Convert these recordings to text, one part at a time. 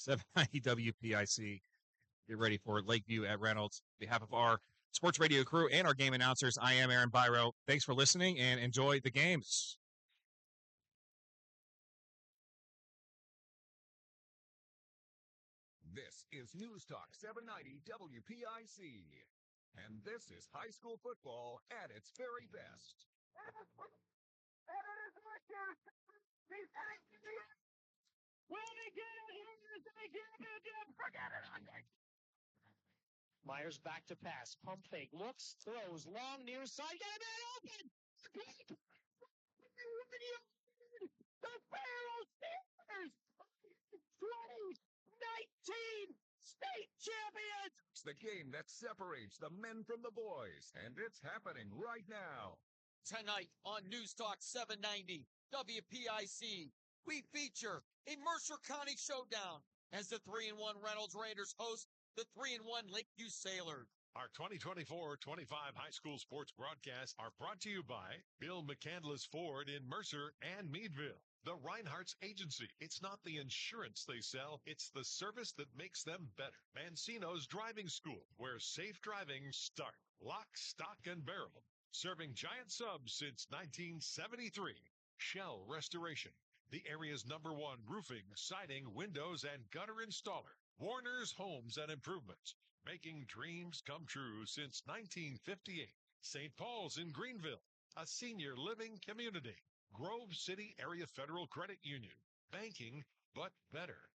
790 WPIC. Get ready for Lakeview at Reynolds. On behalf of our sports radio crew and our game announcers, I am Aaron Byro. Thanks for listening and enjoy the games. This is News Talk 790 WPIC. And this is high school football at its very best. Myers back to pass. Pump fake. Looks. Throws. Long near side. Get a man open. The Barrel Steelers. 2019 state champions. It's the game that separates the men from the boys. And it's happening right now. Tonight on News Talk 790 WPIC, we feature a Mercer County showdown as the 3-1 Reynolds Raiders host the 3-1 Lakeview Sailors. Our 2024-25 high school sports broadcasts are brought to you by Bill McCandless Ford in Mercer and Meadville. The Reinhardt's Agency. It's not the insurance they sell, it's the service that makes them better. Mancino's Driving School, where safe driving starts. Lock, stock, and barrel. Serving giant subs since 1973. Shell Restoration, the area's #1 roofing, siding, windows, and gutter installer. Warner's Homes and Improvements, making dreams come true since 1958. St. Paul's in Greenville, a senior living community. Grove City Area Federal Credit Union, banking but better.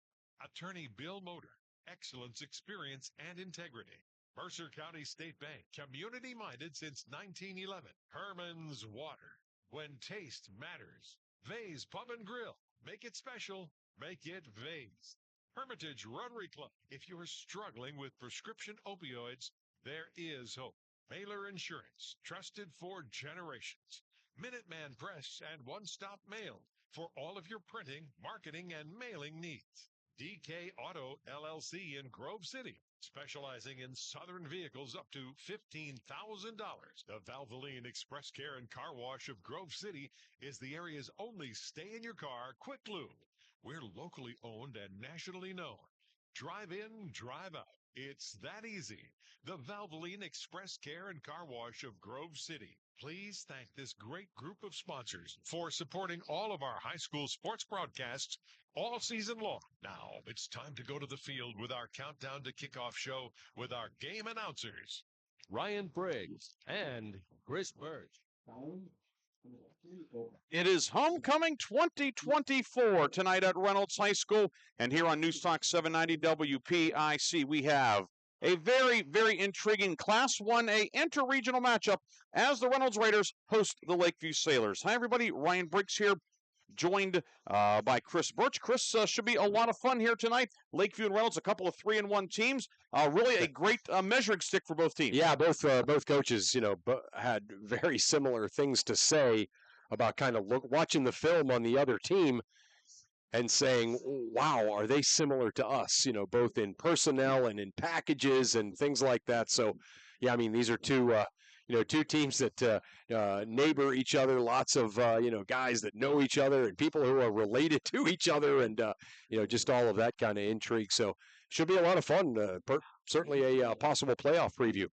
Attorney Bill Motor, excellence, experience, and integrity. Mercer County State Bank, community-minded since 1911. Herman's Water, when taste matters. Vay's Pub and Grill, make it special, make it Vay's. Hermitage Rotary Club, if you're struggling with prescription opioids, there is hope. Mailer Insurance, trusted for generations. Minuteman Press and One Stop Mail for all of your printing, marketing, and mailing needs. DK Auto LLC in Grove City, specializing in southern vehicles up to $15,000. The Valvoline Express Care and Car Wash of Grove City is the area's only stay-in-your-car quick lube. We're locally owned and nationally known. Drive in, drive out. It's that easy. The Valvoline Express Care and Car Wash of Grove City. Please thank this great group of sponsors for supporting all of our high school sports broadcasts all season long. Now it's time to go to the field with our countdown to kickoff show with our game announcers, Ryan Briggs and Chris Burtch. It is homecoming 2024 tonight at Reynolds High School, and here on News Talk 790 WPIC, we have a very, very intriguing Class 1A interregional matchup as the Reynolds Raiders host the Lakeview Sailors. Hi, everybody. Ryan Briggs here, joined by Chris Burtch. Chris, should be a lot of fun here tonight. Lakeview and Reynolds, a couple of 3-1 teams. Really a great measuring stick for both teams. Yeah, both coaches, had very similar things to say about kind of watching the film on the other team and saying, wow, are they similar to us, both in personnel and in packages and things like that. So, yeah, I mean, these are two teams that neighbor each other, lots of, guys that know each other and people who are related to each other and, just all of that kind of intrigue. So should be a lot of fun, certainly a possible playoff preview.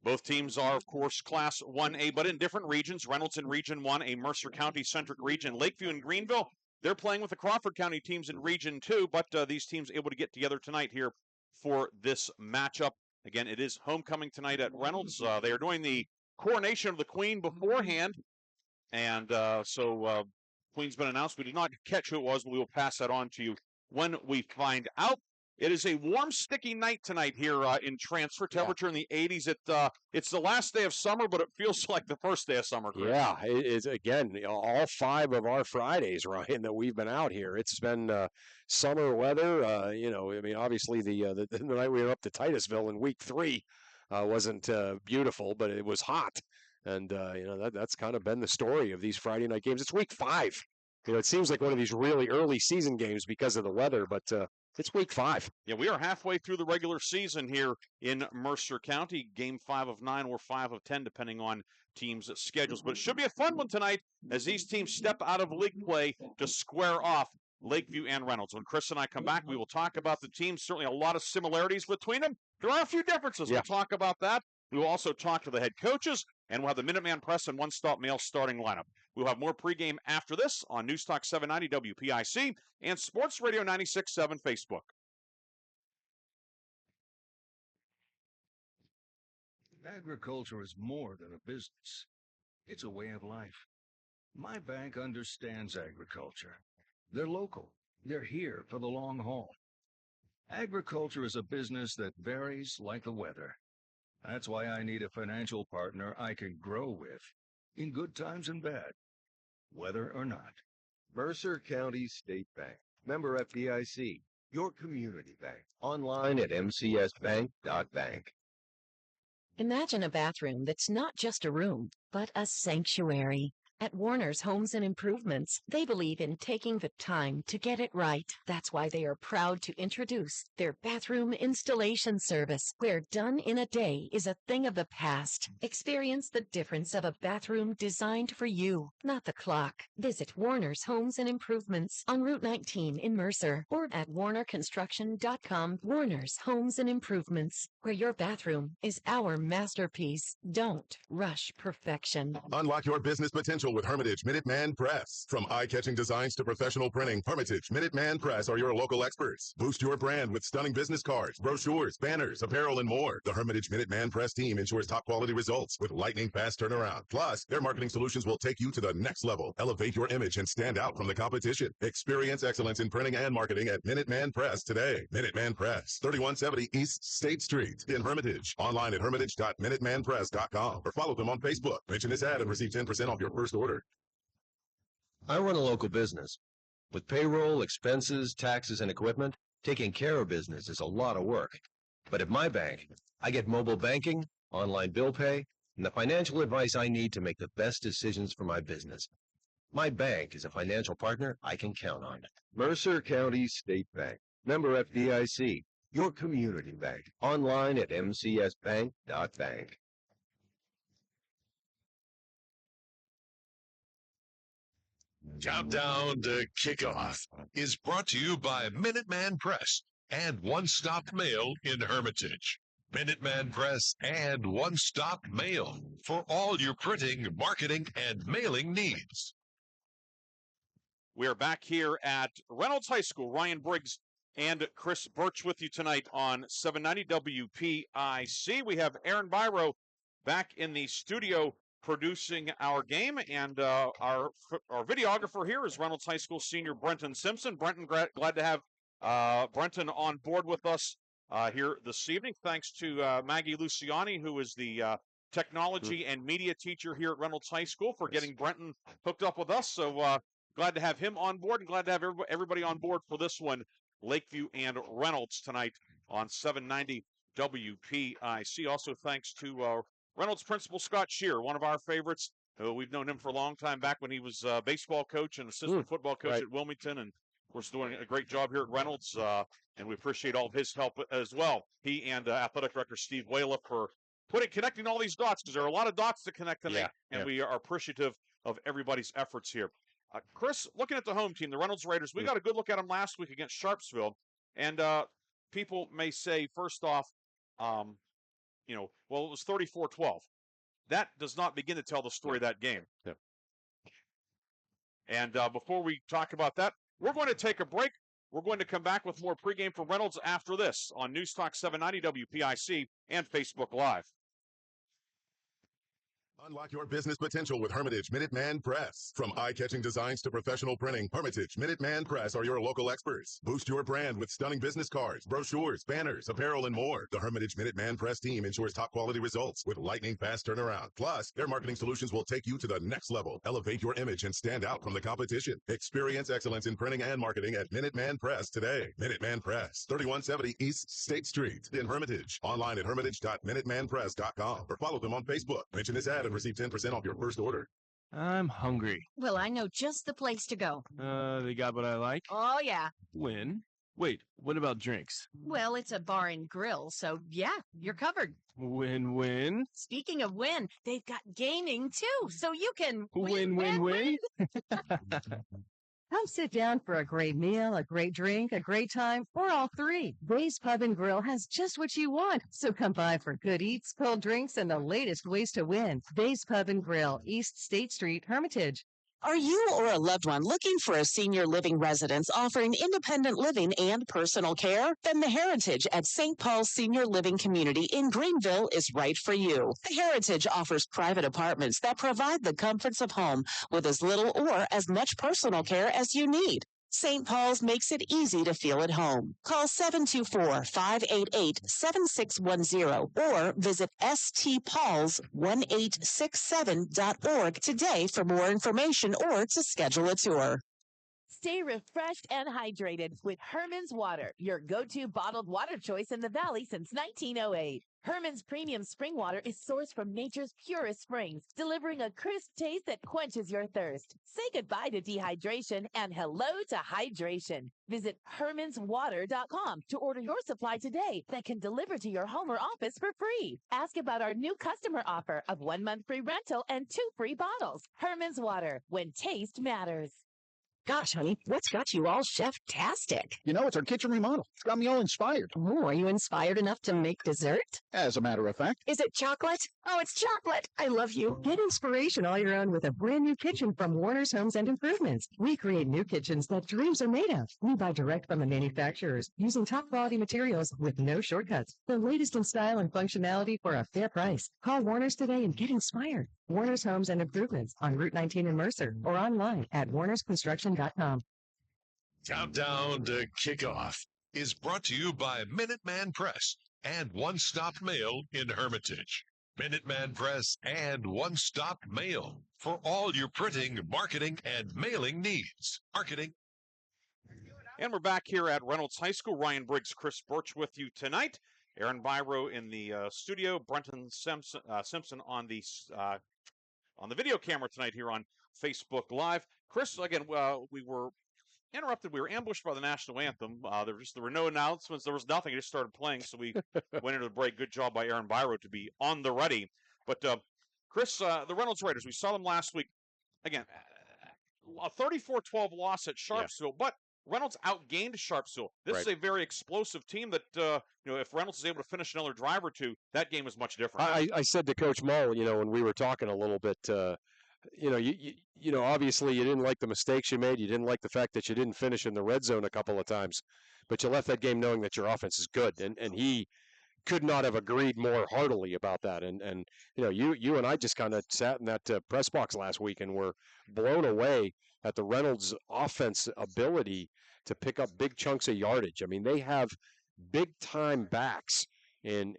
Both teams are, of course, Class 1A, but in different regions. Reynolds in Region 1, a Mercer County-centric region. Lakeview and Greenville, they're playing with the Crawford County teams in Region 2, but these teams able to get together tonight here for this matchup. Again, it is homecoming tonight at Reynolds. They are doing the coronation of the Queen beforehand, and so Queen's been announced. We did not catch who it was, but we will pass that on to you when we find out. It is a warm, sticky night tonight here in transfer. Temperature in the 80s. It's the last day of summer, but it feels like the first day of summer, Chris. Yeah, it's, again, all 5 of our Fridays, Ryan, that we've been out here. It's been summer weather. Obviously the night we were up to Titusville in week 3 wasn't beautiful, but it was hot. And, that's kind of been the story of these Friday night games. It's week 5. It seems like one of these really early season games because of the weather, but it's week 5. Yeah, we are halfway through the regular season here in Mercer County. Game 5 of 9 or 5 of 10, depending on teams' schedules. But it should be a fun one tonight as these teams step out of league play to square off Lakeview and Reynolds. When Chris and I come back, we will talk about the teams. Certainly a lot of similarities between them. There are a few differences. Yeah. We'll talk about that. We will also talk to the head coaches, and we'll have the Minuteman Press and one-stop mail starting lineup. We'll have more pregame after this on News Talk 790 WPIC and Sports Radio 96.7 Facebook. Agriculture is more than a business. It's a way of life. My bank understands agriculture. They're local. They're here for the long haul. Agriculture is a business that varies like the weather. That's why I need a financial partner I can grow with, in good times and bad, weather or not. Mercer County State Bank. Member FDIC. Your community bank. Online at mcsbank.bank. Imagine a bathroom that's not just a room, but a sanctuary. At Warner's Homes and Improvements, they believe in taking the time to get it right. That's why they are proud to introduce their bathroom installation service, where done in a day is a thing of the past. Experience the difference of a bathroom designed for you, not the clock. Visit Warner's Homes and Improvements on Route 19 in Mercer or at warnerconstruction.com. Warner's Homes and Improvements, where your bathroom is our masterpiece. Don't rush perfection. Unlock your business potential with Hermitage Minuteman Press. From eye-catching designs to professional printing, Hermitage Minuteman Press are your local experts. Boost your brand with stunning business cards, brochures, banners, apparel, and more. The Hermitage Minuteman Press team ensures top-quality results with lightning-fast turnaround. Plus, their marketing solutions will take you to the next level. Elevate your image and stand out from the competition. Experience excellence in printing and marketing at Minuteman Press today. Minuteman Press, 3170 East State Street in Hermitage. Online at hermitage.minutemanpress.com or follow them on Facebook. Mention this ad and receive 10% off your first order. I run a local business. With payroll, expenses, taxes, and equipment, taking care of business is a lot of work. But at my bank, I get mobile banking, online bill pay, and the financial advice I need to make the best decisions for my business. My bank is a financial partner I can count on. Mercer County State Bank. Member FDIC. Your community bank. Online at mcsbank.bank. Countdown to Kickoff is brought to you by Minuteman Press and One Stop Mail in Hermitage. Minuteman Press and One Stop Mail for all your printing, marketing, and mailing needs. We are back here at Reynolds High School. Ryan Briggs and Chris Burtch with you tonight on 790 WPIC. We have Aaron Biro back in the studio producing our game, and our videographer here is Reynolds High School senior Brenton Simpson. Brenton, glad to have Brenton on board with us here this evening. Thanks to Maggie Luciani, who is the technology and media teacher here at Reynolds High School, for getting Brenton hooked up with us. So glad to have him on board, and glad to have everybody on board for this one, Lakeview and Reynolds tonight on 790 WPIC. Also thanks to Reynolds principal Scott Shear, one of our favorites. We've known him for a long time, back when he was baseball coach and assistant football coach at Wilmington, and of course doing a great job here at Reynolds, and we appreciate all of his help as well. He and athletic director Steve Whalen for connecting all these dots, because there are a lot of dots to connect tonight, and we are appreciative of everybody's efforts here. Chris, looking at the home team, the Reynolds Raiders, we got a good look at them last week against Sharpsville, and people may say, first off, well, it was 34-12. That does not begin to tell the story of that game. Yeah. And before we talk about that, we're going to take a break. We're going to come back with more pregame for Reynolds after this on News Talk 790 WPIC and Facebook Live. Unlock your business potential with Hermitage Minuteman Press. From eye-catching designs to professional printing, Hermitage Minuteman Press are your local experts. Boost your brand with stunning business cards, brochures, banners, apparel, and more. The Hermitage Minuteman Press team ensures top-quality results with lightning-fast turnaround. Plus, their marketing solutions will take you to the next level. Elevate your image and stand out from the competition. Experience excellence in printing and marketing at Minuteman Press today. Minuteman Press, 3170 East State Street in Hermitage. Online at hermitage.minutemanpress.com or follow them on Facebook. Mention this ad and receive 10% off your first order. I'm hungry. Well, I know just the place to go. They got what I like? Oh, yeah. Win. Wait, what about drinks? Well, it's a bar and grill, so yeah, you're covered. Win-win. Speaking of win, they've got gaming too, so you can Win-win-win. Come sit down for a great meal, a great drink, a great time, or all three. Bay's Pub and Grill has just what you want. So come by for good eats, cold drinks, and the latest ways to win. Bay's Pub and Grill, East State Street, Hermitage. Are you or a loved one looking for a senior living residence offering independent living and personal care? Then the Heritage at St. Paul's Senior Living Community in Greenville is right for you. The Heritage offers private apartments that provide the comforts of home with as little or as much personal care as you need. St. Paul's makes it easy to feel at home. Call 724-588-7610 or visit stpauls1867.org today for more information or to schedule a tour. Stay refreshed and hydrated with Herman's Water, your go-to bottled water choice in the Valley since 1908. Herman's premium spring water is sourced from nature's purest springs, delivering a crisp taste that quenches your thirst. Say goodbye to dehydration and hello to hydration. Visit hermanswater.com to order your supply today that can deliver to your home or office for free. Ask about our new customer offer of 1 month free rental and 2 free bottles. Herman's Water, when taste matters. Gosh, honey, what's got you all chef-tastic? You know, it's our kitchen remodel. It's got me all inspired. Oh, are you inspired enough to make dessert? As a matter of fact. Is it chocolate? Oh, it's chocolate. I love you. Get inspiration all your own with a brand new kitchen from Warner's Homes and Improvements. We create new kitchens that dreams are made of. We buy direct from the manufacturers using top quality materials with no shortcuts. The latest in style and functionality for a fair price. Call Warner's today and get inspired. Warner's Homes and Improvements on Route 19 in Mercer or online at warnersconstruction.com. Countdown to Kickoff is brought to you by Minuteman Press and One Stop Mail in Hermitage. Minuteman Press and One Stop Mail for all your printing, marketing, and mailing needs. Marketing. And we're back here at Reynolds High School. Ryan Briggs, Chris Burtch with you tonight. Aaron Byro in the studio. Brenton Simpson on the video camera tonight here on Facebook Live. Chris, again, we were interrupted. We were ambushed by the national anthem. There were no announcements. There was nothing. It just started playing, so we went into the break. Good job by Aaron Byro to be on the ready. But, Chris, the Reynolds Raiders, we saw them last week. Again, a 34-12 loss at Sharpsville, but Reynolds outgained Sharpsville. This is a very explosive team that, if Reynolds is able to finish another drive or two, that game is much different. I said to Coach Mull, when we were talking a little bit, obviously you didn't like the mistakes you made. You didn't like the fact that you didn't finish in the red zone a couple of times, but you left that game knowing that your offense is good, and he could not have agreed more heartily about that. And you and I just kind of sat in that press box last week and were blown away at the Reynolds offense ability to pick up big chunks of yardage. I mean, they have big time backs in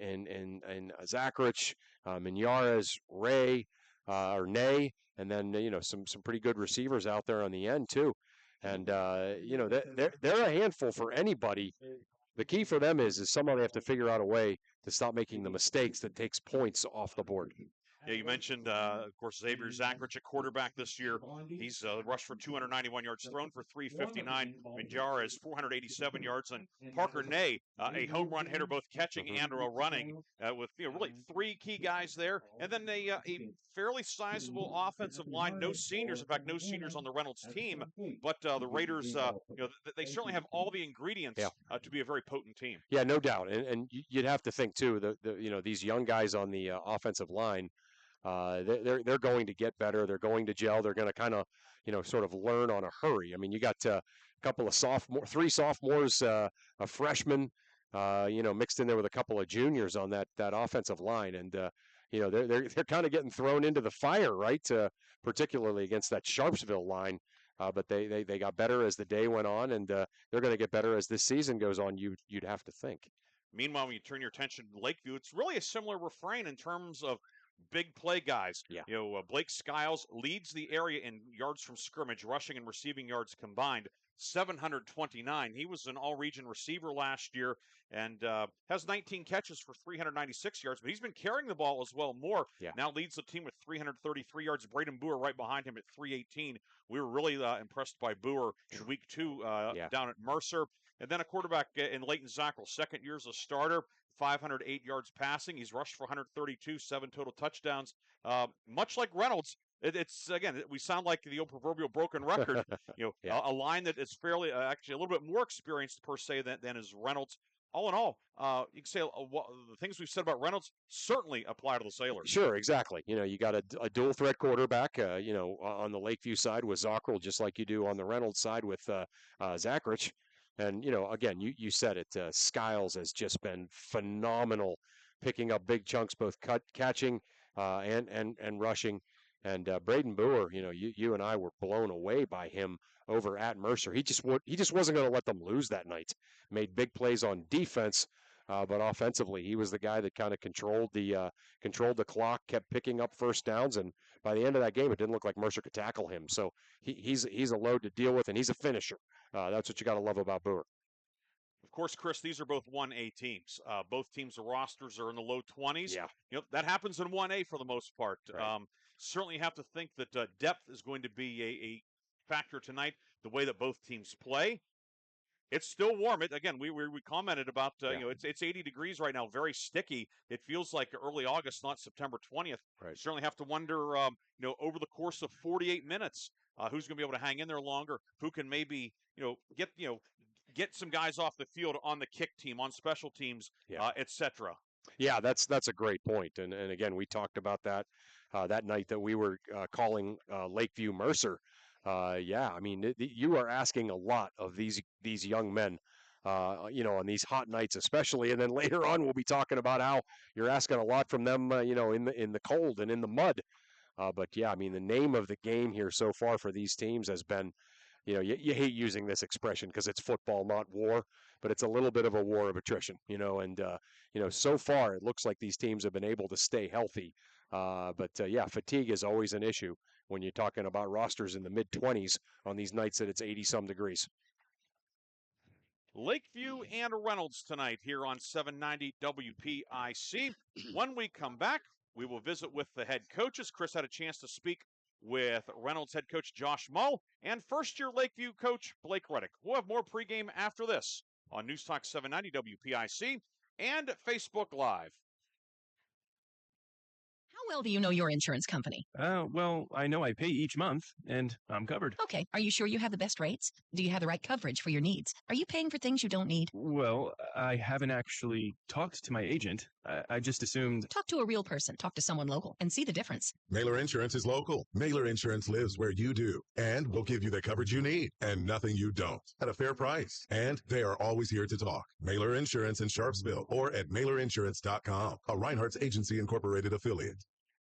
Zacharich, Minyares, Ray, or Nay, and then some pretty good receivers out there on the end too. And they're a handful for anybody. The key for them is somebody have to figure out a way to stop making the mistakes that takes points off the board. Yeah, you mentioned, of course, Xavier Zacharich at quarterback this year. He's rushed for 291 yards, thrown for 359. Minjar has 487 yards, and Parker Ney, a home run hitter, both catching and running, with really three key guys there. And then a fairly sizable offensive line. No seniors, in fact, no seniors on the Reynolds team. But the Raiders, they certainly have all the ingredients to be a very potent team. Yeah, no doubt. And you'd have to think too, these young guys on the offensive line. They're going to get better. They're going to gel. They're going to kind of, sort of learn on a hurry. I mean, you got a couple of three sophomores, a freshman, mixed in there with a couple of juniors on that offensive line, and they're kind of getting thrown into the fire, right? Particularly against that Sharpsville line. But they got better as the day went on, and they're going to get better as this season goes on. You'd have to think. Meanwhile, when you turn your attention to Lakeview, it's really a similar refrain in terms of big play guys. Yeah. Blake Skiles leads the area in yards from scrimmage, rushing and receiving yards combined, 729. He was an all-region receiver last year and has 19 catches for 396 yards, but he's been carrying the ball as well more. Yeah. Now leads the team with 333 yards. Braden Boer right behind him at 318. We were really impressed by Boer in week 2 down at Mercer. And then a quarterback in Leighton Zackrell, second year as a starter, 508 yards passing. He's rushed for 132, 7 total touchdowns. Much like Reynolds, It's again, we sound like the old proverbial broken record. Yeah. A line that is fairly actually a little bit more experienced per se than is Reynolds. All in all, you can say the things we've said about Reynolds certainly apply to the Sailors. Sure, exactly. You got a dual threat quarterback. On the Lakeview side with Zockrell, just like you do on the Reynolds side with Zachrich. And again, you said it. Skiles has just been phenomenal, picking up big chunks, both catching and rushing. And Braden Boer, you and I were blown away by him over at Mercer. He just wasn't going to let them lose that night. Made big plays on defense, but offensively, he was the guy that kind of controlled the clock, kept picking up first downs, and by the end of that game, it didn't look like Mercer could tackle him. So he's a load to deal with, and he's a finisher. That's what you got to love about Boer. Of course, Chris, these are both 1A teams. Both teams' rosters are in the low 20s. Yeah. That happens in 1A for the most part. Right. Certainly have to think that depth is going to be a factor tonight, the way that both teams play. It's still warm. We commented about, it's 80 degrees right now, very sticky. It feels like early August, not September 20th. Right. You certainly have to wonder, over the course of 48 minutes, who's going to be able to hang in there longer, who can maybe, get some guys off the field on the kick team, on special teams, etc. Yeah, that's a great point. And again, we talked about that night that we were calling Lakeview Mercer. You are asking a lot of these young men, on these hot nights especially. And then later on, we'll be talking about how you're asking a lot from them, in the cold and in the mud. The name of the game here so far for these teams has been, you hate using this expression because it's football, not war, but it's a little bit of a war of attrition, so far it looks like these teams have been able to stay healthy. Fatigue is always an issue when you're talking about rosters in the mid-20s on these nights that it's 80-some degrees. Lakeview and Reynolds tonight here on 790 WPIC. When we come back, we will visit with the head coaches. Chris had a chance to speak with Reynolds head coach Josh Moe and first-year Lakeview coach Blake Reddick. We'll have more pregame after this on News Talk 790 WPIC and Facebook Live. How well do you know your insurance company? Well, I know I pay each month, and I'm covered. Okay. Are you sure you have the best rates? Do you have the right coverage for your needs? Are you paying for things you don't need? Well, I haven't actually talked to my agent. I just assumed... Talk to a real person. Talk to someone local and see the difference. Mailer Insurance is local. Mailer Insurance lives where you do and will give you the coverage you need and nothing you don't at a fair price. And they are always here to talk. Mailer Insurance in Sharpsville or at mailerinsurance.com, a Reinhardt's Agency Incorporated affiliate.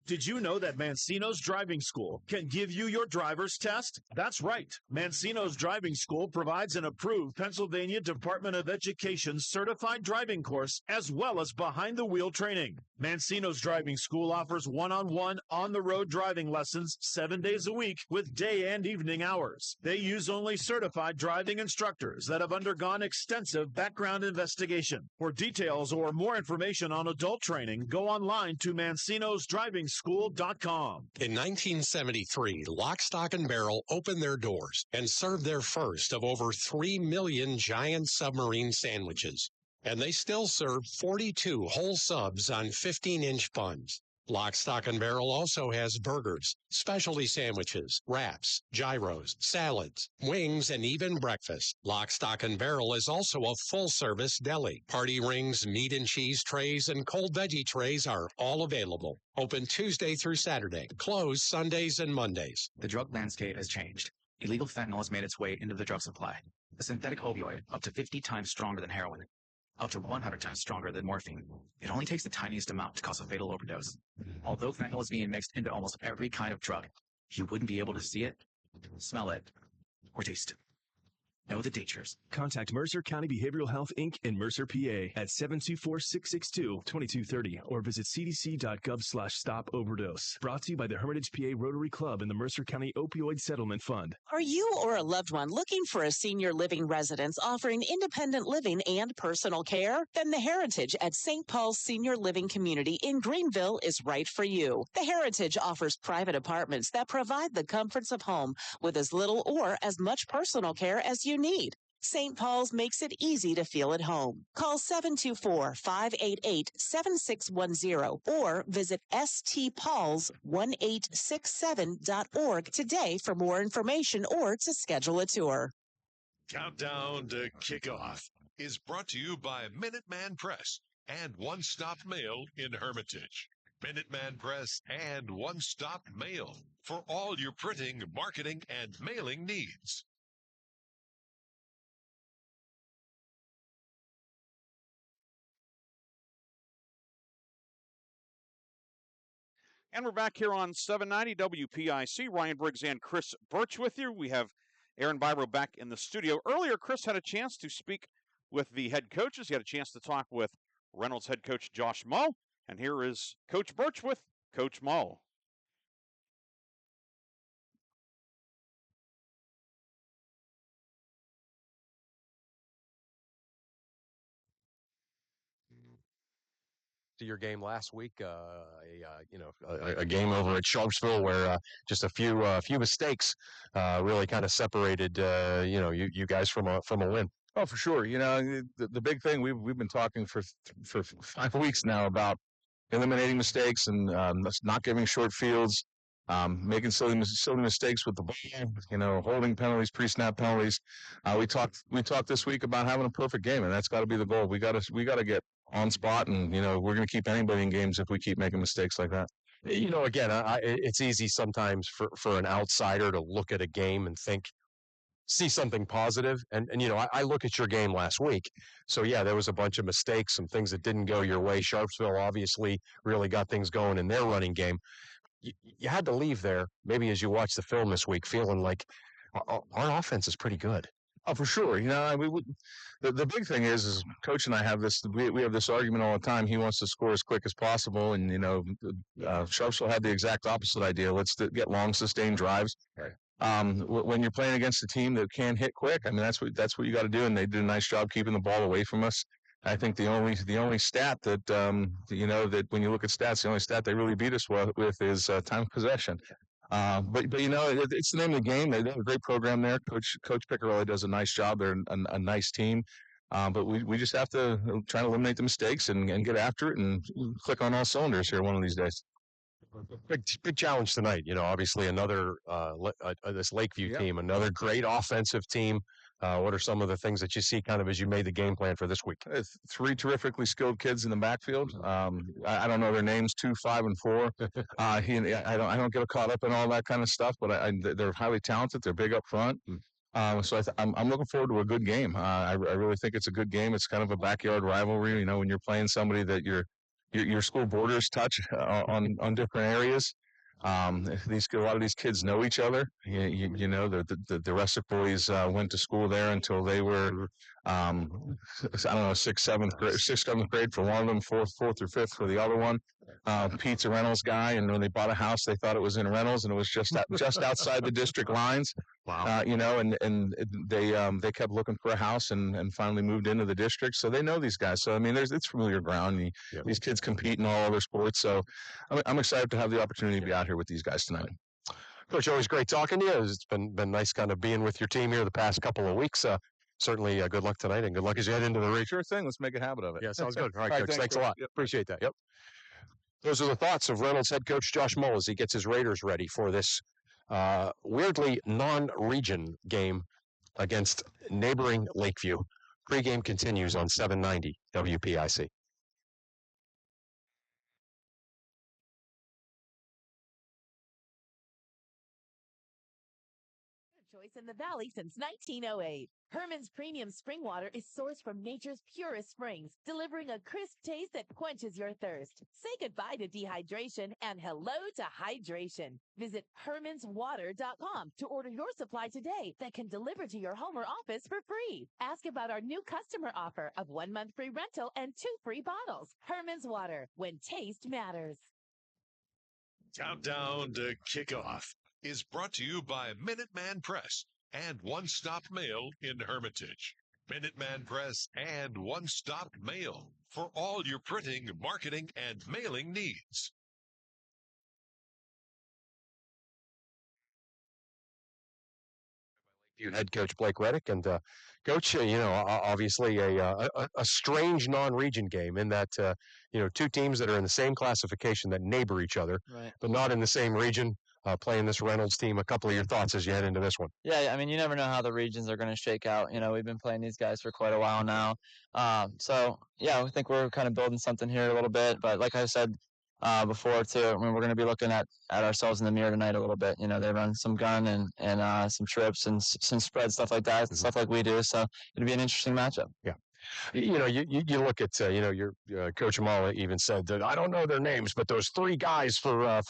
Did you know that Mancino's Driving School can give you your driver's test? That's right. Mancino's Driving School provides an approved Pennsylvania Department of Education certified driving course as well as behind-the-wheel training. Mancino's Driving School offers one-on-one, on-the-road driving lessons 7 days a week with day and evening hours. They use only certified driving instructors that have undergone extensive background investigation. For details or more information on adult training, go online to mancinosdrivingschool.com. In 1973, Lock, Stock, and Barrel opened their doors and served their first of over 3 million giant submarine sandwiches. And they still serve 42 whole subs on 15-inch buns. Lock, Stock, and Barrel also has burgers, specialty sandwiches, wraps, gyros, salads, wings, and even breakfast. Lock, Stock, and Barrel is also a full-service deli. Party rings, meat and cheese trays, and cold veggie trays are all available. Open Tuesday through Saturday. Closed Sundays and Mondays. The drug landscape has changed. Illegal fentanyl has made its way into the drug supply. A synthetic opioid up to 50 times stronger than heroin. Up to 100 times stronger than morphine. It only takes the tiniest amount to cause a fatal overdose. Although fentanyl is being mixed into almost every kind of drug, you wouldn't be able to see it, smell it, or taste it. Know the dangers. Contact Mercer County Behavioral Health, Inc. in Mercer, PA at 724-662-2230 or visit cdc.gov/stop-overdose. Brought to you by the Hermitage PA Rotary Club and the Mercer County Opioid Settlement Fund. Are you or a loved one looking for a senior living residence offering independent living and personal care? Then the Heritage at St. Paul's Senior Living Community in Greenville is right for you. The Heritage offers private apartments that provide the comforts of home with as little or as much personal care as you need. St. Paul's makes it easy to feel at home. Call 724-588-7610 or visit stpauls1867.org today for more information or to schedule a tour. Countdown to Kickoff is brought to you by Minuteman Press and One Stop Mail in Hermitage. Minuteman Press and One Stop Mail for all your printing, marketing, and mailing needs. And we're back here on 790 WPIC. Ryan Briggs and Chris Burtch with you. We have Aaron Biro back in the studio. Earlier, Chris had a chance to speak with the head coaches. He had a chance to talk with Reynolds head coach Josh Moe. And here is Coach Burtch with Coach Moe. To your game last week, a game over at Sharpsville where just a few mistakes really kind of separated you guys from a win. Oh, for sure. You know, the big thing we've been talking for 5 weeks now about eliminating mistakes and not giving short fields, making silly mistakes with the ball, holding penalties, pre-snap penalties. We talked this week about having a perfect game, and that's got to be the goal. We got to get on spot, and we're going to keep anybody in games if we keep making mistakes like that. Again, it's easy sometimes for an outsider to look at a game and see something positive. And I look at your game last week. So, yeah, there was a bunch of mistakes, some things that didn't go your way. Sharpsville obviously really got things going in their running game. You had to leave there, maybe as you watch the film this week, feeling like our offense is pretty good. Oh, for sure. The big thing is Coach and I have this. We have this argument all the time. He wants to score as quick as possible, and Sharpsville had the exact opposite idea. Let's get long, sustained drives. Right. When you're playing against a team that can hit quick, I mean that's what you got to do, and they did a nice job keeping the ball away from us. I think the only stat that that when you look at stats, the only stat they really beat us with is time of possession. But it's the name of the game. They have a great program there. Coach Piccarelli does a nice job. They're a nice team. But we just have to try to eliminate the mistakes and get after it and click on all cylinders here one of these days. Big challenge tonight. Obviously another this Lakeview team, another great offensive team. What are some of the things that you see kind of as you made the game plan for this week? 3 terrifically skilled kids in the backfield. I don't know their names, 2, 5, and 4. I don't get caught up in all that kind of stuff, but they're highly talented. They're big up front. So I'm looking forward to a good game. I really think it's a good game. It's kind of a backyard rivalry. When you're playing somebody that your school borders touch on different areas. A lot of these kids know each other. The Ressick boys went to school there until they were, sixth, seventh grade for one of them, fourth or fifth for the other one. Pete's a Reynolds guy, and when they bought a house, they thought it was in Reynolds, and it was just outside the district lines. Wow. And they kept looking for a house and finally moved into the district, so they know these guys. So I mean, it's familiar ground. These kids compete in all other sports, so I'm excited to have the opportunity to be out here with these guys tonight. Coach, always great talking to you. It's been nice kind of being with your team here the past couple of weeks. Certainly, good luck tonight, and good luck as you head into the race. Sure thing. Let's make a habit of it. Yeah, sounds good. All right, Coach. Thanks a lot. Yep. Appreciate that. Yep. Those are the thoughts of Reynolds head coach Josh Moe as he gets his Raiders ready for this weirdly non-region game against neighboring Lakeview. Pre-game continues on 790 WPIC. Choice in the Valley since 1908. Herman's premium spring water is sourced from nature's purest springs, delivering a crisp taste that quenches your thirst. Say goodbye to dehydration and hello to hydration. Visit hermanswater.com to order your supply today that can deliver to your home or office for free. Ask about our new customer offer of 1 month free rental and 2 free bottles. Herman's Water, when taste matters. Countdown to Kickoff is brought to you by Minuteman Press and One Stop Mail in Hermitage. Minuteman Press and One Stop Mail for all your printing, marketing, and mailing needs. You head coach Blake Reddick, and coach, obviously a strange non-region game in that two teams that are in the same classification that neighbor each other, Right. but not in the same region. Playing this Reynolds team. A couple of your thoughts as you head into this one. Yeah, I mean, you never know how the regions are going to shake out. We've been playing these guys for quite a while now. So, yeah, I think we're kind of building something here a little bit. But like I said before, too, I mean, we're going to be looking at ourselves in the mirror tonight a little bit. They run some gun and some trips and some spread, stuff like that, stuff like we do. So it'll be an interesting matchup. Yeah. You look at your Coach Amala even said that I don't know their names, but those three guys for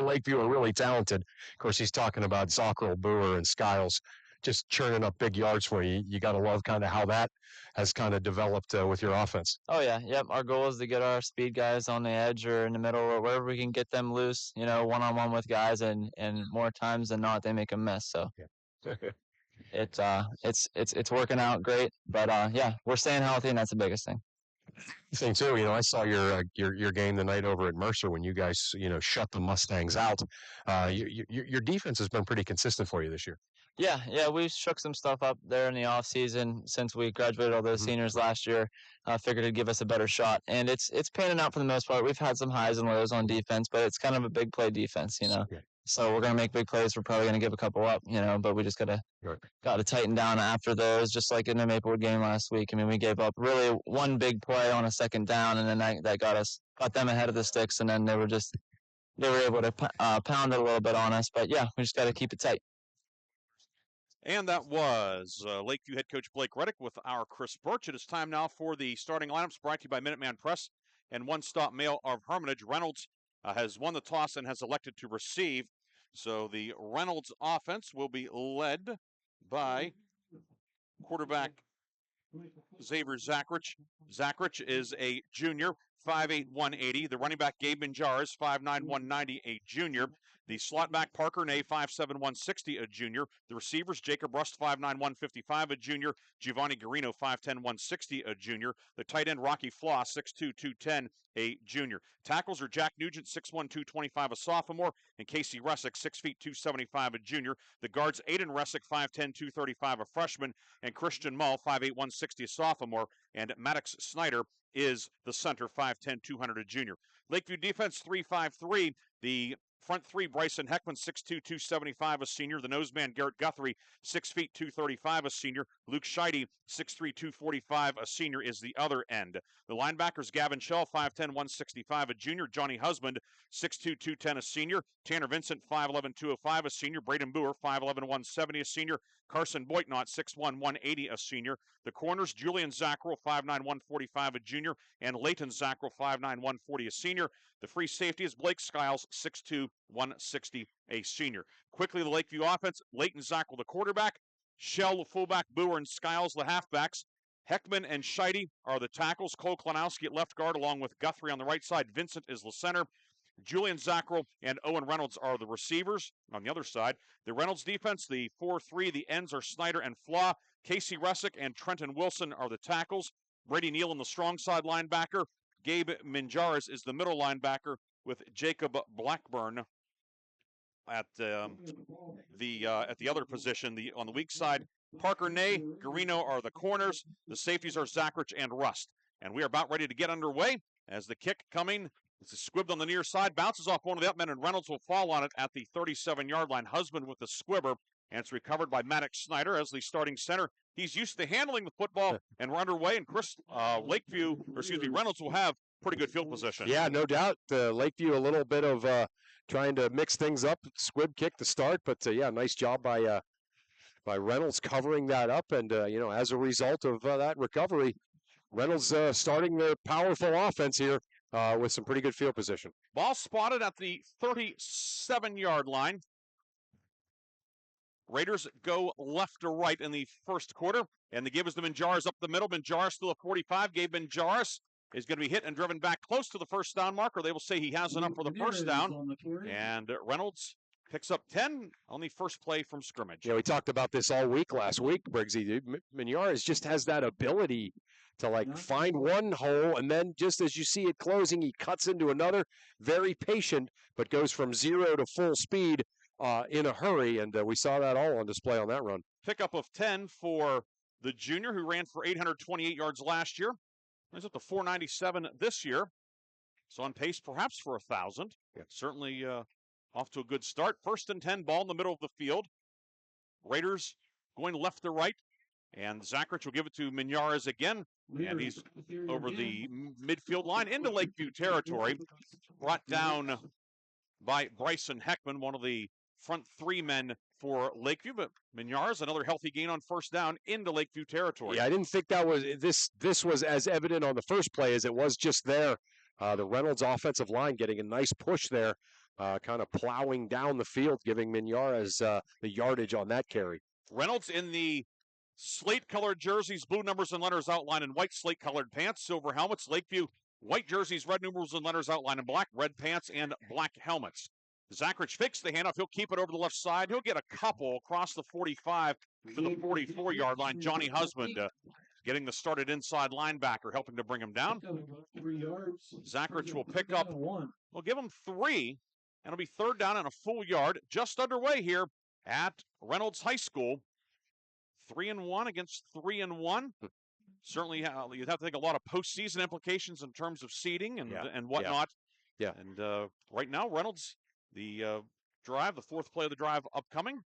Lakeview are really talented. Of course, he's talking about Zockrell, Boer, and Skiles, just churning up big yards for you. You got to love kind of how that has kind of developed with your offense. Oh yeah, yep. Our goal is to get our speed guys on the edge or in the middle or wherever we can get them loose. One-on-one with guys, and more times than not they make a miss. So. Yeah. It's working out great, but yeah, we're staying healthy, and that's the biggest thing. Thing too, I saw your game the night over at Mercer when you guys shut the Mustangs out. Your defense has been pretty consistent for you this year. Yeah, we shook some stuff up there in the off season since we graduated all those seniors last year. Figured it'd give us a better shot, and it's panning out for the most part. We've had some highs and lows on defense, but it's kind of a big play defense, Yeah. So we're gonna make big plays. We're probably gonna give a couple up, but we just gotta tighten down after those. Just like in the Maplewood game last week. I mean, we gave up really one big play on a second down, and then that got them ahead of the sticks, and then they were able to pound it a little bit on us. But yeah, we just got to keep it tight. And that was Lakeview head coach Blake Reddick with our Chris Burtch. It is time now for the starting lineups brought to you by Minuteman Press and One Stop Mail of Hermitage. Reynolds has won the toss and has elected to receive. So the Reynolds offense will be led by quarterback Xavier Zachrich. Zachrich is a junior, 5'8", 180. The running back Gabe Minjars, 5'9", 190, a junior. The slot back Parker Ney, 5'7", 160, a junior. The receivers Jacob Rust, 5'9", 155, a junior. Giovanni Garino, 5'10", 160, a junior. The tight end Rocky Floss, 6'2", 210, a junior. Tackles are Jack Nugent, 6'1", 225, a sophomore, and Casey Ressick, 6 feet, 275, a junior. The guards Aiden Ressick, 5'10", 235, a freshman, and Christian Mull, 5'8", 160, a sophomore, and Maddox Snyder is the center, 5'10", 200, a junior. Lakeview defense, 3-5-3. The front three, Bryson Heckman, 6'2", 275, a senior. The noseman, Garrett Guthrie, 6 feet, 235, a senior. Luke Scheide, 6'3", 245, a senior, is the other end. The linebackers, Gavin Shell, 5'10", 165, a junior. Johnny Husband, 6'2", 210, a senior. Tanner Vincent, 5'11", 205, a senior. Braden Boer, 5'11", 170, a senior. Carson Boitnott, 6'1", 180, a senior. The corners, Julian Zackrell, 5'9", 145, a junior, and Leighton Zackrell, 5'9", 140, a senior. The free safety is Blake Skiles, 6'2", 160, a senior. Quickly, the Lakeview offense, Leighton Zackrell, the quarterback, Shell, the fullback, Boer, and Skiles, the halfbacks. Heckman and Scheide are the tackles. Cole Klanowski at left guard, along with Guthrie on the right side. Vincent is the center. Julian Zackrell and Owen Reynolds are the receivers on the other side. The Reynolds defense, the 4-3, the ends are Snyder and Flaw. Casey Ressick and Trenton Wilson are the tackles. Brady Neal on the strong side linebacker. Gabe Minjares is the middle linebacker with Jacob Blackburn at the other position. On the weak side, Parker Ney, Garino are the corners. The safeties are Zachrich and Rust. And we are about ready to get underway as the kick coming. It's squibbed on the near side, bounces off one of the upmen, and Reynolds will fall on it at the 37-yard line. Husband with the squibber, and it's recovered by Maddox Snyder as the starting center. He's used to handling the football, and we're underway, and Reynolds will have pretty good field position. Yeah, no doubt. Lakeview a little bit of trying to mix things up. Squib kick to start, but yeah, nice job by Reynolds covering that up, and as a result of that recovery, Reynolds starting their powerful offense here with some pretty good field position. Ball spotted at the 37-yard line. Raiders go left to right in the first quarter, and the give is to Minjares up the middle. Minjares still a 45. Gabe Minjares is going to be hit and driven back close to the first down marker. They will say he has enough for the first down, and Reynolds picks up 10 on the first play from scrimmage. Yeah, we talked about this all week last week, Briggsy. Minjares just has that ability to find one hole, and then just as you see it closing, he cuts into another. Very patient, but goes from 0 to full speed in a hurry, and we saw that all on display on that run. pickup of 10 for the junior who ran for 828 yards last year. He's up to 497 this year. So on pace perhaps for 1,000. Yeah. Certainly off to a good start. 1st and 10, ball in the middle of the field. Raiders going left to right. And Zachrich will give it to Minares again. And he's over the midfield line into Lakeview territory. Brought down by Bryson Heckman, one of the front 3 men for Lakeview. But Minares, another healthy gain on 1st down into Lakeview territory. Yeah, I didn't think that was this was as evident on the first play as it was just there. The Reynolds offensive line getting a nice push there, kind of plowing down the field, giving Minares the yardage on that carry. Reynolds in the slate-colored jerseys, blue numbers and letters outlined in white, slate-colored pants, silver helmets. Lakeview, white jerseys, red numerals and letters outlined in black, red pants, and black helmets. Zachrich fakes the handoff. He'll keep it over the left side. He'll get a couple across the 45 to the 44-yard line. Johnny Husband getting the started inside linebacker, helping to bring him down. Zachrich will pick up, we'll give him 3, and it'll be 3rd down and a full yard. Just underway here at Reynolds High School. 3-1 against 3-1. Certainly, you'd have to think a lot of postseason implications in terms of seeding and whatnot. Yeah. And right now, Reynolds, the drive, the 4th play of the drive upcoming.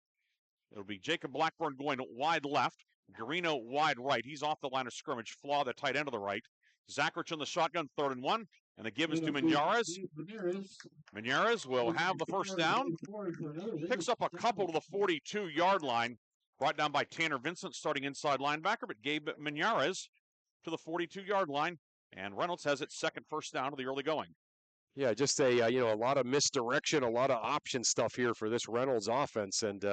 It'll be Jacob Blackburn going wide left. Garino wide right. He's off the line of scrimmage. Flaw, the tight end of the right. Zachrich in the shotgun, 3rd and 1. And the give is to Minares. Minares will have the 1st down. Picks up a couple to the 42-yard line. Brought down by Tanner Vincent, starting inside linebacker, but Gabe Minares to the 42-yard line. And Reynolds has its 2nd first down of the early going. Yeah, just a lot of misdirection, a lot of option stuff here for this Reynolds offense. And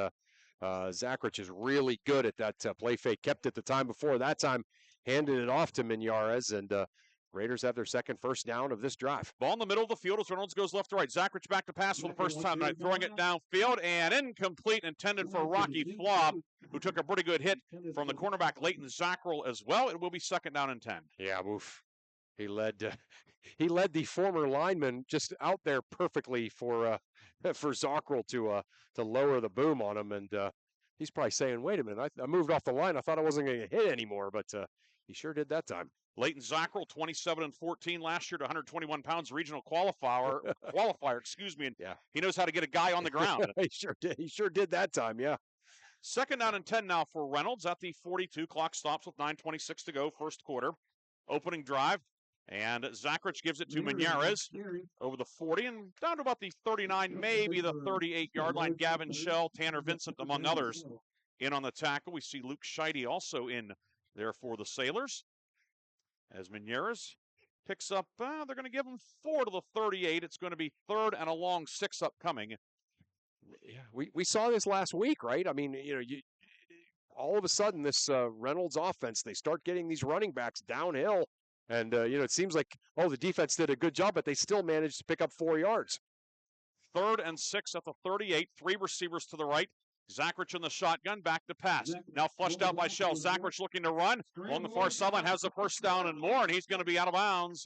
Zachrich is really good at that play fake. Kept it the time before. That time handed it off to Minares, and Raiders have their 2nd first down of this drive. Ball in the middle of the field as Reynolds goes left to right. Zachrich back to pass for the first time tonight, throwing it downfield and incomplete, intended for Rocky Flaw, who took a pretty good hit from the cornerback Leighton Zachrich as well. It will be 2nd down and 10. Yeah, oof. He led the former lineman just out there perfectly for Zachrich to lower the boom on him, and he's probably saying, "Wait a minute, I moved off the line. I thought I wasn't going to hit anymore," but he sure did that time. Leighton Zachrich, 27-14 last year to 121 pounds, regional qualifier, and he knows how to get a guy on the ground. He sure did. He sure did that time, yeah. 2nd down and 10 now for Reynolds at the 42. Clock stops with 9:26 to go, 1st quarter. Opening drive, and Zachrich gives it to Minares over the 40 and down to about the 39, maybe the 38-yard line. Gavin Shell, Tanner Vincent, among others, in on the tackle. We see Luke Scheide also in there for the Sailors. As Minares picks up, they're going to give him 4 to the 38. It's going to be 3rd and a long 6 upcoming. Yeah, we saw this last week, right? I mean, all of a sudden this Reynolds offense, they start getting these running backs downhill, and it seems like the defense did a good job, but they still managed to pick up 4 yards. 3rd and 6 at the 38. 3 receivers to the right. Zachrich in the shotgun, back to pass. Now flushed out by Shell. Zachrich looking to run. On the far sideline, has the 1st down and more, and he's going to be out of bounds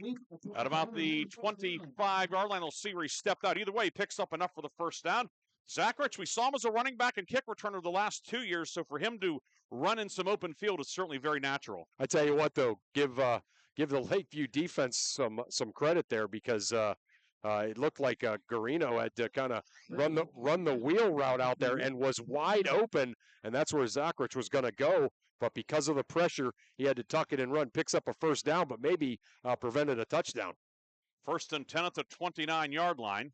at about the 25-yard line. We'll see where he stepped out. Either way, he picks up enough for the 1st down. Zachrich, we saw him as a running back and kick returner the last 2 years, so for him to run in some open field is certainly very natural. I tell you what, though, give the Lakeview defense some credit there, because it looked like Garino had to kind of run the wheel route out there and was wide open, and that's where Zachrich was going to go. But because of the pressure, he had to tuck it and run. Picks up a 1st down, but maybe prevented a touchdown. 1st and 10 at the 29-yard line.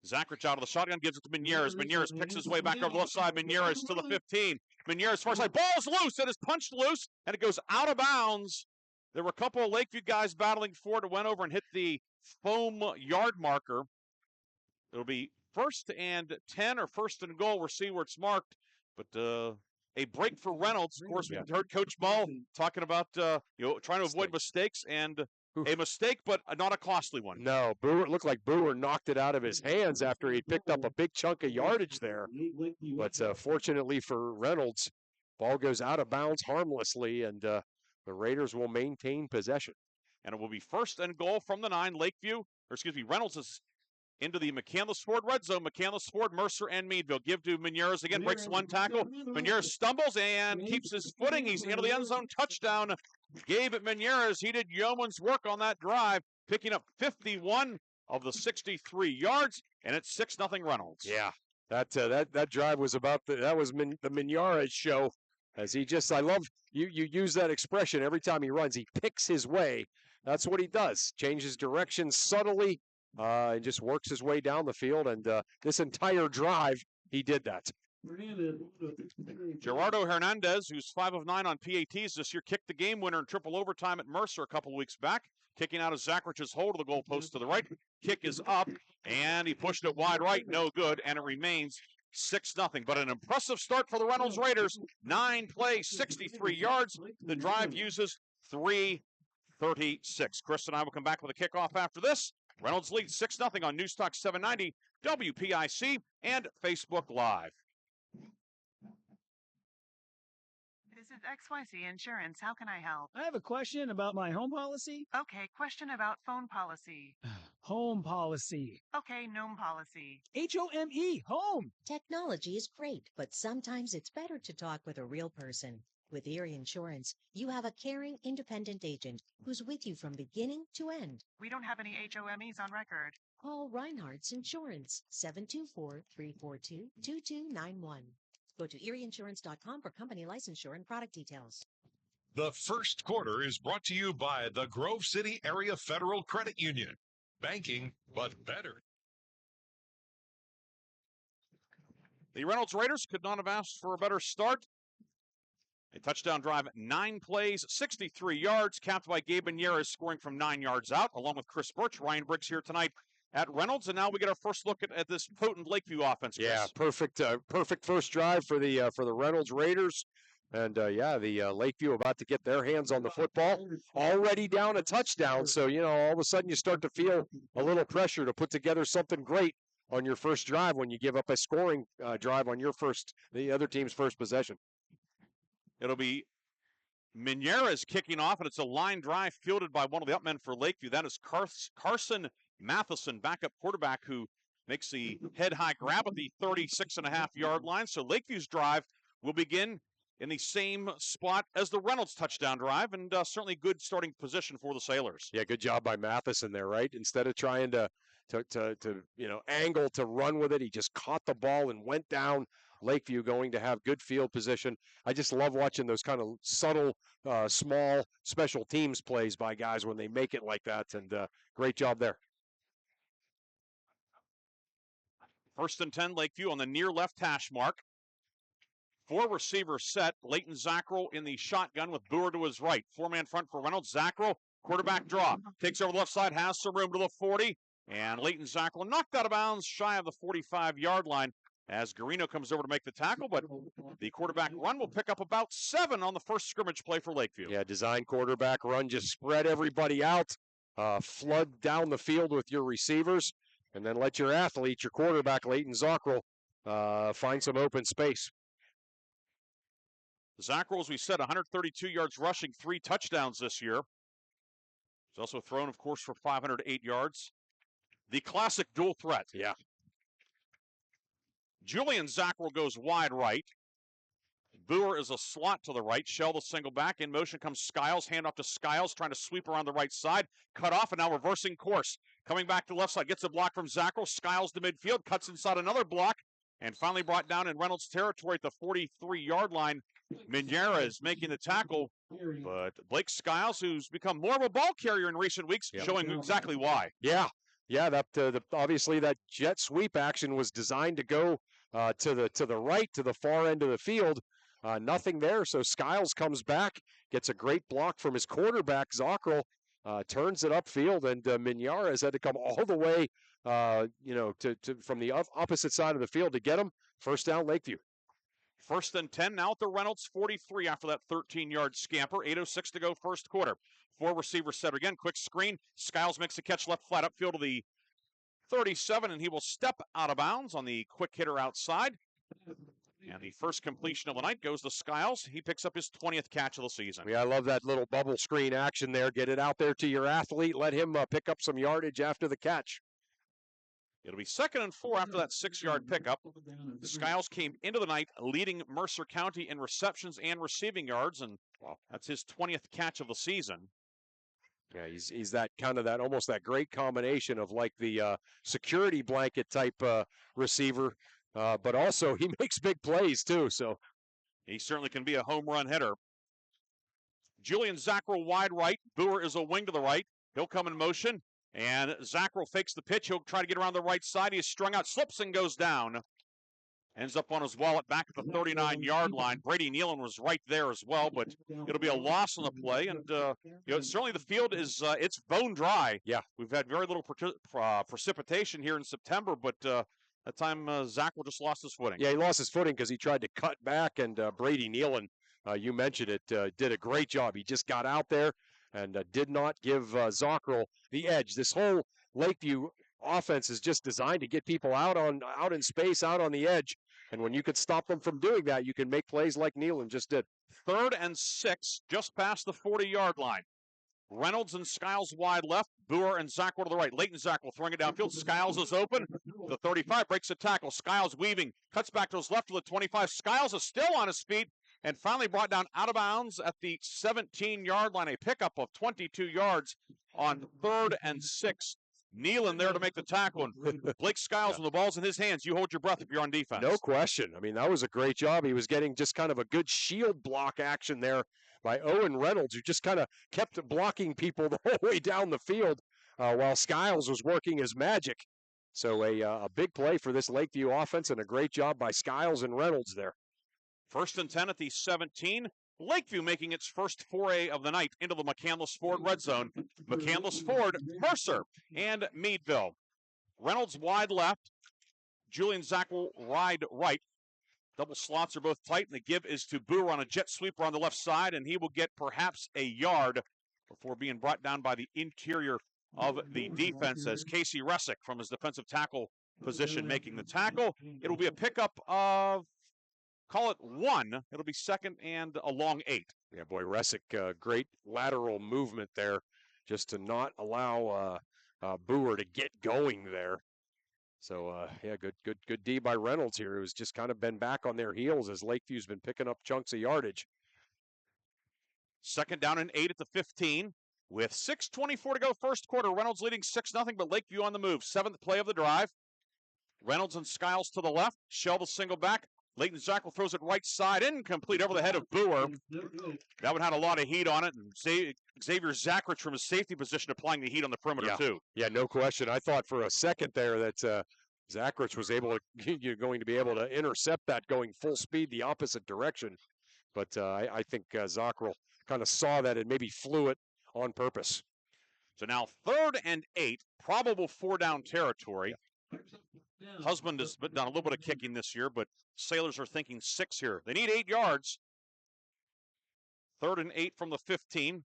Zachrich out of the shotgun, gives it to Minares. Minares picks his way back over the left side. Minares to the 15. Minares far side. Ball's loose. It is punched loose, and it goes out of bounds. There were a couple of Lakeview guys battling for it. It went over and hit the foam yard marker. It'll be 1st and 10 or 1st and goal. We'll see where it's marked. But a break for Reynolds. Of course, we heard Coach Ball talking about trying to avoid mistakes, and a mistake, but not a costly one. No, it looked like Brewer knocked it out of his hands after he picked up a big chunk of yardage there. But fortunately for Reynolds, ball goes out of bounds harmlessly, and the Raiders will maintain possession. And it will be 1st and goal from the 9. Reynolds is into the McCandless Ford red zone. McCandless Ford, Mercer, and Meadville. Give to Menieres again. Breaks one tackle. Menieres stumbles and keeps his footing. He's into the end zone. Touchdown. Gabe Menieres. He did yeoman's work on that drive, picking up 51 of the 63 yards, and it's 6-0 Reynolds. Yeah, that drive was about the Menieres show. As he just, I love you use that expression every time he runs. He picks his way. That's what he does. Changes direction subtly. And just works his way down the field, and this entire drive, he did that. Gerardo Hernandez, who's 5 of 9 on PATs this year, kicked the game winner in triple overtime at Mercer a couple weeks back, kicking out of Zach Rich's hold to the goalpost to the right. Kick is up, and he pushed it wide right, no good, and it remains 6-0. But an impressive start for the Reynolds Raiders. 9 plays, 63 yards. The drive uses 3:36. Chris and I will come back with a kickoff after this. Reynolds leads 6-0 on News Talk 790, WPIC, and Facebook Live. This is XYZ Insurance. How can I help? I have a question about my home policy. Okay, question about phone policy. Home policy. Okay, gnome policy. HOME, home. Technology is great, but sometimes it's better to talk with a real person. With Erie Insurance, you have a caring, independent agent who's with you from beginning to end. We don't have any HOMEs on record. Call Reinhardt's Insurance, 724-342-2291. Go to erieinsurance.com for company licensure and product details. The first quarter is brought to you by the Grove City Area Federal Credit Union. Banking, but better. The Reynolds Raiders could not have asked for a better start. A touchdown drive, 9 plays, 63 yards, capped by Gabe Menieres scoring from 9 yards out, along with Chris Burtch. Ryan Briggs here tonight at Reynolds, and now we get our first look at this potent Lakeview offense. Chris. Yeah, perfect first drive for the Reynolds Raiders, and the Lakeview about to get their hands on the football, already down a touchdown. So all of a sudden you start to feel a little pressure to put together something great on your first drive when you give up a scoring drive on the other team's first possession. It'll be Menieres kicking off, and it's a line drive fielded by one of the up men for Lakeview. That is Carson Matheson, backup quarterback, who makes the head-high grab at the 36.5-yard line. So Lakeview's drive will begin in the same spot as the Reynolds touchdown drive, and certainly good starting position for the Sailors. Yeah, good job by Matheson there, right? Instead of trying to angle to run with it, he just caught the ball and went down. Lakeview going to have good field position. I just love watching those kind of subtle, small special teams plays by guys when they make it like that, and great job there. 1st and 10, Lakeview on the near left hash mark. 4 receivers set. Leighton Zackrell in the shotgun with Boer to his right. 4-man front for Reynolds. Zackrell, quarterback draw. Takes over the left side, has some room to the 40. And Leighton Zackrell knocked out of bounds shy of the 45-yard line as Garino comes over to make the tackle, but the quarterback run will pick up about 7 on the first scrimmage play for Lakeview. Yeah, design quarterback run, just spread everybody out, flood down the field with your receivers, and then let your athlete, your quarterback, Leighton Zackrell, find some open space. Zackrell, as we said, 132 yards rushing, 3 touchdowns this year. He's also thrown, of course, for 508 yards. The classic dual threat. Yeah. Julian Zackrell goes wide right. Boer is a slot to the right. Shell the single back. In motion comes Skiles. Hand off to Skiles, trying to sweep around the right side. Cut off, and now reversing course. Coming back to the left side. Gets a block from Zackrell. Skiles to midfield. Cuts inside another block. And finally brought down in Reynolds territory at the 43-yard line. Menieres making the tackle. But Blake Skiles, who's become more of a ball carrier in recent weeks, showing exactly why. Yeah, obviously that jet sweep action was designed to go to the right, to the far end of the field. Nothing there, so Skiles comes back, gets a great block from his quarterback, Zackrell, turns it upfield, and Menieres had to come all the way, from the opposite side of the field to get him. First down, Lakeview. 1st and 10 now at the Reynolds 43 after that 13-yard scamper. 8:06 to go first quarter. 4 receivers set again. Quick screen. Skiles makes a catch left flat upfield to the 37, and he will step out of bounds on the quick hitter outside. And the first completion of the night goes to Skiles. He picks up his 20th catch of the season. Yeah, I love that little bubble screen action there. Get it out there to your athlete. Let him pick up some yardage after the catch. It'll be 2nd and 4 after that 6-yard pickup. Skiles came into the night leading Mercer County in receptions and receiving yards, and that's his 20th catch of the season. Yeah, he's that kind of that almost that great combination of like the security blanket type receiver, but also he makes big plays too. So he certainly can be a home run hitter. Julian Zackrell wide right. Boer is a wing to the right. He'll come in motion, and Zackrell fakes the pitch. He'll try to get around the right side. He is strung out, slips and goes down. Ends up on his wallet back at the 39-yard line. Brady Nealon was right there as well, but it'll be a loss on the play. And certainly the field is it's bone dry. Yeah, we've had very little precipitation here in September, but that time Zackrell just lost his footing. Yeah, he lost his footing because he tried to cut back, and Brady Nealon, you mentioned it, did a great job. He just got out there and did not give Zackrell the edge. This whole Lakeview offense is just designed to get people out in space, out on the edge. And when you can stop them from doing that, you can make plays like Nealon just did. 3rd and 6, just past the 40-yard line. Reynolds and Skiles wide left. Boer and Zackrell to the right. Leighton Zackrell throwing it downfield. Skiles is open. The 35 breaks the tackle. Skiles weaving. Cuts back to his left to the 25. Skiles is still on his feet and finally brought down out of bounds at the 17-yard line. A pickup of 22 yards on 3rd and 6. Nealon there to make the tackle, and Blake Skiles, when the ball's in his hands, you hold your breath if you're on defense. No question. I mean, that was a great job. He was getting just kind of a good shield block action there by Owen Reynolds, who just kind of kept blocking people the whole way down the field while Skiles was working his magic. So a big play for this Lakeview offense, and a great job by Skiles and Reynolds there. 1st and 10 at the 17. Lakeview making its first foray of the night into the McCandless Ford red zone. McCandless Ford, Mercer, and Meadville. Reynolds wide left. Julian Zackrell wide right. Double slots are both tight, and the give is to Boer on a jet sweeper on the left side, and he will get perhaps a yard before being brought down by the interior of the defense as Casey Ressick from his defensive tackle position making the tackle. It will be a pickup of, call it 1. It'll be 2nd and a long 8. Yeah, boy, Ressick, great lateral movement there just to not allow Boer to get going there. So, yeah, good D by Reynolds here, who's just kind of been back on their heels as Lakeview's been picking up chunks of yardage. 2nd down and 8 at the 15. With 6:24 to go first quarter, Reynolds leading 6-0, but Lakeview on the move. 7th play of the drive. Reynolds and Skiles to the left. Shell the single back. Leighton Zackrell throws it right side, incomplete over the head of Boer. That one had a lot of heat on it, and Xavier Zackrich from his safety position applying the heat on the perimeter too. Yeah, no question. I thought for a second there that Zackrich was going to be able to intercept that going full speed the opposite direction. But I think Zackrell kind of saw that and maybe flew it on purpose. So now 3rd and 8, probable 4-down territory. Husband has done a little bit of kicking this year, but Sailors are thinking 6 here. They need 8 yards. 3rd and 8 from the 15.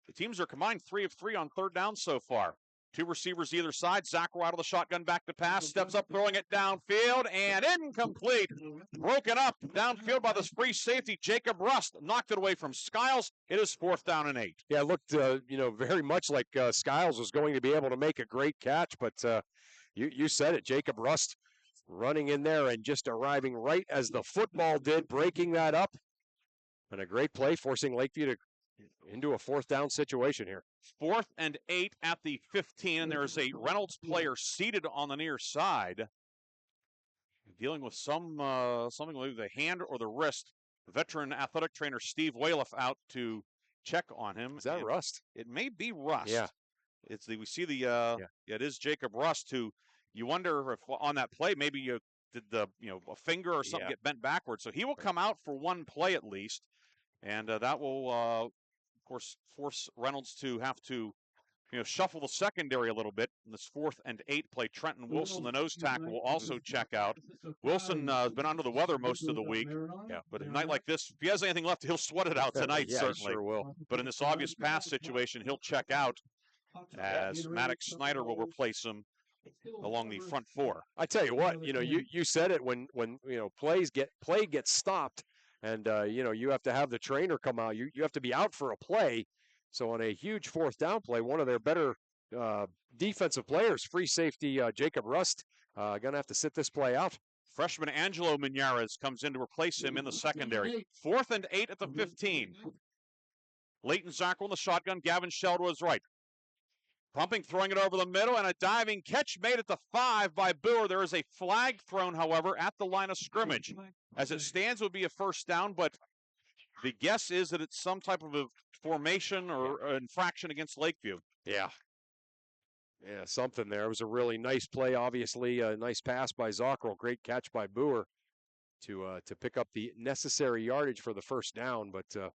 The teams are combined 3 of 3 on 3rd down so far. 2 receivers either side. Zackrell out of the shotgun, back to pass. Steps up, throwing it downfield, and incomplete. Broken up downfield by the free safety, Jacob Rust. Knocked it away from Skiles. It is 4th down and 8. Yeah, it looked, very much like Skiles was going to be able to make a great catch, but you said it. Jacob Rust running in there and just arriving right as the football did, breaking that up. And a great play, forcing Lakeview into a 4th down situation here. 4th and 8 at the 15, and there's a Reynolds player seated on the near side, dealing with something like the hand or the wrist. Veteran athletic trainer Steve Wayliff out to check on him. Is that Rust? It may be Rust. Yeah. It is Jacob Rust, who you wonder if on that play maybe you did a finger or something get bent backwards. So he will come out for one play at least, and that will of course force Reynolds to have to shuffle the secondary a little bit. In this 4th and 8 play, Trenton Wilson, the nose tackle, will also check out. Wilson has been under the weather most of the week. Yeah, but a night like this, if he has anything left, he'll sweat it out tonight. Yeah, certainly, sure will. But in this obvious pass situation, he'll check out as Maddox Snyder will replace him along the front 4. I tell you what, you said it when play gets stopped, and you have to have the trainer come out. You have to be out for a play. So on a huge 4th down play, one of their better defensive players, free safety Jacob Rust, Going to have to sit this play out. Freshman Angelo Minares comes in to replace him in the secondary. 4th and 8 at the 15. Leighton Zackrell in the shotgun. Gavin Sheldon is right. Pumping, throwing it over the middle, and a diving catch made at the 5 by Boer. There is a flag thrown, however, at the line of scrimmage. As it stands, it would be a first down, but the guess is that it's some type of a formation or infraction against Lakeview. Yeah. Yeah, something there. It was a really nice play, obviously. A nice pass by Zackrell. Great catch by Boer to pick up the necessary yardage for the first down, but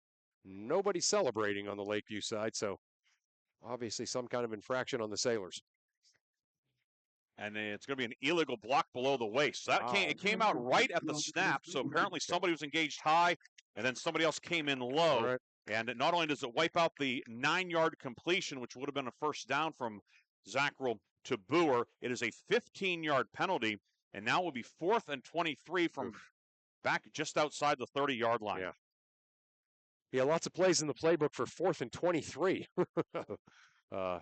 nobody celebrating on the Lakeview side, so obviously some kind of infraction on the Sailors. And it's going to be an illegal block below the waist. So it came out right at the snap, so apparently somebody was engaged high, and then somebody else came in low. Right. And not only does it wipe out the 9-yard completion, which would have been a first down from Zackrell to Boer, it is a 15-yard penalty, and now will be 4th and 23 from back just outside the 30-yard line. Yeah. Yeah, lots of plays in the playbook for 4th and 23.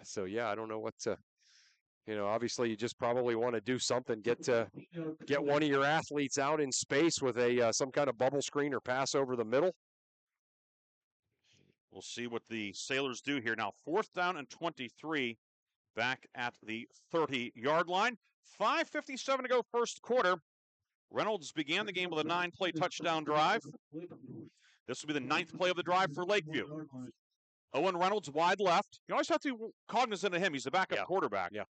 So, yeah, I don't know what to, obviously you just probably want to do something, get one of your athletes out in space with some kind of bubble screen or pass over the middle. We'll see what the Sailors do here. Now, 4th down and 23 back at the 30-yard line. 5:57 to go first quarter. Reynolds began the game with a 9-play touchdown drive. This will be the 9th play of the drive for Lakeview. Owen Reynolds wide left. You always have to be cognizant of him. He's the backup quarterback. Yeah.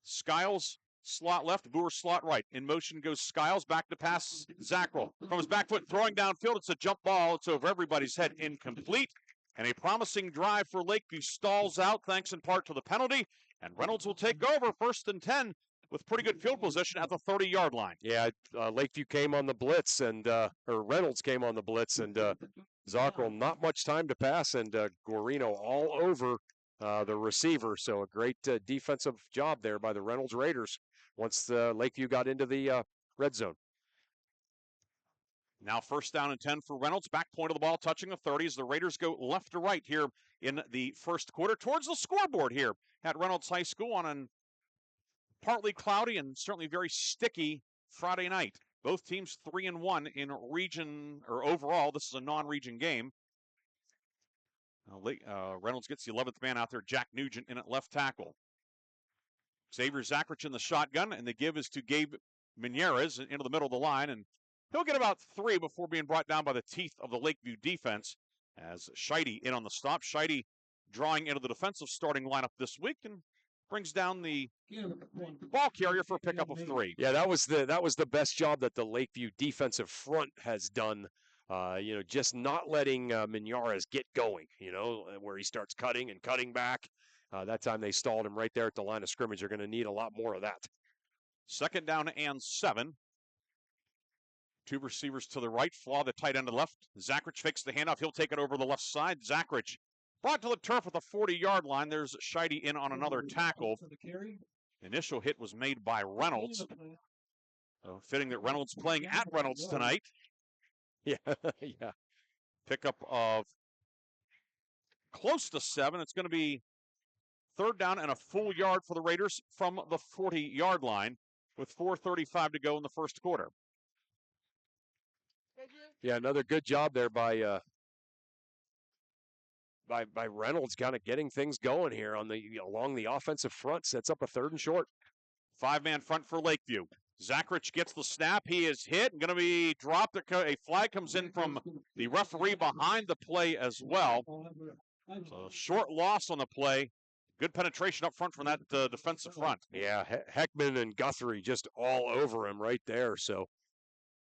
Skiles slot left, Boer slot right. In motion goes Skiles, back to pass Zackrell. From his back foot, throwing downfield. It's a jump ball. It's over everybody's head, incomplete. And a promising drive for Lakeview stalls out, thanks in part to the penalty. And Reynolds will take over 1st and 10 with pretty good field position at the 30-yard line. Yeah, Lakeview came on the blitz, or Reynolds came on the blitz, and Zackrell not much time to pass, and Guarino all over the receiver. So a great defensive job there by the Reynolds Raiders once Lakeview got into the red zone. Now 1st down and 10 for Reynolds. Back point of the ball touching the 30 as the Raiders go left to right here in the first quarter towards the scoreboard here at Reynolds High School on an partly cloudy and certainly very sticky Friday night. Both teams 3-1 in region or overall. This is a non-region game. Reynolds gets the 11th man out there. Jack Nugent in at left tackle. Xavier Zackrich in the shotgun, and the give is to Gabe Minares into the middle of the line, and he'll get about 3 before being brought down by the teeth of the Lakeview defense as Scheide in on the stop. Scheide drawing into the defensive starting lineup this week and brings down the ball carrier for a pickup of 3. Yeah, that was the best job that the Lakeview defensive front has done. Just not letting Minares get going, where he starts cutting and cutting back. That time they stalled him right there at the line of scrimmage. They're going to need a lot more of that. 2nd down and 7. 2 receivers to the right, Flaw the tight end to the left. Zackrich fakes the handoff. He'll take it over the left side. Zackrich brought to the turf at the 40-yard line. There's Scheide in on another tackle. Initial hit was made by Reynolds. So fitting that Reynolds playing at Reynolds tonight. Yeah, yeah. Pickup of close to 7. It's going to be 3rd down and a full yard for the Raiders from the 40-yard line with 4:35 to go in the first quarter. Yeah, another good job there by Reynolds, kind of getting things going here along the offensive front. Sets up a 3rd and short. 5-man front for Lakeview. Zackrich gets the snap. He is hit and going to be dropped. A flag comes in from the referee behind the play as well. So short loss on the play. Good penetration up front from that defensive front. Yeah, Heckman and Guthrie just all over him right there. So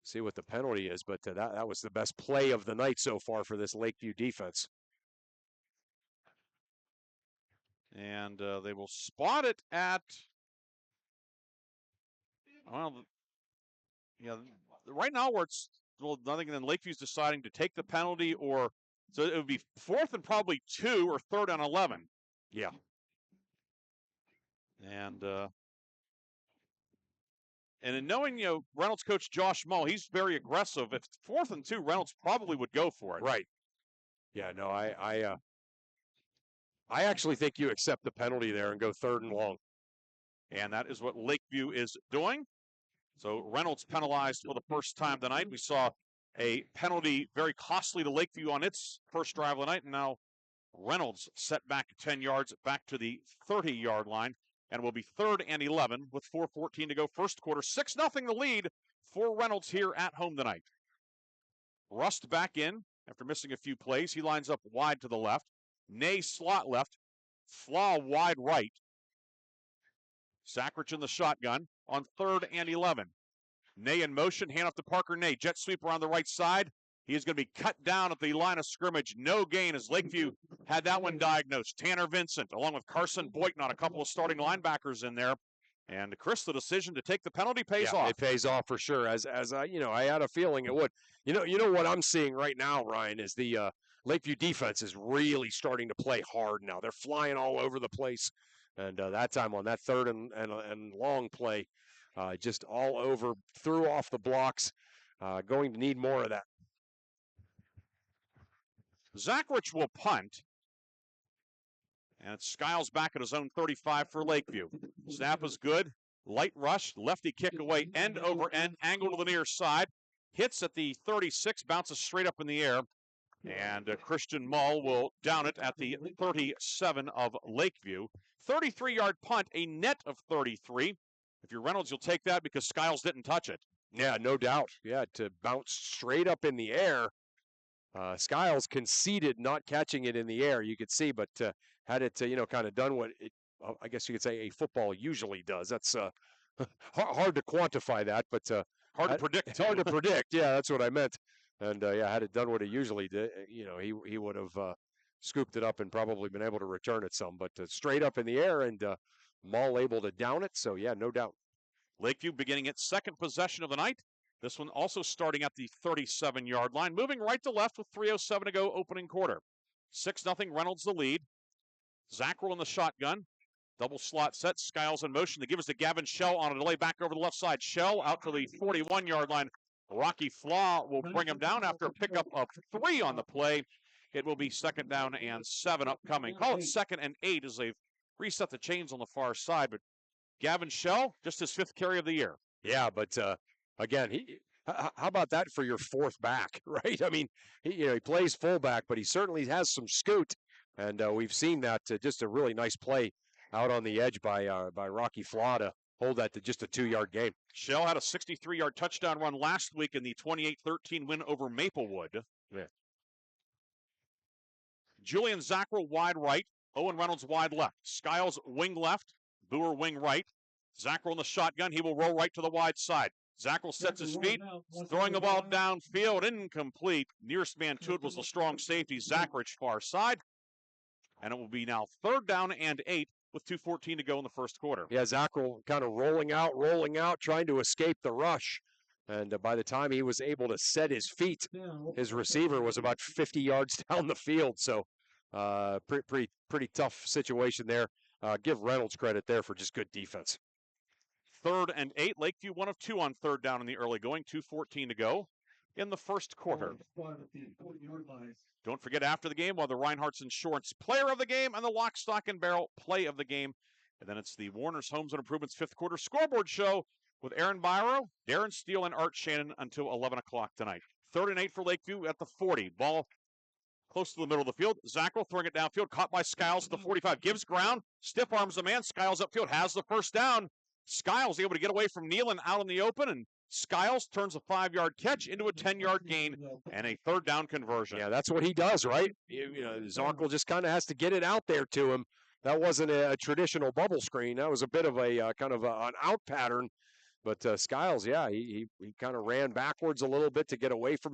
see what the penalty is, but that was the best play of the night so far for this Lakeview defense. And they will spot it at, right now where it's, nothing, and then Lakeview's deciding to take the penalty, so it would be 4th and probably 2 or 3rd and 11. Yeah. And in knowing, Reynolds coach Josh Moe, he's very aggressive. If 4th and 2, Reynolds probably would go for it. Right. Yeah, no, I actually think you accept the penalty there and go 3rd and long. And that is what Lakeview is doing. So Reynolds penalized for the first time tonight. We saw a penalty very costly to Lakeview on its first drive of the night. And now Reynolds set back 10 yards back to the 30-yard line. And will be 3rd and 11 with 4:14 to go first quarter. 6-0 the lead for Reynolds here at home tonight. Rust back in after missing a few plays. He lines up wide to the left. Ney slot left. Flaw wide right. Zachrich in the shotgun on 3rd and 11. Ney in motion, hand off to Parker Ney. Jet sweep around the right side. He is going to be cut down at the line of scrimmage. No gain as Lakeview had that one diagnosed. Tanner Vincent, along with Carson Boyton on a couple of starting linebackers in there. And Chris, the decision to take the penalty pays off. It pays off for sure. As I had a feeling it would. You know what I'm seeing right now, Ryan, is the Lakeview defense is really starting to play hard now. They're flying all over the place. And that time on that 3rd and long play, just all over, threw off the blocks. Going to need more of that. Zachrich will punt. And it's Skiles back at his own 35 for Lakeview. Snap is good. Light rush, lefty kick away, end over end, angle to the near side. Hits at the 36, bounces straight up in the air. And Christian Mull will down it at the 37 of Lakeview. 33-yard punt, a net of 33. If you're Reynolds, you'll take that because Skiles didn't touch it. Yeah, no doubt. Yeah, to bounce straight up in the air. Skiles conceded not catching it in the air, you could see, but had it, kind of done what I guess you could say a football usually does. That's hard to quantify that, but hard to predict. It's hard to predict. Yeah, that's what I meant. And had it done what it usually did, he would have scooped it up and probably been able to return it some. But straight up in the air and Mull able to down it. So yeah, no doubt. Lakeview beginning its second possession of the night. This one also starting at the 37-yard line, moving right to left with 3:07 to go opening quarter. 6-0 Reynolds the lead. Zachrich in the shotgun. Double slot set. Skiles in motion. They give us to Gavin Shell on a delay back over the left side. Shell out to the 41-yard line. Rocky Flaw will bring him down after a pickup of 3 on the play. It will be 2nd down and 7 upcoming. Call it 2nd and 8 as they've reset the chains on the far side. But Gavin Shell, just his 5th carry of the year. Yeah, but again, how about that for your 4th back, right? I mean, he plays fullback, but he certainly has some scoot. And we've seen that just a really nice play out on the edge by Rocky Flaw to hold that to just a 2-yard gain. Shell had a 63-yard touchdown run last week in the 28-13 win over Maplewood. Yeah. Julian Zachrich wide right. Owen Reynolds wide left. Skiles wing left. Boer wing right. Zachrich in the shotgun. He will roll right to the wide side. Zachrich sets his feet, throwing the ball downfield, incomplete. Nearest man to it was the strong safety, Zachrich far side. And it will be now 3rd down and 8 with 2:14 to go in the first quarter. Yeah, Zachrich kind of rolling out, trying to escape the rush. And by the time he was able to set his feet, his receiver was about 50 yards down the field. So pretty tough situation there. Give Reynolds credit there for just good defense. 3rd and 8. Lakeview 1 of 2 on 3rd down in the early going. 2:14 to go in the first quarter. Don't forget after the game, while the Reinhardt's Insurance Player of the Game and the Lock, Stock, and Barrel Play of the Game. And then it's the Warner's Homes and Improvements 5th quarter scoreboard show with Aaron Byro, Darren Steele, and Art Shannon until 11 o'clock tonight. 3rd and 8 for Lakeview at the 40. Ball close to the middle of the field. Zachrich throwing it downfield, caught by Skiles at the 45. Gives ground, stiff arms the man. Skiles upfield, has the first down. Skiles able to get away from Nealon out in the open, and Skiles turns a 5-yard catch into a 10-yard gain and a 3rd down conversion. Yeah, that's what he does, right? Zachrich just kind of has to get it out there to him. That wasn't a traditional bubble screen. That was a bit of a kind of an out pattern. But Skiles, yeah, he kind of ran backwards a little bit to get away from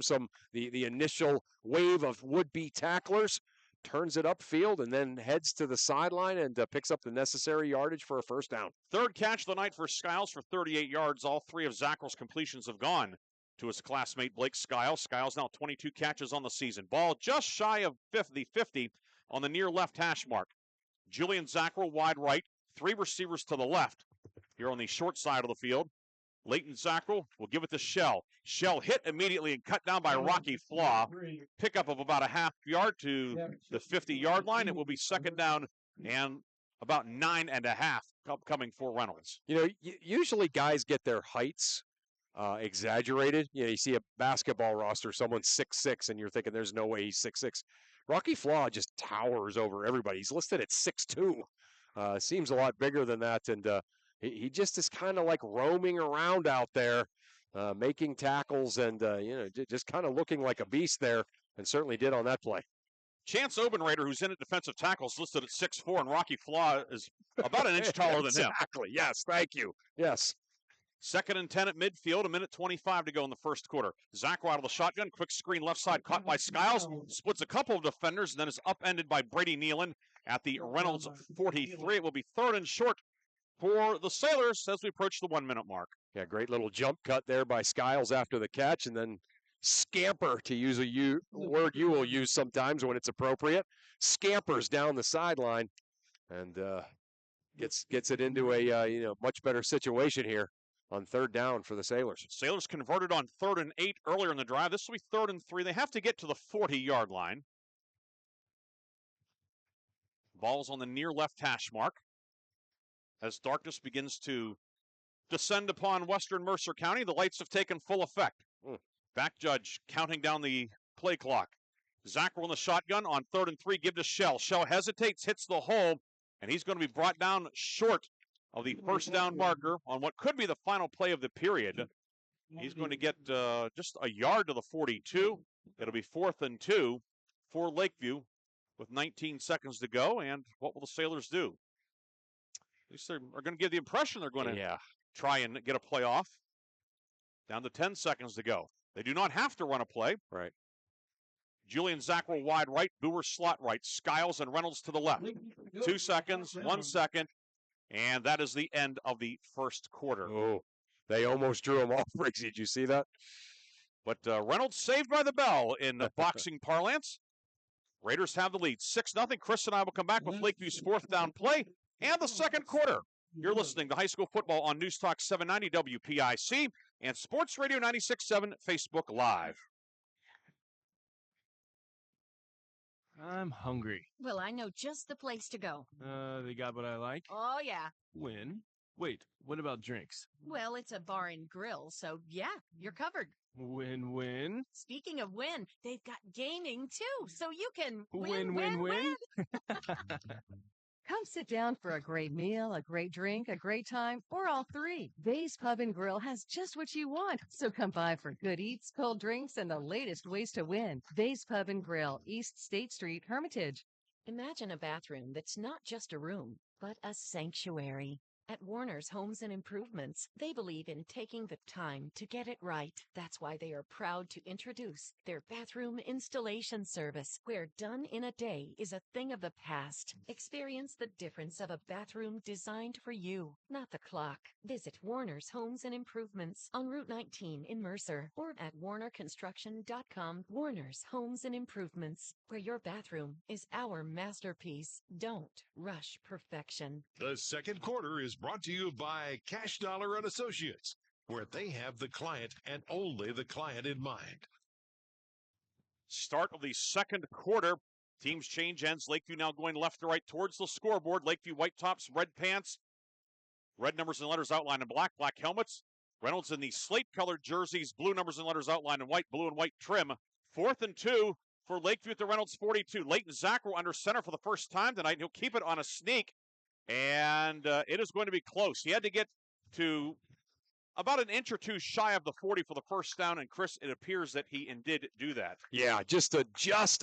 the initial wave of would-be tacklers. Turns it upfield and then heads to the sideline and picks up the necessary yardage for a 1st down. 3rd catch of the night for Skiles for 38 yards. All 3 of Zachrich's completions have gone to his classmate Blake Skiles. Skiles now 22 catches on the season. Ball just shy of 50 on the near left hash mark. Julian Zachrich wide right. 3 receivers to the left here on the short side of the field. Leighton Zachrich will give it to Shell. Shell hit immediately and cut down by Rocky Flaw. Pickup of about a half yard to the 50-yard line. It will be 2nd down and about 9.5 coming for Reynolds. You know, usually guys get their heights exaggerated. You know, you see a basketball roster, someone's 6'6", and you're thinking there's no way he's 6'6". Rocky Flaw just towers over everybody. He's listed at 6'2". Seems a lot bigger than that, and he just is kind of like roaming around out there, making tackles and, just kind of looking like a beast there, and certainly did on that play. Chance Obenrader, who's in at defensive tackle, is listed at 6'4", and Rocky Flaw is about an inch taller than him. Exactly. Yes, thank you. Yes. 2nd and 10 at midfield, 1:25 to go in the first quarter. Zacko out of the shotgun, quick screen left side, caught by Skiles, splits a couple of defenders, and then is upended by Brady Nealon at the Reynolds 43. It will be 3rd and short for the Sailors as we approach the 1-minute mark. Yeah, great little jump cut there by Skiles after the catch, and then scamper, to use a word you will use sometimes when it's appropriate, scampers down the sideline and gets it into a much better situation here on 3rd down for the Sailors. Sailors converted on 3rd and 8 earlier in the drive. This will be 3rd and 3. They have to get to the 40-yard line. Ball's on the near left hash mark as darkness begins to descend upon western Mercer County. The lights have taken full effect. Back judge counting down the play clock. Zacko in the shotgun on 3rd and 3. Give to Shell. Shell hesitates, hits the hole, and he's going to be brought down short of the first down marker on what could be the final play of the period. He's going to get just a yard to the 42. It'll be 4th and 2 for Lakeview with 19 seconds to go. And what will the Sailors do? At least they're going to give the impression they're going to try and get a play off. Down to 10 seconds to go. They do not have to run a play. Right. Julian Zacko wide right, Boer slot right, Skiles and Reynolds to the left. 2 seconds, 1 second, and that is the end of the first quarter. Oh, they almost drew him off, Briggs. Did you see that? But Reynolds saved by the bell in boxing parlance. Raiders have the lead, 6-0. Chris and I will come back with Lakeview's 4th down play and the second quarter. You're listening to High School Football on News Talk 790 WPIC and Sports Radio 96.7 Facebook Live. I'm hungry. Well, I know just the place to go. They got what I like. Oh, yeah. Win. Wait, what about drinks? Well, it's a bar and grill, so yeah, you're covered. Win. Speaking of win, they've got gaming too, so you can win. Come sit down for a great meal, a great drink, a great time, or all three. Bay's Pub and Grill has just what you want. So come by for good eats, cold drinks, and the latest ways to win. Bay's Pub and Grill, East State Street, Hermitage. Imagine a bathroom that's not just a room, but a sanctuary. At Warner's Homes and Improvements, they believe in taking the time to get it right. That's why they are proud to introduce their bathroom installation service, where done in a day is a thing of the past. Experience the difference of a bathroom designed for you, not the clock. Visit Warner's Homes and Improvements on Route 19 in Mercer or at warnerconstruction.com. Warner's Homes and Improvements, where your bathroom is our masterpiece. Don't rush perfection. The second quarter is brought to you by Cash Dollar and Associates, where they have the client and only the client in mind. Start of the second quarter. Teams change ends. Lakeview now going left to right towards the scoreboard. Lakeview white tops, red pants, red numbers and letters outlined in black, black helmets. Reynolds in the slate-colored jerseys, blue numbers and letters outlined in white, blue and white trim. 4th and 2 for Lakeview at the Reynolds 42. Leighton Zacko under center for the first time tonight. He'll keep it on a sneak. And it is going to be close. He had to get to about an inch or two shy of the 40 for the first down. And, Chris, it appears that he did do that. Yeah, just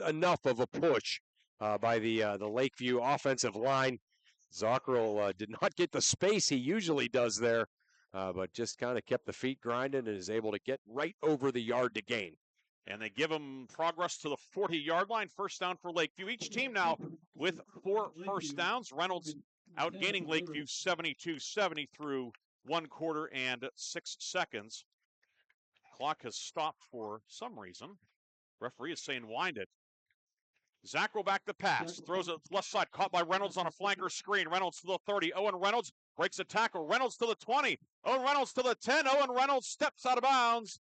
enough of a push by the Lakeview offensive line. Zockerl did not get the space he usually does there, but just kind of kept the feet grinding and is able to get right over the yard to gain. And they give him progress to the 40-yard line. First down for Lakeview. Each team now with 4 first downs. Reynolds outgaining Lakeview 72-70 through 1 quarter and 6 seconds. Clock has stopped for some reason. Referee is saying wind it. Zacko back to pass. Throws it left side. Caught by Reynolds on a flanker screen. Reynolds to the 30. Owen Reynolds breaks a tackle. Reynolds to the 20. Owen Reynolds to the 10. Owen Reynolds steps out of bounds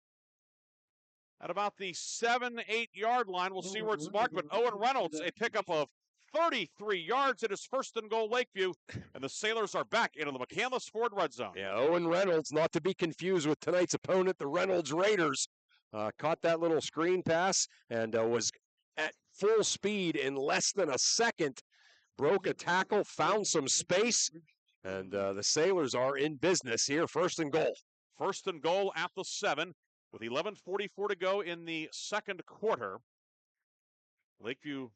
at about the 7-8 yard line. We'll see where it's marked, but Owen Reynolds, a pickup of 33 yards. It is first and goal, Lakeview, and the Sailors are back into the McCandless Ford red zone. Yeah, Owen Reynolds, not to be confused with tonight's opponent, the Reynolds Raiders, caught that little screen pass and was at full speed in less than a second, broke a tackle, found some space, and the Sailors are in business here, first and goal. First and goal at the 7 with 11:44 to go in the second quarter. Lakeview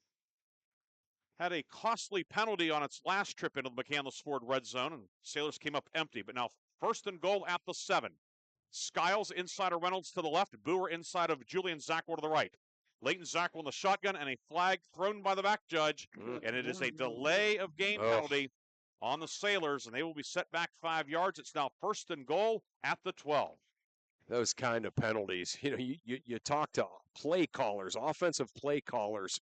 had a costly penalty on its last trip into the McCandless Ford red zone, and Sailors came up empty. But now first and goal at the 7. Skiles inside of Reynolds to the left, Boer inside of Julian Zackwell to the right. Leighton Zackwell in the shotgun, and a flag thrown by the back judge, and it is a delay of game penalty on the Sailors, and they will be set back 5 yards. It's now first and goal at the 12. Those kind of penalties, you talk to play callers, offensive play callers,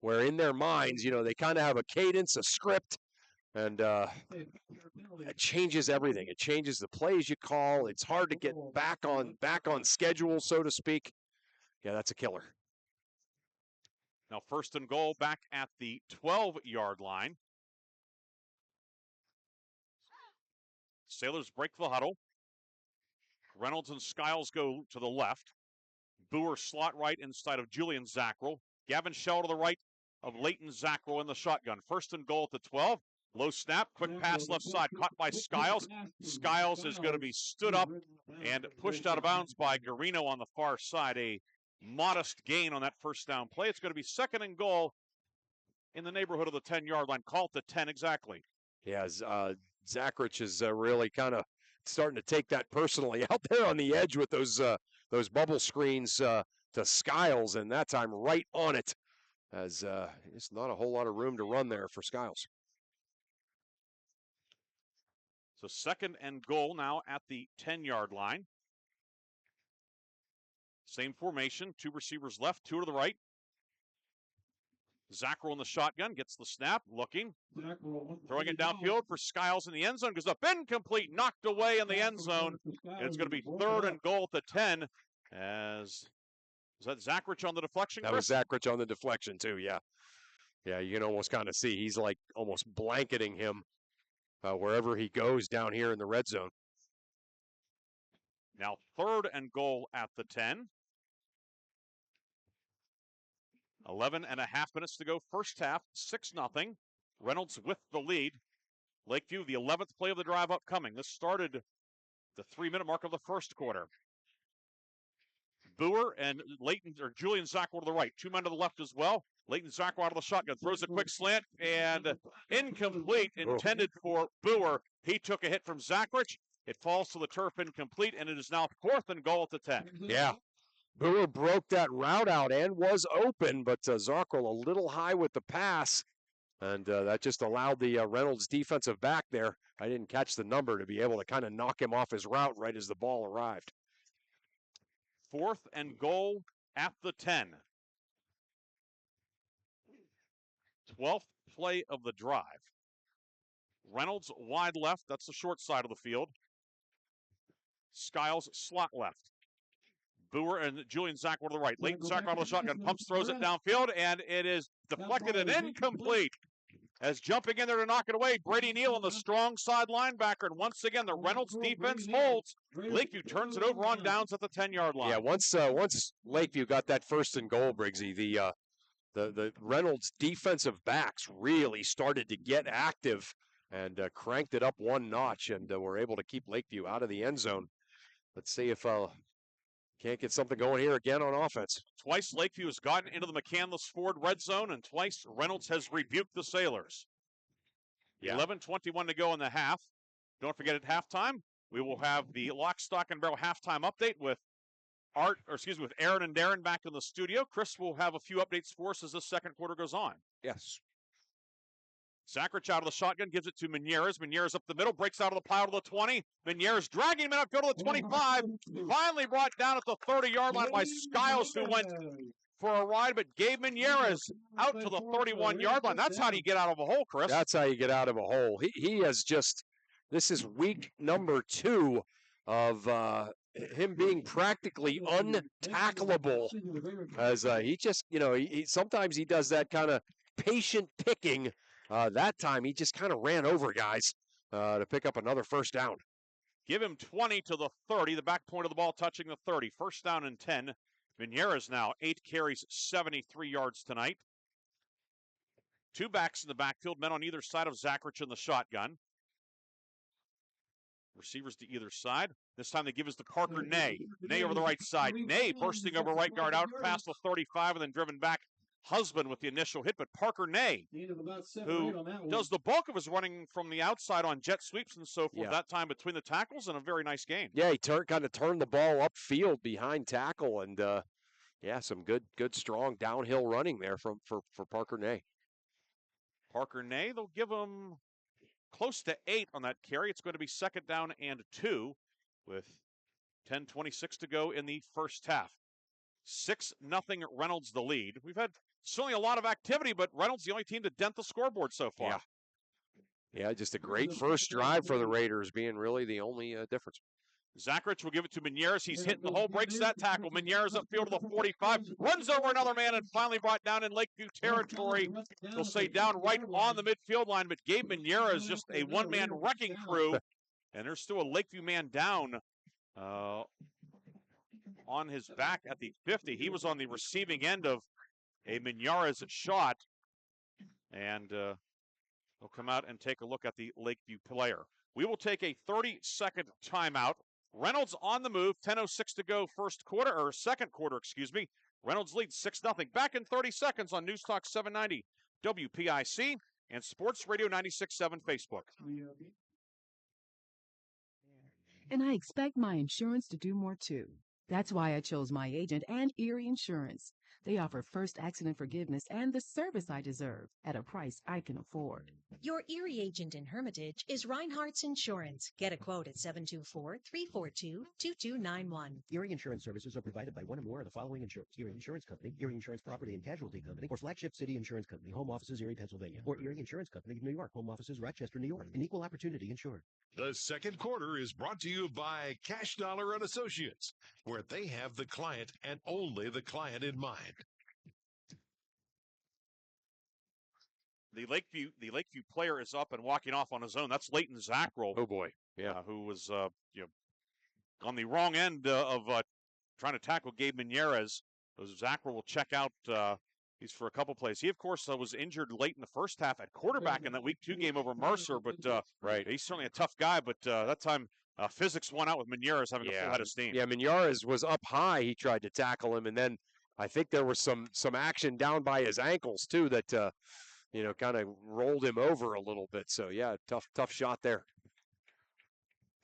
where in their minds, they kind of have a cadence, a script, and it changes everything. It changes the plays you call. It's hard to get back on schedule, so to speak. Yeah, that's a killer. Now first and goal back at the 12-yard line. Sailors break the huddle. Reynolds and Skiles go to the left. Boer slot right inside of Julian Zackrell. Gavin Shell to the right of Leighton Zackrell in the shotgun. First and goal at the 12. Low snap, quick pass left side, caught by Skiles. Skiles is going to be stood up and pushed out of bounds by Garino on the far side. A modest gain on that first down play. It's going to be second and goal in the neighborhood of the 10-yard line. Call it the 10 exactly. Yeah, Zackrich is really kind of starting to take that personally out there on the edge with those bubble screens to Skiles, and that time right on it, as it's not a whole lot of room to run there for Skiles. So second and goal now at the 10-yard line. Same formation, 2 receivers left, 2 to the right. Zackrell in the shotgun, gets the snap, looking, throwing it downfield for Skiles in the end zone, goes up incomplete, knocked away in the end zone, and it's going to be third and goal at the 10, as, was that Zackrich on the deflection, That Chris? was Zackrich on the deflection too, yeah. Yeah, you can almost kind of see, he's like almost blanketing him wherever he goes down here in the red zone. Now third and goal at the 10. 11 and a half minutes to go. First half, 6-0. Reynolds with the lead. Lakeview, the 11th play of the drive upcoming. This started the 3-minute mark of the first quarter. Boer and Julian Zackwell to the right. 2 men to the left as well. Leighton Zackwell out of the shotgun. Throws a quick slant and incomplete, intended for Boer. He took a hit from Zackrich. It falls to the turf incomplete, and it is now fourth and goal at the 10. Yeah. Boer broke that route out and was open, but Zackrell a little high with the pass, and that just allowed the Reynolds defensive back there, I didn't catch the number, to be able to kind of knock him off his route right as the ball arrived. Fourth and goal at the 10. 12th play of the drive. Reynolds wide left, that's the short side of the field. Skiles slot left. Boer and Julian Zackwell to the right. Leighton Zackwell out of the shotgun, pumps, throws it downfield, and it is deflected and incomplete. As jumping in there to knock it away, Brady Neal on the strong side linebacker, and once again the Reynolds defense holds. Lakeview turns it over on downs at the 10-yard line. Yeah, once Lakeview got that first and goal, Briggsy, the Reynolds defensive backs really started to get active and cranked it up one notch, and were able to keep Lakeview out of the end zone. Let's see if can't get something going here again on offense. Twice Lakeview has gotten into the McCandless Ford red zone, and twice Reynolds has rebuked the Sailors. Yeah. 11:21 to go in the half. Don't forget at halftime, we will have the Lock, Stock, and Barrel halftime update with with Aaron and Darren back in the studio. Chris will have a few updates for us as the second quarter goes on. Yes. Zackrich out of the shotgun, gives it to Menieres. Menieres up the middle, breaks out of the pile to the 20. Menieres dragging him up, go to the 25. Finally brought down at the 30-yard line by Skiles, who went for a ride, but gave Menieres out to the 31-yard line. That's how you get out of a hole, Chris. That's how you get out of a hole. He has just, this is week number 2 of him being practically untackleable, as he just, sometimes he does that kind of patient picking. That time he just kind of ran over guys to pick up another first down. Give him 20 to the 30. The back point of the ball touching the 30. First down and 10. Minieres now 8 carries, 73 yards tonight. 2 backs in the backfield, men on either side of Zachrich in the shotgun. Receivers to either side. This time they give us to Parker Ney. Ney over the right side. Ney bursting over right guard out past the 35 and then driven back. Husband with the initial hit, but Parker Ney, who does the bulk of his running from the outside on jet sweeps and so forth, that time between the tackles, and a very nice game. Yeah, he kind of turned the ball upfield behind tackle, and some good strong downhill running there for Parker Ney. Parker Ney, they'll give him close to 8 on that carry. It's going to be second down and 2 with 10:26 to go in the first half. 6-0 Reynolds the lead. We've had certainly a lot of activity, but Reynolds the only team to dent the scoreboard so far. Yeah, just a great first drive for the Raiders, being really the only difference. Zachrich will give it to Minieres. He's hitting the hole, breaks that tackle. Minieres upfield to the 45, runs over another man and finally brought down in Lakeview territory. They'll say down right on the midfield line, but Gabe Minieres just a one-man wrecking crew. And there's still a Lakeview man down on his back at the 50. He was on the receiving end of a Minieres shot. And they'll come out and take a look at the Lakeview player. We will take a 30-second timeout. Reynolds on the move, 10:06 to go second quarter, excuse me. Reynolds leads 6-0. Back in 30 seconds on News Talk 790 WPIC and Sports Radio 96.7 Facebook. And I expect my insurance to do more too. That's why I chose my agent and Erie Insurance. They offer first accident forgiveness and the service I deserve at a price I can afford. Your Erie agent in Hermitage is Reinhardt's Insurance. Get a quote at 724-342-2291. Erie Insurance services are provided by one or more of the following insurers: Erie Insurance Company, Erie Insurance Property and Casualty Company, or Flagship City Insurance Company, home offices Erie, Pennsylvania, or Erie Insurance Company of New York, home offices Rochester, New York, and equal opportunity insured. The second quarter is brought to you by Cash Dollar and Associates, where they have the client and only the client in mind. The Lakeview player is up and walking off on his own. That's Leighton Zachrich. Oh boy, yeah, who was on the wrong end of trying to tackle Gabe Minieres. Zachrich will check out. He's for a couple plays. He, of course, was injured late in the first half at quarterback in that Week 2 game over Mercer. But he's certainly a tough guy. But that time, physics won out with Minieres having a full head of steam. Yeah, Minieres was up high. He tried to tackle him, and then I think there was some action down by his ankles too that kind of rolled him over a little bit. So yeah, tough shot there.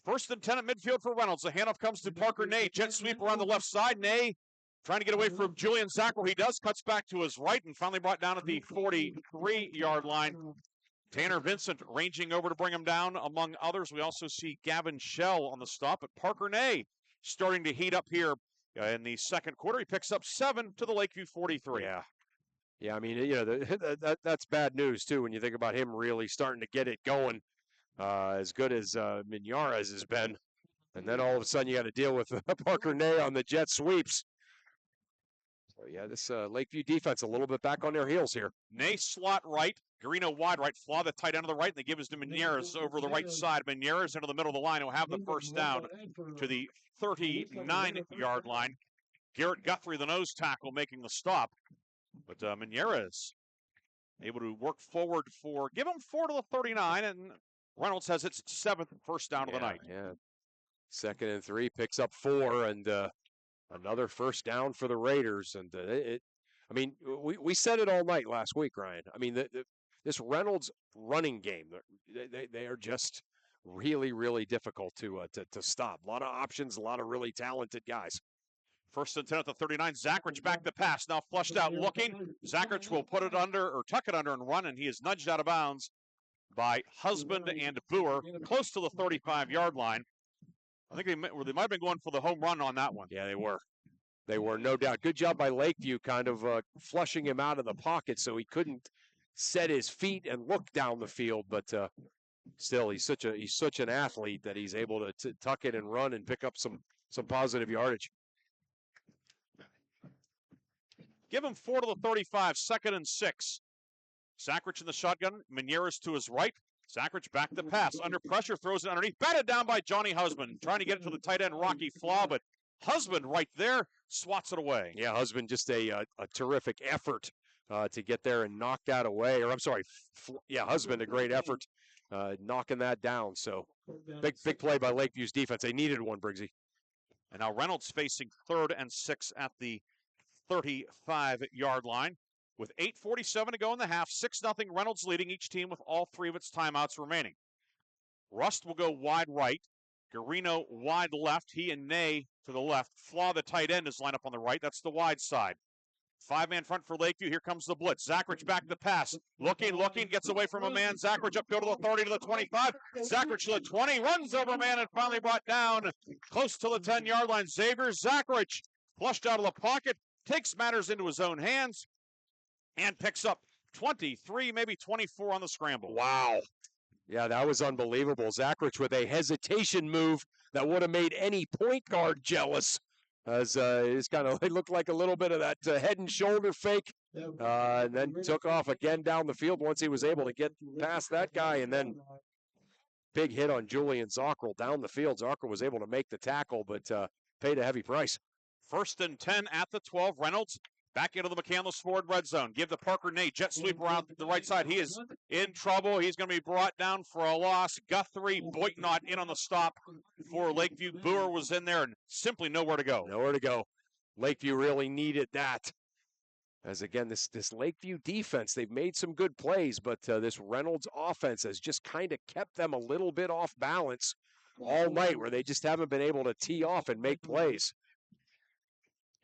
First and 10 at midfield for Reynolds. The handoff comes to Parker Ney. Jet sweep around the left side. Ney trying to get away from Julian Zachrich. He does, cuts back to his right and finally brought down at the 43-yard line. Tanner Vincent ranging over to bring him down. Among others, we also see Gavin Schell on the stop, but Parker Ney starting to heat up here in the second quarter. He picks up 7 to the Lakeview 43. Yeah, I mean, that's bad news, too, when you think about him really starting to get it going as good as Minieres has been. And then all of a sudden you got to deal with Parker Ney on the jet sweeps. So, yeah, this Lakeview defense a little bit back on their heels here. Ney slot right, Garino wide right, Flaw the tight end to the right, and they give us to Minieres over the right side. Minieres into the middle of the line. He'll have the first down to the 39-yard line. Garrett Guthrie, the nose tackle, making the stop. But Minieres able to work forward give him 4 to the 39, and Reynolds has its 7th first down of the night. Yeah, 2nd and 3, picks up 4, and another first down for the Raiders. And we said it all night last week, Ryan. I mean, this Reynolds running game, they are just really, really difficult to stop. A lot of options, a lot of really talented guys. First and 10 at the 39. Zachrich back to pass. Now flushed out looking. Zachrich will put it under or tuck it under and run, and he is nudged out of bounds by Husband and Boer, close to the 35-yard line. I think they might have been going for the home run on that one. Yeah, they were. They were, no doubt. Good job by Lakeview kind of flushing him out of the pocket so he couldn't set his feet and look down the field. But still, he's such an athlete that he's able to tuck it and run and pick up some positive yardage. Give him 4 to the 35, 2nd and 6. Sakrich in the shotgun. Menieres to his right. Sakrich back to pass. Under pressure, throws it underneath. Batted down by Johnny Husband. Trying to get it to the tight end, Rocky Flaw, but Husband right there swats it away. Yeah, Husband just a terrific effort to get there and knock that away. Or I'm sorry, Husband, a great effort knocking that down. So big play by Lakeview's defense. They needed one, Briggsy. And now Reynolds facing 3rd and 6 at the 35-yard line. With 8:47 to go in the half, 6-0 Reynolds leading each team with all 3 of its timeouts remaining. Rust will go wide right. Garino wide left. He and Ney to the left. Flaw, the tight end, is lined up on the right. That's the wide side. 5-man front for Lakeview. Here comes the blitz. Zakrich back to pass. Looking, gets away from a man. Zakrich up to the 30 to the 25. Zakrich to the 20, runs over a man and finally brought down close to the 10-yard line. Xavier Zakrich flushed out of the pocket, takes matters into his own hands, and picks up 23, maybe 24 on the scramble. Wow. Yeah, that was unbelievable. Zakrich with a hesitation move that would have made any point guard jealous. As it looked like a little bit of that head and shoulder fake, and then took off again down the field once he was able to get past that guy, and then big hit on Julian Zockrell down the field. Zockrell was able to make the tackle, but paid a heavy price. 1st and 10 at the 12. Reynolds back into the McCandless Ford red zone. Give to Parker Nate. Jet sweep around the right side. He is in trouble. He's going to be brought down for a loss. Guthrie, Boyknott in on the stop for Lakeview. Boer was in there and simply nowhere to go. Nowhere to go. Lakeview really needed that. As again, this Lakeview defense, they've made some good plays, but this Reynolds offense has just kind of kept them a little bit off balance all night, where they just haven't been able to tee off and make plays.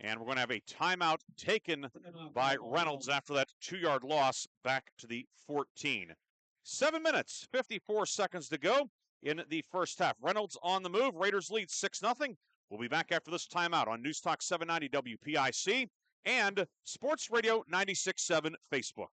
And we're going to have a timeout taken by Reynolds after that 2-yard loss back to the 14. 7 minutes, 54 seconds to go in the first half. Reynolds on the move. Raiders lead 6-0. We'll be back after this timeout on News Talk 790 WPIC and Sports Radio 96.7 Facebook.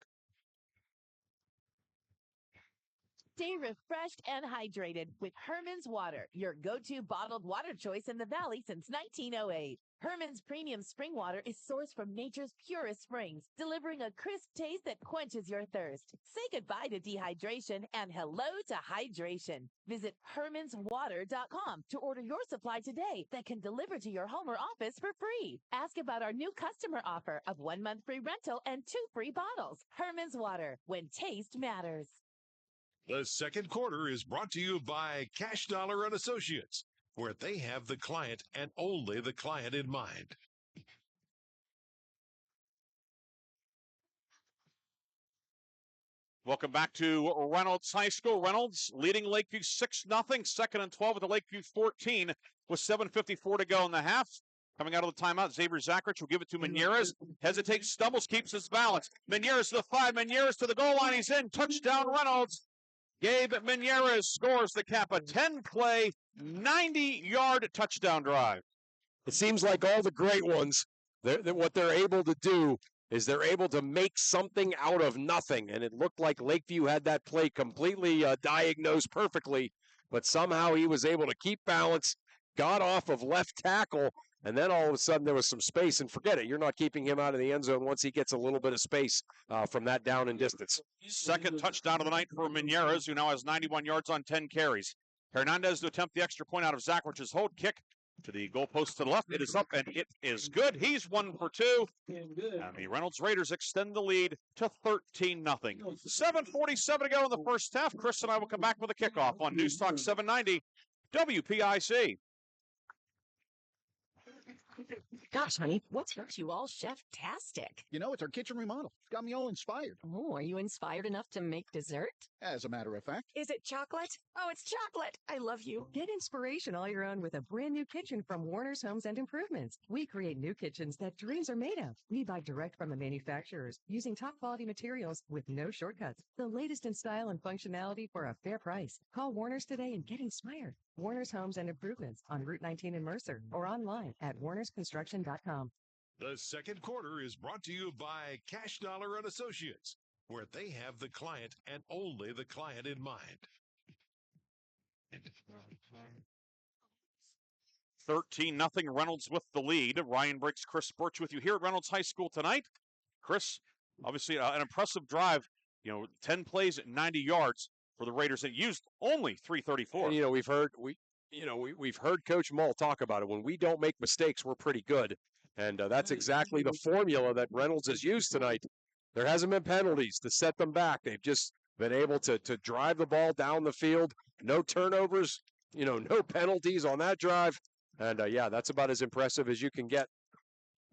Stay refreshed and hydrated with Herman's Water, your go-to bottled water choice in the Valley since 1908. Herman's premium spring water is sourced from nature's purest springs, delivering a crisp taste that quenches your thirst. Say goodbye to dehydration and hello to hydration. Visit hermanswater.com to order your supply today that can deliver to your home or office for free. Ask about our new customer offer of 1 month free rental and 2 free bottles. Herman's Water, when taste matters. The second quarter is brought to you by Cash Dollar and Associates, where they have the client and only the client in mind. Welcome back to Reynolds High School. Reynolds leading Lakeview 6-0, 2nd and 12 at the Lakeview 14 with 7:54 to go in the half. Coming out of the timeout, Xavier Zakrich will give it to Menieres. Hesitates, stumbles, keeps his balance. Menieres to the 5, Menieres to the goal line. He's in. Touchdown, Reynolds. Gabe Menieres scores the cap, a 10-play, 90-yard touchdown drive. It seems like all the great ones, what they're able to do is they're able to make something out of nothing. And it looked like Lakeview had that play completely diagnosed perfectly, but somehow he was able to keep balance, got off of left tackle, and then all of a sudden there was some space. And forget it, you're not keeping him out of the end zone once he gets a little bit of space from that down and distance. Second touchdown of the night for Menieres, who now has 91 yards on 10 carries. Hernandez to attempt the extra point out of Zakrich's hold. Kick to the goalpost to the left. It is up, and it is good. He's 1 for 2. And the Reynolds Raiders extend the lead to 13-0. 7:47 to go in the first half. Chris and I will come back with a kickoff on News Talk 790 WPIC. Gosh, honey, what's got you all chef-tastic? You know, it's our kitchen remodel. It's got me all inspired. Oh, are you inspired enough to make dessert? As a matter of fact. Is it chocolate? Oh, it's chocolate. I love you. Get inspiration all your own with a brand new kitchen from Warner's Homes and Improvements. We create new kitchens that dreams are made of. We buy direct from the manufacturers using top quality materials with no shortcuts. The latest in style and functionality for a fair price. Call Warner's today and get inspired. Warner's Homes and Improvements on Route 19 in Mercer or online at warnersconstruction.com. The second quarter is brought to you by Cash Dollar and Associates, where they have the client and only the client in mind. 13-0 Reynolds with the lead. Ryan Briggs, Chris Burtch with you here at Reynolds High School tonight. Chris, obviously an impressive drive 10 plays at 90 yards for the Raiders that used only 334. And, we've heard Coach Mull talk about it. When we don't make mistakes, we're pretty good. And that's exactly the formula that Reynolds has used tonight. There hasn't been penalties to set them back. They've just been able to drive the ball down the field. No turnovers, no penalties on that drive. And, that's about as impressive as you can get.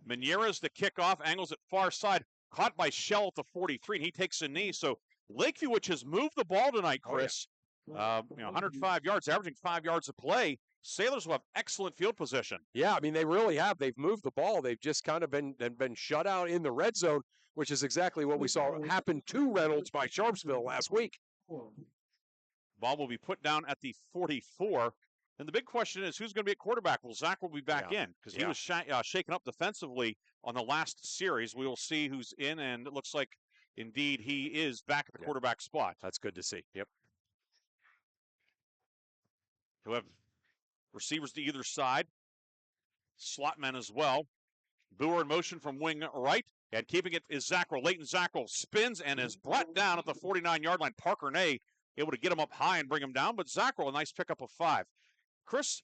Meniere's the kickoff, angles it far side, caught by Shell at the 43, and he takes a knee. So Lakeview, which has moved the ball tonight, Chris, 105 yards, averaging 5 yards a play. Sailors will have excellent field position. Yeah, I mean, they really have. They've moved the ball. They've just kind of been shut out in the red zone, which is exactly what we saw happen to Reynolds by Sharpsville last week. Ball will be put down at the 44. And the big question is, who's going to be at quarterback? Well, Zach will be back in because he was shaken up defensively on the last series. We will see who's in, and it looks like, indeed, he is back at the quarterback spot. That's good to see. Yep. He'll have receivers to either side. Slot men as well. Boer in motion from wing right. And keeping it is Zackrell. Leighton Zackrell spins and is brought down at the 49-yard line. Parker Ney able to get him up high and bring him down, but Zackrell, a nice pickup of 5. Chris,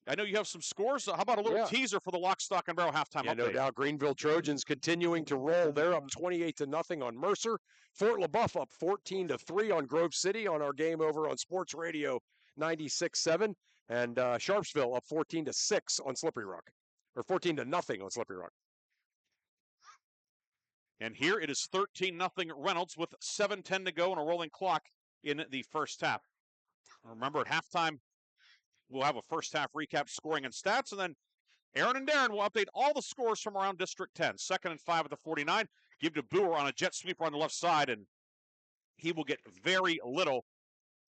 I know you have some scores. How about a little teaser for the Lock, Stock, and Barrel halftime update? No doubt. Greenville Trojans continuing to roll. They're up 28-0 on Mercer. Fort LaBeouf up 14-3 on Grove City on our game over on Sports Radio 96.7. And Sharpsville up 14-6 on Slippery Rock. Or 14-0 on Slippery Rock. And here it is 13-0 Reynolds with 7:10 to go and a rolling clock in the first half. Remember, at halftime, we'll have a first-half recap, scoring and stats, and then Aaron and Darren will update all the scores from around District 10. 2nd and 5 at the 49. Give to Boer on a jet sweeper on the left side, and he will get very little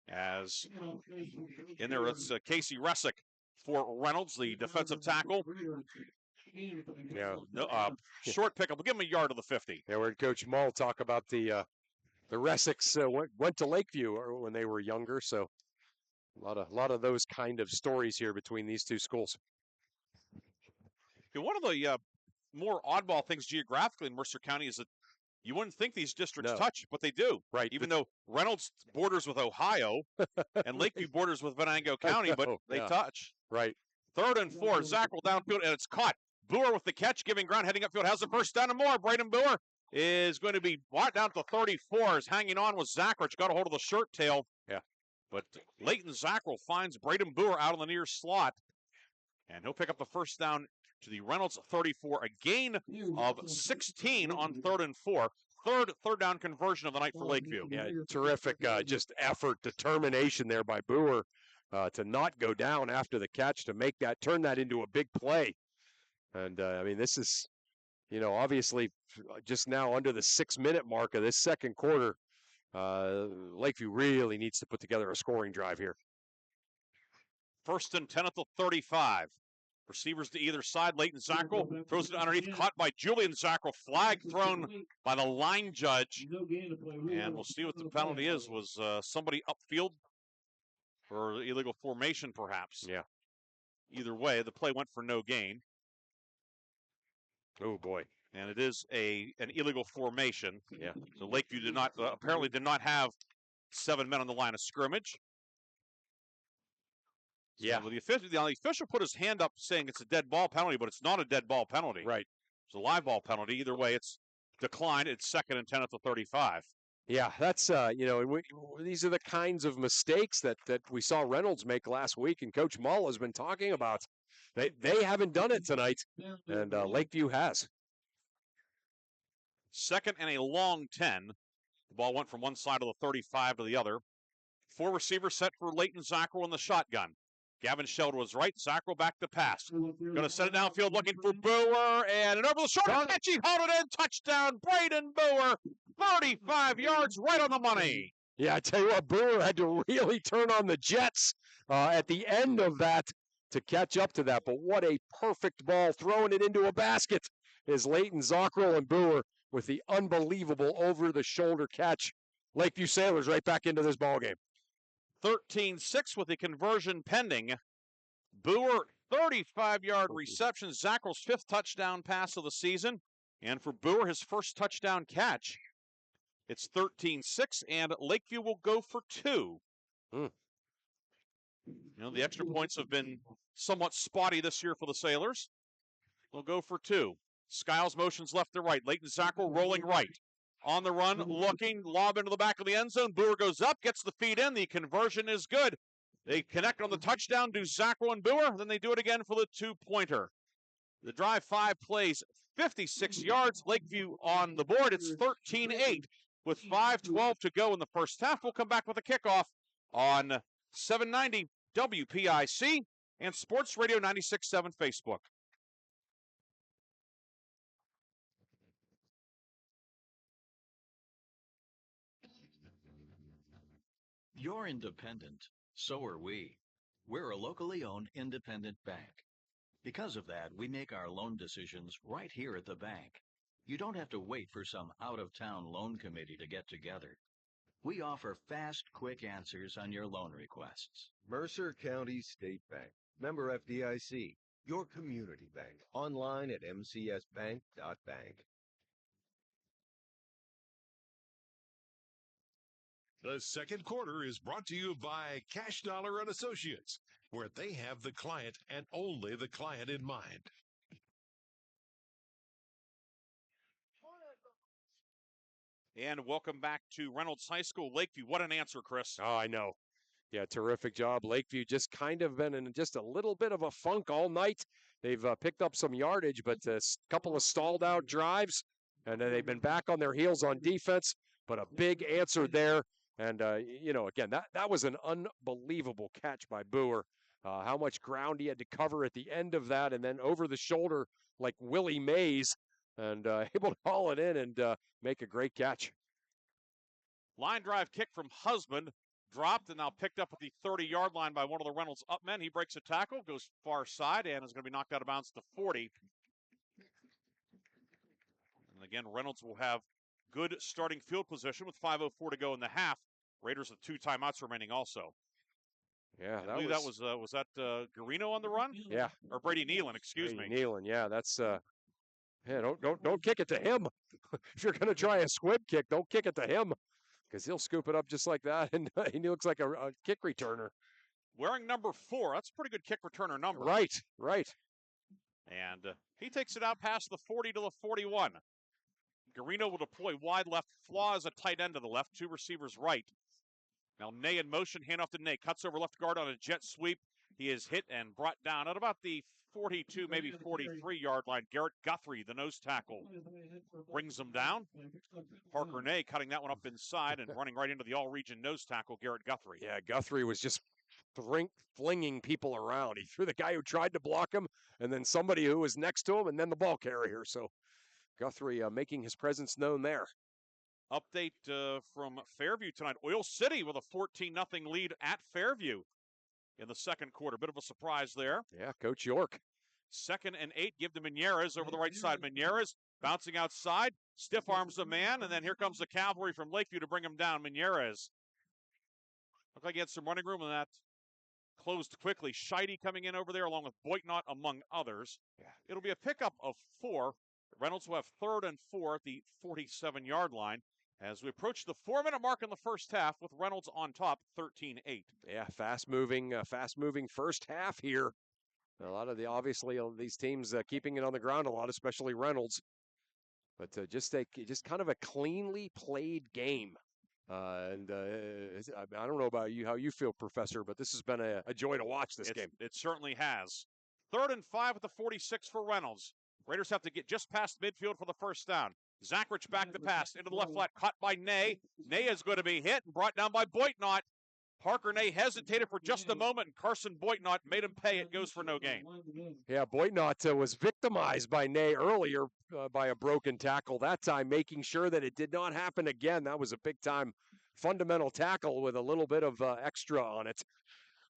as in there it's Casey Resick for Reynolds, the defensive tackle. Yeah. Short pickup. We'll give him a yard to the 50. Yeah, we heard Coach Mull talk about the Resicks went to Lakeview when they were younger, so a lot of those kind of stories here between these two schools. One of the more oddball things geographically in Mercer County is that you wouldn't think these districts touch, but they do. Right. Even though Reynolds borders with Ohio and Lakeview borders with Venango County, but they touch. Right. 3rd and 4. Zackrell downfield, and it's caught. Boer with the catch, giving ground, heading upfield, has the first down and more. Braden Boer is going to be brought down to 34, is hanging on with Zackrich, got a hold of the shirt tail. Yeah. But Leighton Zackrell finds Braden Boer out on the near slot, and he'll pick up the first down to the Reynolds 34, a gain of 16 on 3rd and 4. Third down conversion of the night for Lakeview. Yeah, terrific just effort, determination there by Boer to not go down after the catch, to turn that into a big play. And, this is, obviously just now under the 6-minute mark of this second quarter, Lakeview really needs to put together a scoring drive here. 1st and 10 at the 35. Receivers to either side. Leighton Zackrell throws it underneath, caught by Julian Zackrell. Flag thrown by the line judge. And we'll see what the penalty is. Was somebody upfield for illegal formation, perhaps? Yeah. Either way, the play went for no gain. Oh, boy. And it is an illegal formation. Yeah. So Lakeview apparently did not have 7 men on the line of scrimmage. Yeah. So the official put his hand up saying it's a dead ball penalty, but it's not a dead ball penalty. Right. It's a live ball penalty. Either way, it's declined. It's 2nd and 10 at the 35. Yeah, that's, these are the kinds of mistakes that we saw Reynolds make last week, and Coach Mull has been talking about. They haven't done it tonight, and Lakeview has. 2nd and a long 10. The ball went from one side of the 35 to the other. 4 receivers set for Leighton Zackrell in the shotgun. Gavin Sheld was right. Zackrell back to pass. Going to set it downfield looking for Boer. And an over the shoulder catch. He hauled it in. Touchdown, Braden Boer. 35 yards right on the money. Yeah, I tell you what, Boer had to really turn on the jets at the end of that to catch up to that. But what a perfect ball. Throwing it into a basket is Leighton Zackrell, and Boer with the unbelievable over-the-shoulder catch. Lakeview Sailors right back into this ballgame. 13-6 with the conversion pending. Boer, 35-yard reception. Zackrell's 5th touchdown pass of the season. And for Boer, his first touchdown catch. It's 13-6, and Lakeview will go for 2. You know, the extra points have been somewhat spotty this year for the Sailors. They'll go for 2. Skiles motions left to right. Leighton Zackrell rolling right. On the run, looking, lob into the back of the end zone. Boer goes up, gets the feed in. The conversion is good. They connect on the touchdown, do Zackrell and Boer. Then they do it again for the 2-pointer. The drive 5 plays 56 yards. Lakeview on the board. It's 13-8 with 5:12 to go in the first half. We'll come back with a kickoff on 790 WPIC and Sports Radio 96.7 Facebook. You're independent. So are we. We're a locally owned independent bank. Because of that, we make our loan decisions right here at the bank. You don't have to wait for some out-of-town loan committee to get together. We offer fast, quick answers on your loan requests. Mercer County State Bank. Member FDIC. Your community bank. Online at mcsbank.bank. The second quarter is brought to you by Cash Dollar and Associates, where they have the client and only the client in mind. And welcome back to Reynolds High School, Lakeview. What an answer, Chris. Oh, I know. Yeah, terrific job. Lakeview just kind of been in just a little bit of a funk all night. They've picked up some yardage, but a couple of stalled out drives, and they've been back on their heels on defense, but a big answer there. And, you know, again, that was an unbelievable catch by Boer. How much ground he had to cover at the end of that, and then over the shoulder like Willie Mays, and able to haul it in and make a great catch. Line drive kick from Husband, dropped and now picked up at the 30-yard line by one of the Reynolds up men. He breaks a tackle, goes far side, and is going to be knocked out of bounds to 40. And again, Reynolds will have good starting field position with 5:04 to go in the half. Raiders with 2 timeouts remaining also. Yeah, I believe that was that Garino on the run? Yeah. Or Brady Nealon, excuse me. Nealon, yeah, that's yeah, don't kick it to him. If you're going to try a squib kick, don't kick it to him, because he'll scoop it up just like that, and he looks like a kick returner. Wearing number 4, that's a pretty good kick returner number. Right. And he takes it out past the 40 to the 41. Garino will deploy wide left, Flaw is a tight end to the left, 2 receivers right. Now Ney in motion, handoff to Ney, cuts over left guard on a jet sweep. He is hit and brought down at about the 42, maybe 43-yard line. Garrett Guthrie, the nose tackle, brings him down. Parker Ney cutting that one up inside and running right into the all-region nose tackle, Garrett Guthrie. Yeah, Guthrie was just flinging people around. He threw the guy who tried to block him, and then somebody who was next to him, and then the ball carrier. So Guthrie making his presence known there. Update from Fairview tonight. Oil City with a 14-0 lead at Fairview in the second quarter. Bit of a surprise there. Yeah, Coach York. 2nd and 8, give to Menieres over the right side. Menieres bouncing outside, stiff arms the man, and then here comes the cavalry from Lakeview to bring him down. Menieres looked like he had some running room, and that closed quickly. Scheide coming in over there along with Boitnott, among others. Yeah. It'll be a pickup of 4. Reynolds will have 3rd and 4 at the 47-yard line as we approach the 4-minute mark in the first half with Reynolds on top, 13-8. Yeah, fast-moving first half here. A lot of obviously these teams keeping it on the ground a lot, especially Reynolds. But just kind of a cleanly played game. I don't know about you, how you feel, Professor, but this has been a joy to watch this game. It certainly has. 3rd and 5 at the 46 for Reynolds. Raiders have to get just past midfield for the first down. Zackrich back to pass into the left flat, caught by Ney. Ney is going to be hit and brought down by Boitnott. Parker Ney hesitated for just a moment, and Carson Boitnott made him pay. It goes for no gain. Yeah, Boitnott was victimized by Ney earlier by a broken tackle. That time, making sure that it did not happen again. That was a big-time fundamental tackle with a little bit of extra on it.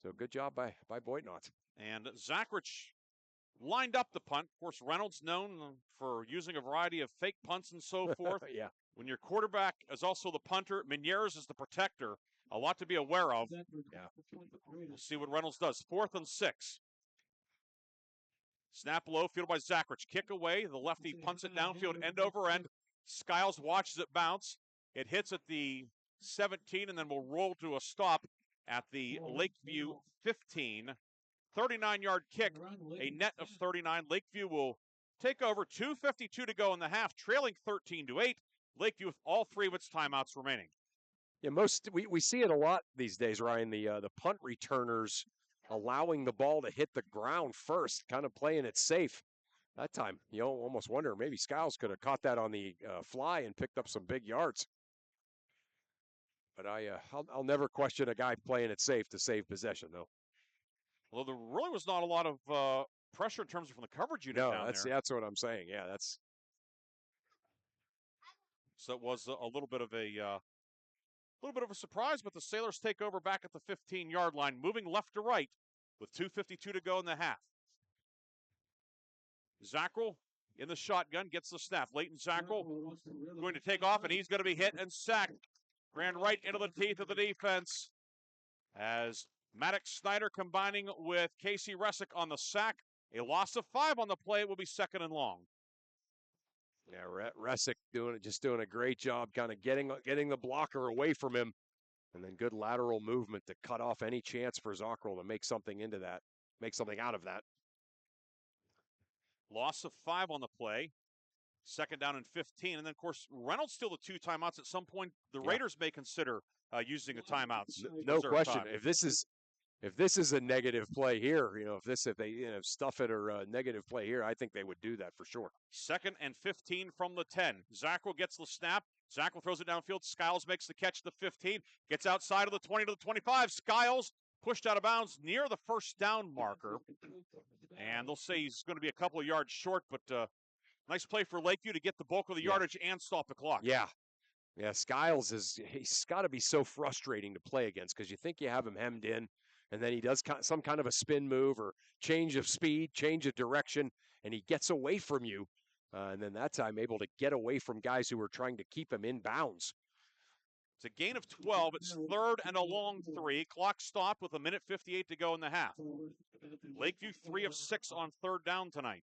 So good job by Boitnott. And Zackrich lined up the punt. Of course, Reynolds known for using a variety of fake punts and so forth. Yeah. When your quarterback is also the punter, Menieres is the protector. A lot to be aware of. Yeah. We'll see what Reynolds does. 4th and 6. Snap low, fielded by Zackrich. Kick away. The lefty punts it downfield, end over end. Skiles watches it bounce. It hits at the 17 and then will roll to a stop at the Lakeview 15. 39-yard kick, a net of 39. Lakeview will take over. 2:52 to go in the half, trailing 13-8. Lakeview with all three of its timeouts remaining. Yeah, we see it a lot these days, Ryan. The punt returners allowing the ball to hit the ground first, kind of playing it safe. That time, you know, almost wonder maybe Skiles could have caught that on the fly and picked up some big yards. But I'll never question a guy playing it safe to save possession, though. Well, there really was not a lot of pressure in terms of from the coverage unit down there. That's what I'm saying. Yeah, that's. So it was a little bit of a surprise, but the Sailors take over back at the 15-yard line, moving left to right with 2:52 to go in the half. Zackrell in the shotgun gets the snap. Leighton Zackrell going to take off, and he's going to be hit and sacked. Ran right into the teeth of the defense as Maddox Snyder combining with Casey Resick on the sack. A loss of 5 on the play. It will be 2nd and long. Yeah, Resick doing a great job kind of getting the blocker away from him, and then good lateral movement to cut off any chance for Zackrell to make something out of that. Loss of 5 on the play. 2nd down and 15. And then, of course, Reynolds still the 2 timeouts. At some point, the Raiders may consider using the timeouts. No question. Time. If this is a negative play here, you know, if they stuff it or a negative play here, I think they would do that for sure. 2nd and 15 from the 10. Zackrell gets the snap. Zackrell throws it downfield. Skiles makes the catch to the 15. Gets outside of the 20 to the 25. Skiles pushed out of bounds near the first down marker. And they'll say he's going to be a couple of yards short, but nice play for Lakeview to get the bulk of the yardage and stop the clock. Yeah, Skiles he's got to be so frustrating to play against because you think you have him hemmed in, and then he does some kind of a spin move or change of speed, change of direction, and he gets away from you. And then that time able to get away from guys who were trying to keep him in bounds. It's a gain of 12. It's 3rd and a long 3. Clock stopped with 1:58 to go in the half. Lakeview 3 of 6 on 3rd down tonight.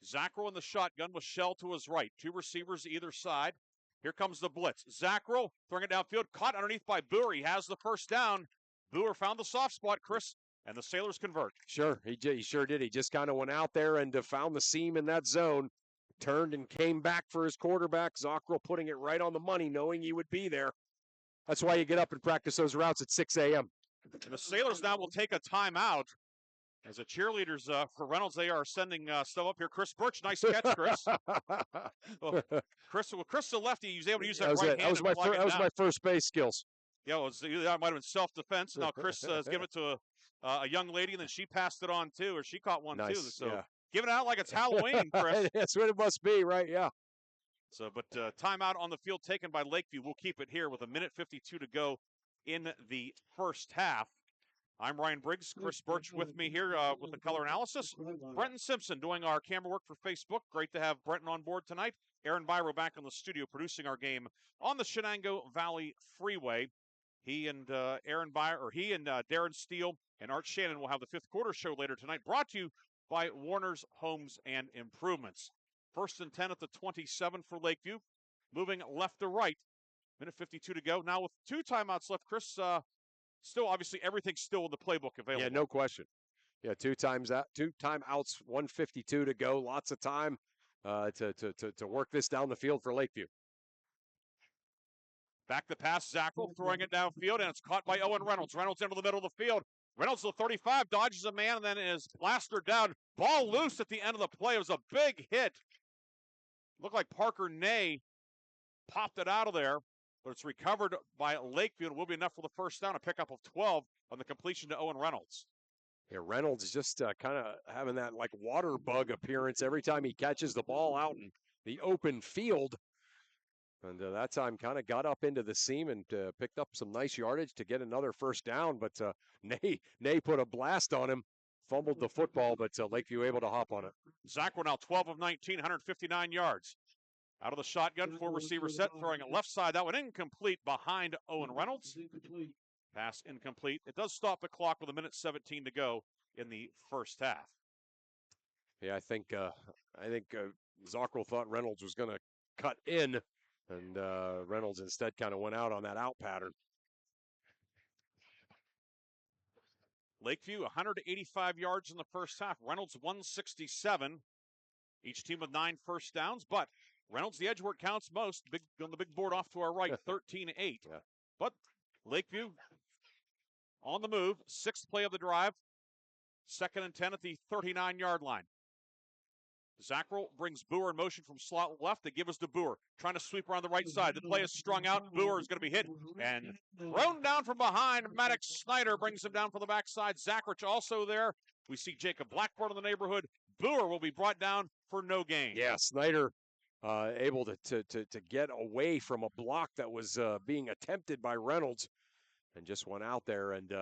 Zackrell in the shotgun with Shell to his right. 2 receivers either side. Here comes the blitz. Zackrell throwing it downfield, caught underneath by Boer. He has the first down. Boer found the soft spot, Chris, and the Sailors convert. Sure, he sure did. He just kind of went out there and found the seam in that zone, turned and came back for his quarterback. Zackrell putting it right on the money, knowing he would be there. That's why you get up and practice those routes at 6 a.m. And the Sailors now will take a timeout. As the cheerleaders for Reynolds, they are sending stuff up here. Chris Burtch, nice catch, Chris. Chris the lefty, he was able to use that right hand. That was my first base skills. Yeah, that might have been self-defense. Now Chris has given it to a young lady, and then she passed it on too, or she caught one too. So giving it out like it's Halloween, Chris. That's what it must be, right? Yeah. So, but timeout on the field taken by Lakeview. We'll keep it here with 1:52 to go in the first half. I'm Ryan Briggs, Chris Burtch with me here with the color analysis. Brenton Simpson doing our camera work for Facebook. Great to have Brenton on board tonight. Aaron Byro back in the studio producing our game on the Shenango Valley Freeway. He and Darren Steele and Art Shannon will have the 5th quarter show later tonight, brought to you by Warner's Homes and Improvements. 1st and 10 at the 27 for Lakeview. Moving left to right. 1:52 to go. Now with 2 timeouts left, Chris, still, obviously, everything's still in the playbook available. Yeah, no question. Yeah, 2 timeouts, 1:52 to go. Lots of time to work this down the field for Lakeview. Back the pass, Zackrell throwing it downfield, and it's caught by Owen Reynolds. Reynolds into the middle of the field. Reynolds to the 35, dodges a man, and then is blastered down. Ball loose at the end of the play. It was a big hit. Looked like Parker Ney popped it out of there. But it's recovered by Lakeview and will be enough for the first down, a pickup of 12 on the completion to Owen Reynolds. Yeah, Reynolds is just kind of having that like water bug appearance every time he catches the ball out in the open field. And that time kind of got up into the seam and picked up some nice yardage to get another first down. But Ney put a blast on him, fumbled the football, but Lakeview able to hop on it. Zackrell now 12 of 19, 159 yards. Out of the shotgun, 4 receiver set, throwing it left side. That one incomplete behind Owen Reynolds. Pass incomplete. It does stop the clock with 1:17 to go in the first half. Yeah, I think Zackrell thought Reynolds was going to cut in And Reynolds instead kind of went out on that out pattern. Lakeview, 185 yards in the first half. Reynolds, 167. Each team with 9 first downs, but Reynolds, the edge where it counts most. Big on the big board off to our right, 13-8. Yeah. But Lakeview on the move. 6th play of the drive. 2nd and 10 at the 39-yard line. Zackrell brings Boer in motion from slot left. They give us to Boer, trying to sweep around the right side. The play is strung out. Boer is going to be hit and thrown down from behind. Maddox Snyder brings him down from the backside. Zackrich also there. We see Jacob Blackburn in the neighborhood. Boer will be brought down for no gain. Yeah, Snyder able to get away from a block that was being attempted by Reynolds and just went out there and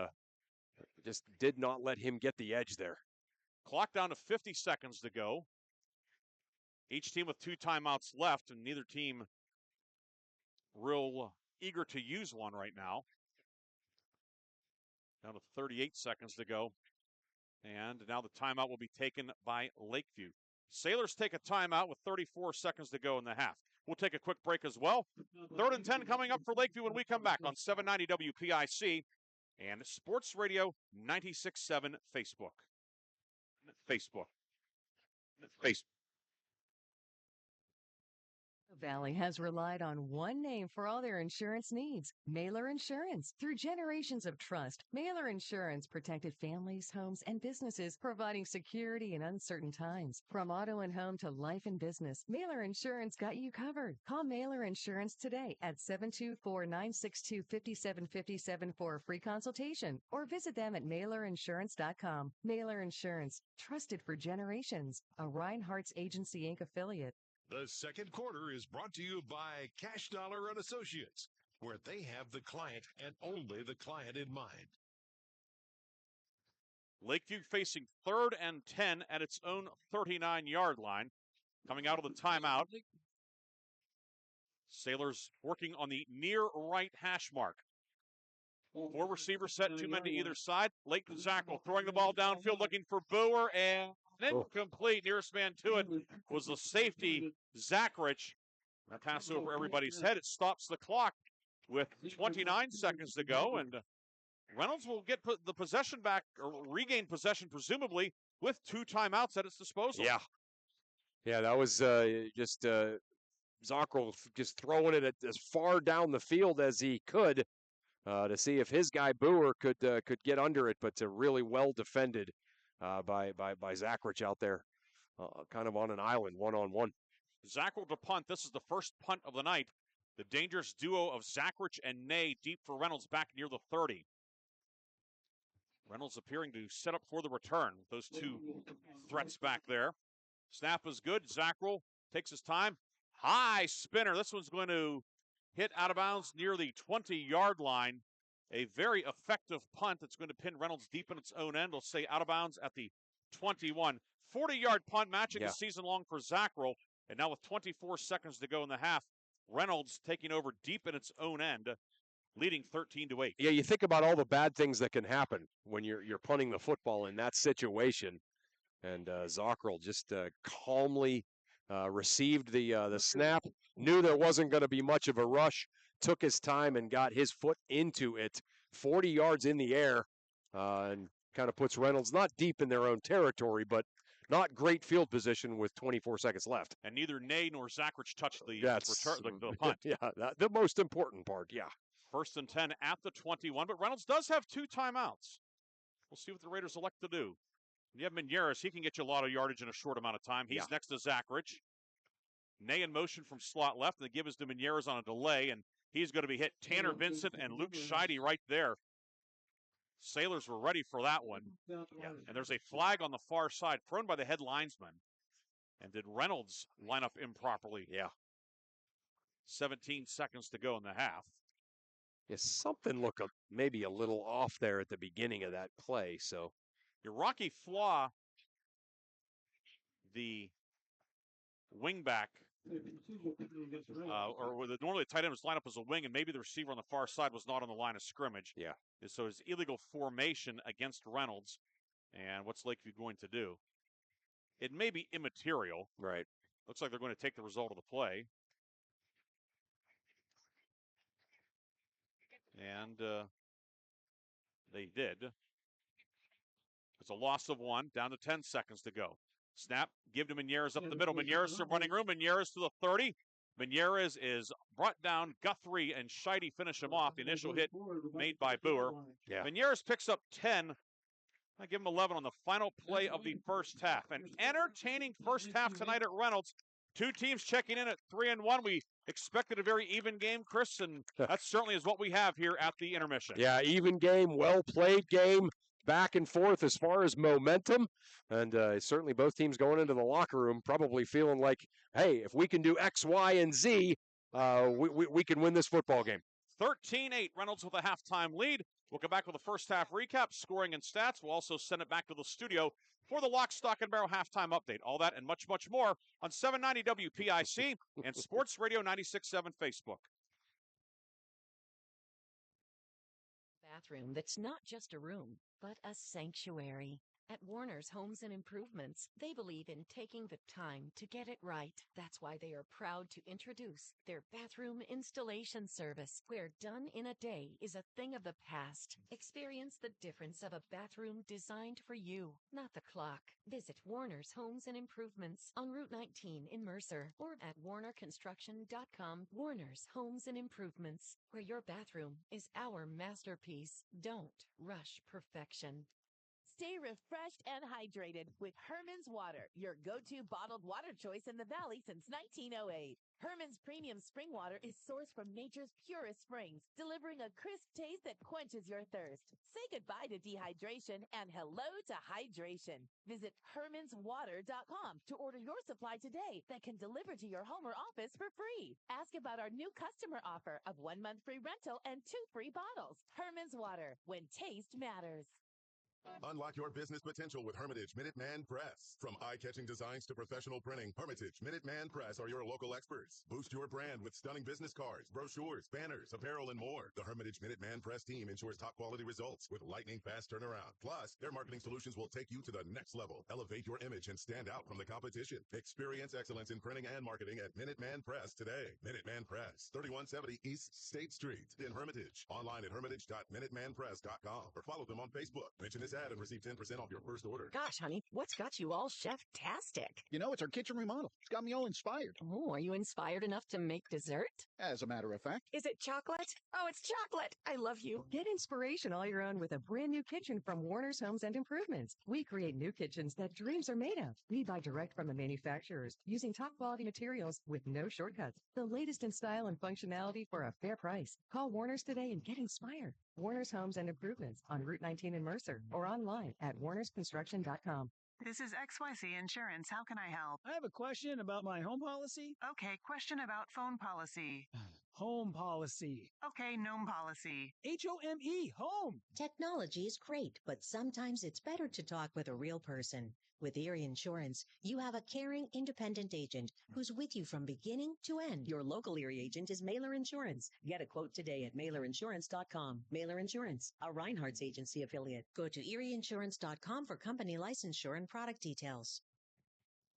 just did not let him get the edge there. Clock down to 50 seconds to go. Each team with 2 timeouts left, and neither team real eager to use one right now. Down to 38 seconds to go. And now the timeout will be taken by Lakeview. Sailors take a timeout with 34 seconds to go in the half. We'll take a quick break as well. 3rd and 10 coming up for Lakeview when we come back on 790 WPIC and Sports Radio 96.7 Facebook. The Valley has relied on one name for all their insurance needs, Mailer Insurance. Through generations of trust, Mailer Insurance protected families, homes, and businesses, providing security in uncertain times. From auto and home to life and business, Mailer Insurance got you covered. Call Mailer Insurance today at 724-962-5757 for a free consultation, or visit them at mailerinsurance.com. Mailer Insurance, trusted for generations. A Reinhardt's Agency Inc. affiliate. The second quarter is brought to you by Cash Dollar and Associates, where they have the client and only the client in mind. Lakeview facing 3rd and 10 at its own 39-yard line. Coming out of the timeout. Sailors working on the near right hash mark. 4 receivers set, 2 men to either side. Leighton Zackrell throwing the ball downfield, looking for Boer, and incomplete. Nearest man to it was the safety, Zackrich. That pass over everybody's head. It stops the clock with 29 seconds to go, and Reynolds will get the possession back, or regain possession, presumably, with 2 timeouts at its disposal. Yeah. Yeah, that was just Zackrell just throwing it as far down the field as he could to see if his guy Boer could get under it, but really well defended by Zackrich out there, kind of on an island, one-on-one. Zackrell to punt. This is the first punt of the night. The dangerous duo of Zackrich and Ney deep for Reynolds back near the 30. Reynolds appearing to set up for the return. Those 2 threats back there. Snap is good. Zackrell takes his time. High spinner. This one's going to hit out of bounds near the 20-yard line. A very effective punt that's going to pin Reynolds deep in its own end. We'll say out of bounds at the 21. 40-yard punt matching a season long for Zackrell. And now with 24 seconds to go in the half, Reynolds taking over deep in its own end, leading 13-8. Yeah, you think about all the bad things that can happen when you're punting the football in that situation. And Zackrell just calmly received the snap, knew there wasn't going to be much of a rush, took his time and got his foot into it, 40 yards in the air, and kind of puts Reynolds not deep in their own territory, but not great field position with 24 seconds left. And neither Ney nor Zackrich touched the punt. Yeah, the most important part, yeah. 1st and 10 at the 21, but Reynolds does have 2 timeouts. We'll see what the Raiders elect to do. You have Menieres, he can get you a lot of yardage in a short amount of time. He's next to Zackrich. Ney in motion from slot left, and they give us to Menieres on a delay, and he's going to be hit. Tanner Vincent and Luke Scheide right there. Sailors were ready for that one. Yeah. And there's a flag on the far side thrown by the head linesman. And did Reynolds line up improperly? Yeah. 17 seconds to go in the half. Yeah, something looked maybe a little off there at the beginning of that play. So your Rocky Flaw, the wingback, or normally the tight end was lined up as a wing, and maybe the receiver on the far side was not on the line of scrimmage. Yeah. So it's illegal formation against Reynolds. And what's Lakeview going to do? It may be immaterial. Right. Looks like they're going to take the result of the play. And they did. It's a loss of 1, down to 10 seconds to go. Snap, give to Menieres up the middle. Menieres to running room. Menieres to the 30. Menieres is brought down. Guthrie and Scheide finish him off. The initial hit made by Boer. Yeah. Menieres picks up 10. I give him 11 on the final play of the first half. An entertaining first half tonight at Reynolds. Two teams checking in at 3-1. We expected a very even game, Chris, and that certainly is what we have here at the intermission. Yeah, even game, well-played game, back and forth as far as momentum. And certainly both teams going into the locker room probably feeling like, hey, if we can do X, Y, and Z, we can win this football game. 13-8, Reynolds with a halftime lead. We'll come back with a first half recap, scoring and stats. We'll also send it back to the studio for the Lock, Stock, and Barrel halftime update. All that and much, much more on 790 WPIC and Sports Radio 96.7 Facebook. Bathroom that's not just a room, but a sanctuary. At Warner's Homes and Improvements, they believe in taking the time to get it right. That's why they are proud to introduce their bathroom installation service, where done in a day is a thing of the past. Experience the difference of a bathroom designed for you, not the clock. Visit Warner's Homes and Improvements on Route 19 in Mercer or at warnerconstruction.com. Warner's Homes and Improvements, where your bathroom is our masterpiece. Don't rush perfection. Stay refreshed and hydrated with Herman's Water, your go-to bottled water choice in the Valley since 1908. Herman's premium spring water is sourced from nature's purest springs, delivering a crisp taste that quenches your thirst. Say goodbye to dehydration and hello to hydration. Visit hermanswater.com to order your supply today that can deliver to your home or office for free. Ask about our new customer offer of 1 month free rental and 2 free bottles. Herman's Water, when taste matters. Unlock your business potential with Hermitage Minuteman Press. From eye-catching designs to professional printing, Hermitage Minuteman Press are your local experts. Boost your brand with stunning business cards, brochures, banners, apparel, and more. The Hermitage Minuteman Press team ensures top-quality results with lightning-fast turnaround. Plus, their marketing solutions will take you to the next level. Elevate your image and stand out from the competition. Experience excellence in printing and marketing at Minuteman Press today. Minuteman Press, 3170 East State Street in Hermitage. Online at hermitage.minutemanpress.com or follow them on Facebook. Mention this ad and receive 10% off your first order. Gosh, honey, what's got you all chef-tastic? You know, it's our kitchen remodel. It's got me all inspired. Oh, are you inspired enough to make dessert? As a matter of fact. Is it chocolate? Oh, it's chocolate. I love you. Get inspiration all your own with a brand new kitchen from Warner's Homes and Improvements. We create new kitchens that dreams are made of. We buy direct from the manufacturers using top quality materials with no shortcuts. The latest in style and functionality for a fair price. Call Warner's today and get inspired. Warner's Homes and Improvements on Route 19 in Mercer or online at warnersconstruction.com. This is XYZ Insurance. How can I help? I have a question about my home policy. Okay, question about phone policy. Home policy. Okay, gnome policy. HOME, home. Technology is great, but sometimes it's better to talk with a real person. With Erie Insurance, you have a caring, independent agent who's with you from beginning to end. Your local Erie agent is Mailer Insurance. Get a quote today at mailerinsurance.com. Mailer Insurance, a Reinhardt's agency affiliate. Go to erieinsurance.com for company licensure and product details.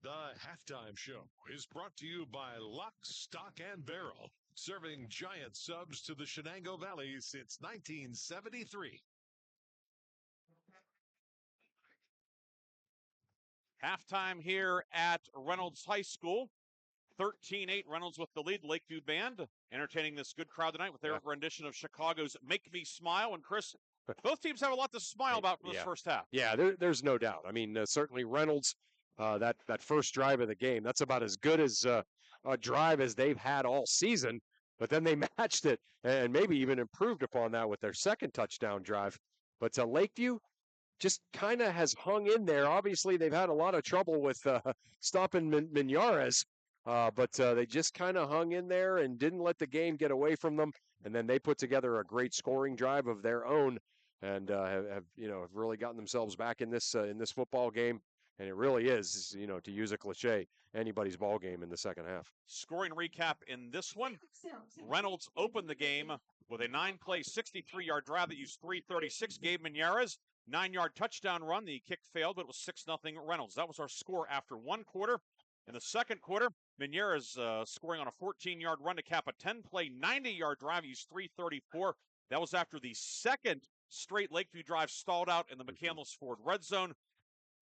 The halftime show is brought to you by Lock, Stock, and Barrel, serving giant subs to the Shenango Valley since 1973. Halftime here at Reynolds High School. 13-8, Reynolds with the lead. Lakeview Band entertaining this good crowd tonight with their rendition of Chicago's Make Me Smile. And Chris, both teams have a lot to smile about for this first half. Yeah, there's no doubt. I mean, certainly Reynolds, that first drive of the game, that's about as good as a drive as they've had all season. But then they matched it and maybe even improved upon that with their second touchdown drive. But Lakeview just kind of has hung in there. Obviously, they've had a lot of trouble with stopping Menieres, but they just kind of hung in there and didn't let the game get away from them. And then they put together a great scoring drive of their own, and have really gotten themselves back in this football game. And it really is, to use a cliche, anybody's ball game in the second half. Scoring recap in this one: Reynolds opened the game with a 9-play, 63-yard drive that used 3:36. Gabe Menieres, 9-yard touchdown run. The kick failed, but it was 6-0 Reynolds. That was our score after one quarter. In the second quarter, Menieres scoring on a 14-yard run to cap a 10-play, 90-yard drive. Used 3:34. That was after the second straight Lakeview drive stalled out in the McCandless Ford red zone.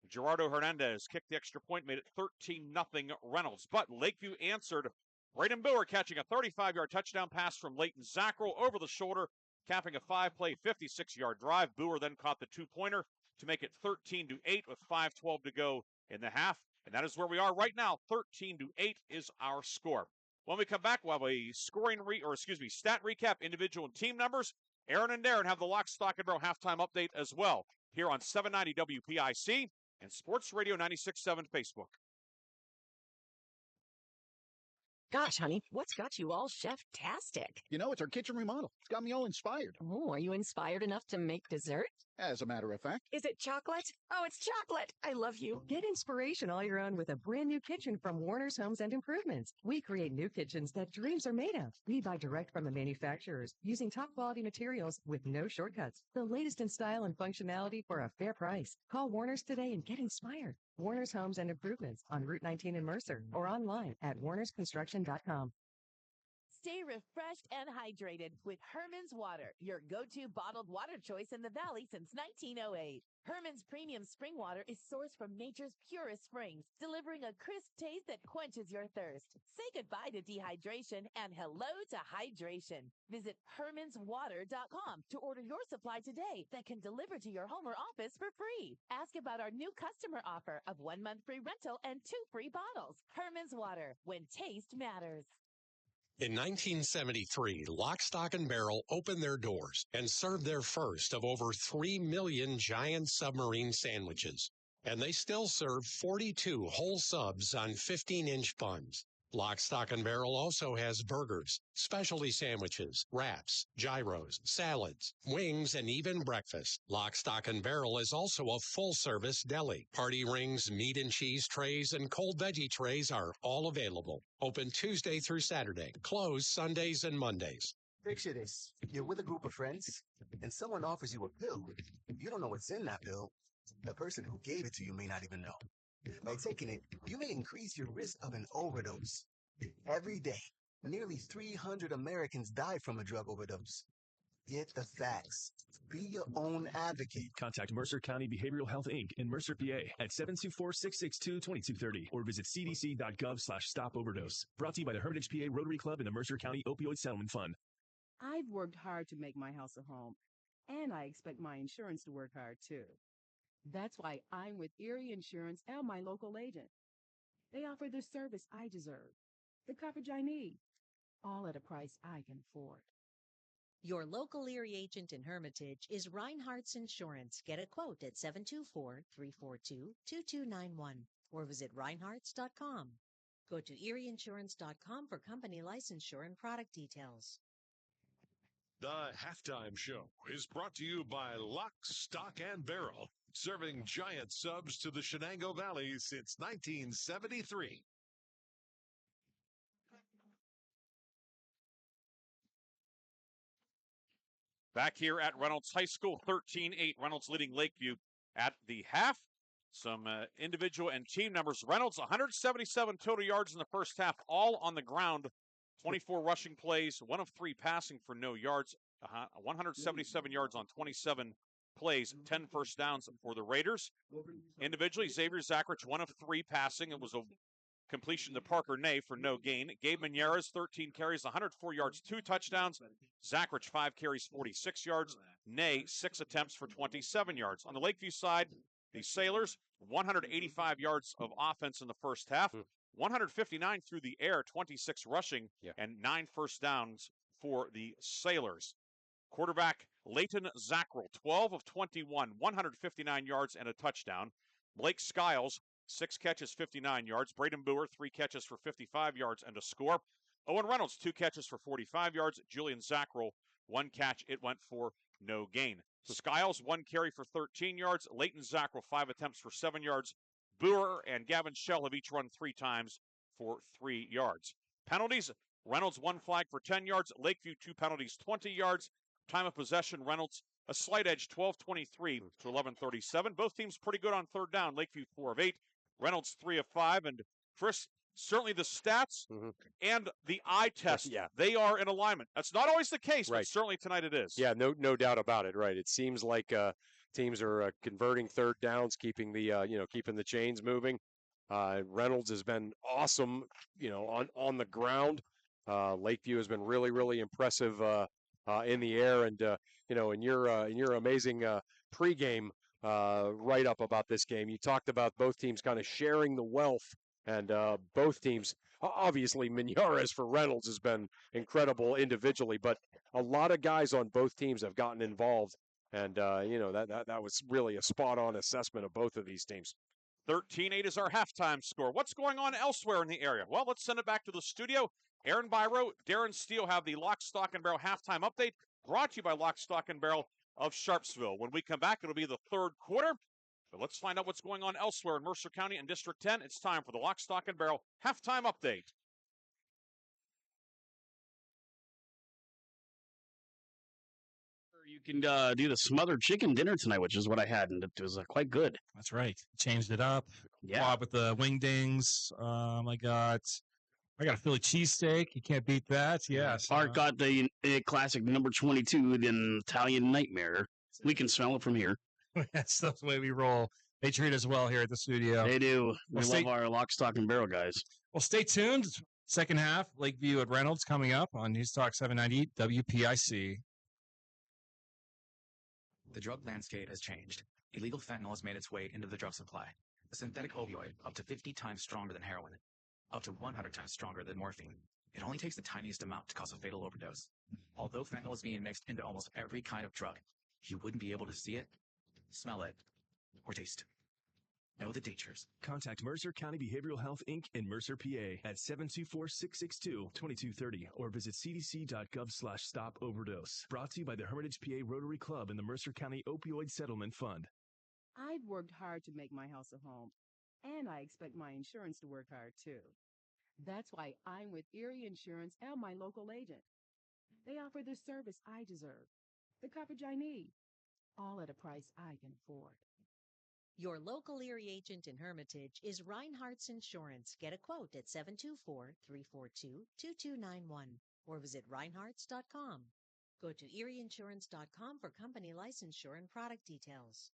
Gerardo Hernandez kicked the extra point, made it 13-0 Reynolds. But Lakeview answered. Braden Boer catching a 35-yard touchdown pass from Leighton Zackrell over the shoulder, capping a 5-play, 56-yard drive. Boer then caught the two-pointer to make it 13-8 with 5:12 to go in the half. And that is where we are right now. 13-8 is our score. When we come back, we'll have a stat recap, individual and team numbers. Aaron and Darren have the Lock, Stock, and Barrel halftime update as well here on 790 WPIC and Sports Radio 96.7 Facebook. Gosh, honey, what's got you all chef-tastic? You know, it's our kitchen remodel. It's got me all inspired. Oh, are you inspired enough to make dessert? As a matter of fact. Is it chocolate? Oh, it's chocolate. I love you. Get inspiration all your own with a brand new kitchen from Warner's Homes and Improvements. We create new kitchens that dreams are made of. We buy direct from the manufacturers using top quality materials with no shortcuts. The latest in style and functionality for a fair price. Call Warner's today and get inspired. Warner's Homes and Improvements on Route 19 in Mercer or online at warnersconstruction.com. Stay refreshed and hydrated with Herman's Water, your go-to bottled water choice in the Valley since 1908. Herman's premium spring water is sourced from nature's purest springs, delivering a crisp taste that quenches your thirst. Say goodbye to dehydration and hello to hydration. Visit hermanswater.com to order your supply today that can deliver to your home or office for free. Ask about our new customer offer of 1 month free rental and 2 free bottles. Herman's Water, when taste matters. In 1973, Lock, Stock, and Barrel opened their doors and served their first of over 3 million giant submarine sandwiches. And they still serve 42 whole subs on 15-inch buns. Lock, Stock, and Barrel also has burgers, specialty sandwiches, wraps, gyros, salads, wings, and even breakfast. Lock, Stock, and Barrel is also a full-service deli. Party rings, meat and cheese trays, and cold veggie trays are all available. Open Tuesday through Saturday, closed Sundays and Mondays. Picture this. You're with a group of friends, and someone offers you a pill. You don't know what's in that pill. The person who gave it to you may not even know. By taking it, you may increase your risk of an overdose. Every day, nearly 300 Americans die from a drug overdose. Get the facts. Be your own advocate. Contact Mercer County Behavioral Health, Inc. in Mercer, PA at 724-662-2230 or visit cdc.gov/stop-overdose. Brought to you by the Hermitage PA Rotary Club and the Mercer County Opioid Settlement Fund. I've worked hard to make my house a home, and I expect my insurance to work hard too. That's why I'm with Erie Insurance and my local agent. They offer the service I deserve, the coverage I need, all at a price I can afford. Your local Erie agent in Hermitage is Reinhardt's Insurance. Get a quote at 724-342-2291 or visit reinhardts.com. Go to erieinsurance.com for company licensure and product details. The halftime show is brought to you by Lock, Stock, and Barrel, serving giant subs to the Shenango Valley since 1973. Back here at Reynolds High School, 13-8, Reynolds leading Lakeview at the half. Some individual and team numbers. Reynolds, 177 total yards in the first half, all on the ground. 24 rushing plays, 1 of 3 passing for no yards. 177 yards on 27 plays, 10 first downs for the Raiders. Individually, Xavier Zackrich, 1 of 3 passing. It was a completion to Parker Ney for no gain. Gabe Menieres, 13 carries, 104 yards, 2 touchdowns. Zackrich, 5 carries, 46 yards. Ney, 6 attempts for 27 yards. On the Lakeview side, the Sailors, 185 yards of offense in the first half. 159 through the air, 26 rushing, and 9 first downs for the Sailors. Quarterback Leighton Zackrell, 12 of 21, 159 yards and a touchdown. Blake Skiles, 6 catches, 59 yards. Braden Boer, 3 catches for 55 yards and a score. Owen Reynolds, 2 catches for 45 yards. Julian Zackrell, 1 catch. It went for no gain. Skiles, 1 carry for 13 yards. Leighton Zackrell, 5 attempts for 7 yards. Boer and Gavin Shell have each run 3 times for 3 yards. Penalties, Reynolds 1 flag for 10 yards. Lakeview 2 penalties, 20 yards. Time of possession, Reynolds a slight edge, 12:23 to 11:37. Both teams pretty good on third down. Lakeview 4 of 8. Reynolds 3 of 5. And Chris, certainly the stats and the eye test, Yeah. they are in alignment. That's not always the case, Right. but certainly tonight it is. Yeah, no doubt about it. Right. It seems like teams are converting third downs, keeping the keeping the chains moving. Reynolds has been awesome, on the ground. Lakeview has been really impressive in the air, and in your amazing pregame write up about this game, you talked about both teams kind of sharing the wealth, and both teams. Obviously, Minyares for Reynolds has been incredible individually, but a lot of guys on both teams have gotten involved, and that was really a spot-on assessment of both of these teams. 13-8 is our halftime score. What's going on elsewhere in the area? Well, let's send it back to the studio. Aaron Byro, Darren Steele have the Lock, Stock, and Barrel halftime update brought to you by Lock, Stock, and Barrel of Sharpsville. When we come back, it'll be the third quarter. But let's find out what's going on elsewhere in Mercer County and District 10. It's time for the Lock, Stock, and Barrel halftime update. You can do the smothered chicken dinner tonight, which is what I had, and it was quite good. That's right. Changed it up. Yeah. Bob with the wingdings. I got a Philly cheesesteak. You can't beat that. Yes. Art got the classic number 22, the Italian Nightmare. We can smell it from here. That's the way we roll. They treat us well here at the studio. They do. We Well, love our Lock, Stock, and Barrel guys. Well, stay tuned. Second half, Lakeview and Reynolds coming up on News Talk 790 WPIC. The drug landscape has changed. Illegal fentanyl has made its way into the drug supply. A synthetic opioid up to 50 times stronger than heroin, up to 100 times stronger than morphine. It only takes the tiniest amount to cause a fatal overdose. Although fentanyl is being mixed into almost every kind of drug, you wouldn't be able to see it, smell it, or taste it. Know the dangers. Contact Mercer County Behavioral Health, Inc. in Mercer, PA at 724-662-2230 or visit cdc.gov/stop-overdose. Brought to you by the Hermitage PA Rotary Club and the Mercer County Opioid Settlement Fund. I've worked hard to make my house a home, and I expect my insurance to work hard too. That's why I'm with Erie Insurance and my local agent. They offer the service I deserve, the coverage I need, all at a price I can afford. Your local Erie agent in Hermitage is Reinhardt's Insurance. Get a quote at 724-342-2291 or visit reinhardts.com. Go to erieinsurance.com for company licensure and product details.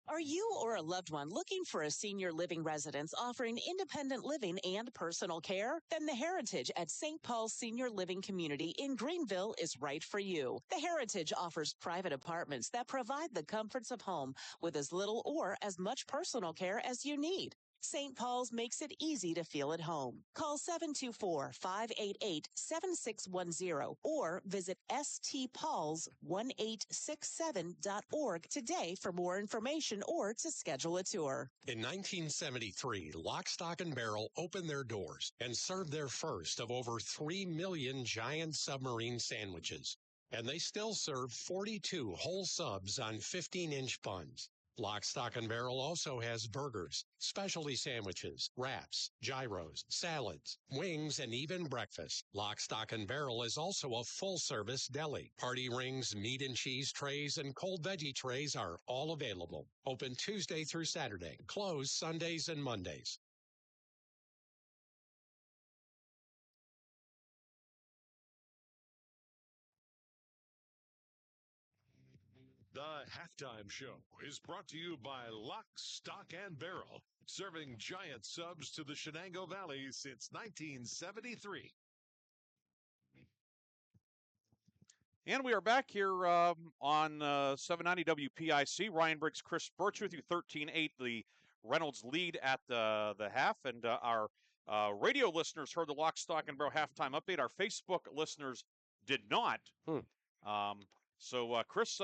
Are you or a loved one looking for a senior living residence offering independent living and personal care? Then the Heritage at St. Paul's Senior Living Community in Greenville is right for you. The Heritage offers private apartments that provide the comforts of home with as little or as much personal care as you need. St. Paul's makes it easy to feel at home. Call 724-588-7610 or visit stpauls1867.org today for more information or to schedule a tour. In 1973, Lock, Stock, and Barrel opened their doors and served their first of over 3 million giant submarine sandwiches. And they still serve 42 whole subs on 15-inch buns. Lock, Stock, and Barrel also has burgers, specialty sandwiches, wraps, gyros, salads, wings, and even breakfast. Lock, Stock, and Barrel is also a full-service deli. Party rings, meat and cheese trays, and cold veggie trays are all available. Open Tuesday through Saturday. Closed Sundays and Mondays. The halftime show is brought to you by Lock, Stock, and Barrel, serving giant subs to the Shenango Valley since 1973. And we are back here on 790 WPIC. Ryan Briggs, Chris Burtch with you, 13-8, the Reynolds lead at the half. And our radio listeners heard the Lock, Stock, and Barrel halftime update. Our Facebook listeners did not. So, Chris,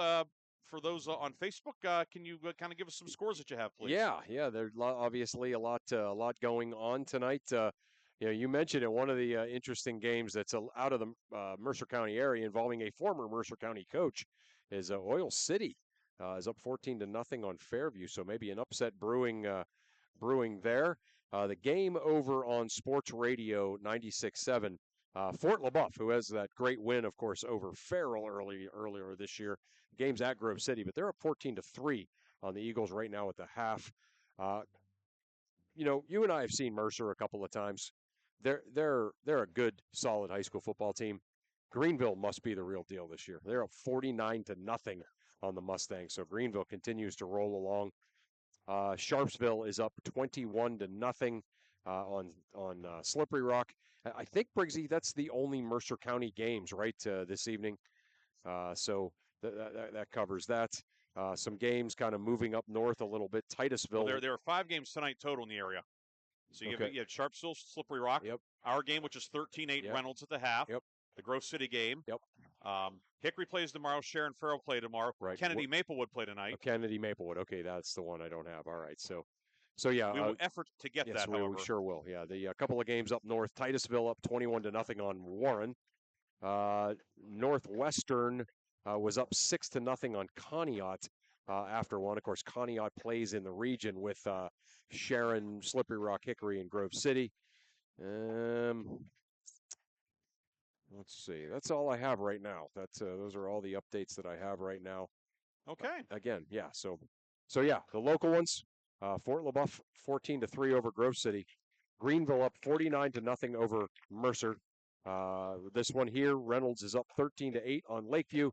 for those on Facebook, can you kind of give us some scores that you have, please? Yeah. There's obviously a lot going on tonight. You mentioned it. One of the interesting games that's out of the Mercer County area involving a former Mercer County coach is Oil City is up 14-0 on Fairview. So maybe an upset brewing there. The game over on Sports Radio 96.7. Fort LaBeouf, who has that great win, of course, over Farrell earlier this year. Game's at Grove City, but they're up 14-3 on the Eagles right now at the half. you and I have seen Mercer a couple of times. They're a good, solid high school football team. Greenville must be the real deal this year. They're up 49-0 on the Mustangs. So Greenville continues to roll along. Sharpsville is up 21-0 on Slippery Rock. I think, Briggsy, that's the only Mercer County games, right, this evening. So that covers that. Some games kind of moving up north a little bit. Titusville. Well, there are 5 games tonight total in the area. So you have Sharpsville, Slippery Rock. Yep. Our game, which is 13-8 Reynolds at the half. Yep. The Grove City game. Yep. Hickory plays tomorrow. Sharon Farrell play tomorrow. Right. Kennedy Maplewood play tonight. Kennedy Maplewood. Okay, that's the one I don't have. All right. So yeah. We will effort to get that, however. We sure will. Yeah. The couple of games up north. Titusville up 21-0 on Warren. Northwestern was up 6-0 on Conneaut after one. Of course, Conneaut plays in the region with Sharon, Slippery Rock, Hickory, and Grove City. Let's see. That's all I have right now. Those are all the updates that I have right now. Okay. Again, yeah. So yeah, the local ones. Fort LaBeouf 14-3 over Grove City. Greenville up 49-0 over Mercer. This one here, Reynolds is up 13-8 on Lakeview.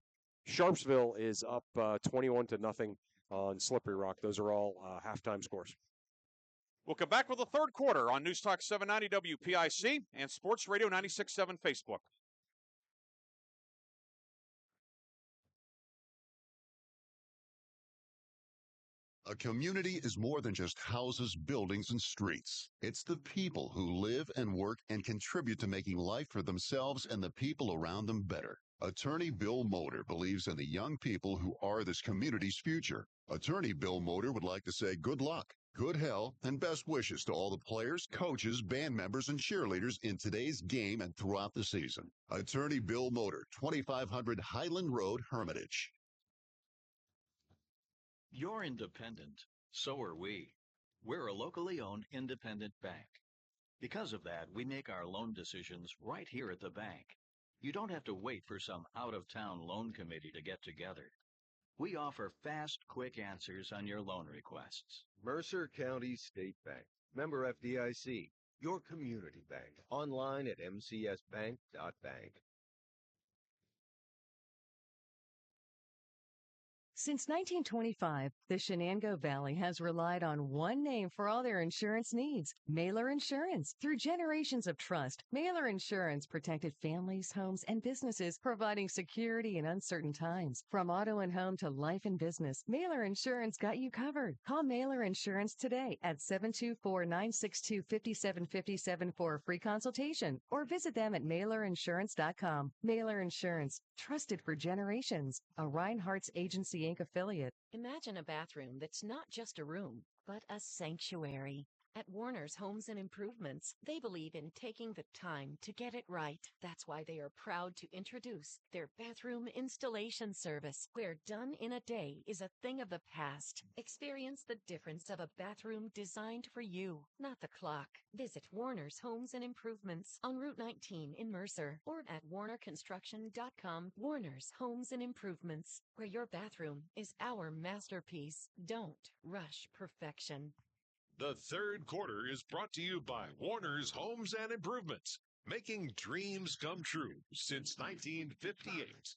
Sharpsville is up 21-0 on Slippery Rock. Those are all halftime scores. We'll come back with the third quarter on News Talk 790 WPIC and Sports Radio 96.7 Facebook. A community is more than just houses, buildings, and streets. It's the people who live and work and contribute to making life for themselves and the people around them better. Attorney Bill Motor believes in the young people who are this community's future. Attorney Bill Motor would like to say good luck, good health, and best wishes to all the players, coaches, band members, and cheerleaders in today's game and throughout the season. Attorney Bill Motor, 2500 Highland Road, Hermitage. You're independent. So are we. We're a locally owned independent bank. Because of that, we make our loan decisions right here at the bank. You don't have to wait for some out-of-town loan committee to get together. We offer fast, quick answers on your loan requests. Mercer County State Bank. Member FDIC. Your community bank. Online at mcsbank.bank. Since 1925, the Shenango Valley has relied on one name for all their insurance needs, Mailer Insurance. Through generations of trust, Mailer Insurance protected families, homes, and businesses, providing security in uncertain times. From auto and home to life and business, Mailer Insurance got you covered. Call Mailer Insurance today at 724-962-5757 for a free consultation, or visit them at mailerinsurance.com. Mailer Insurance, trusted for generations. A Reinhardt's Agency Inc. affiliate. Imagine a bathroom that's not just a room, but a sanctuary. At Warner's Homes and Improvements, they believe in taking the time to get it right. That's why they are proud to introduce their bathroom installation service, where done in a day is a thing of the past. Experience the difference of a bathroom designed for you, not the clock. Visit Warner's Homes and Improvements on Route 19 in Mercer or at warnerconstruction.com. Warner's Homes and Improvements, where your bathroom is our masterpiece. Don't rush perfection. The third quarter is brought to you by Warner's Homes and Improvements, making dreams come true since 1958.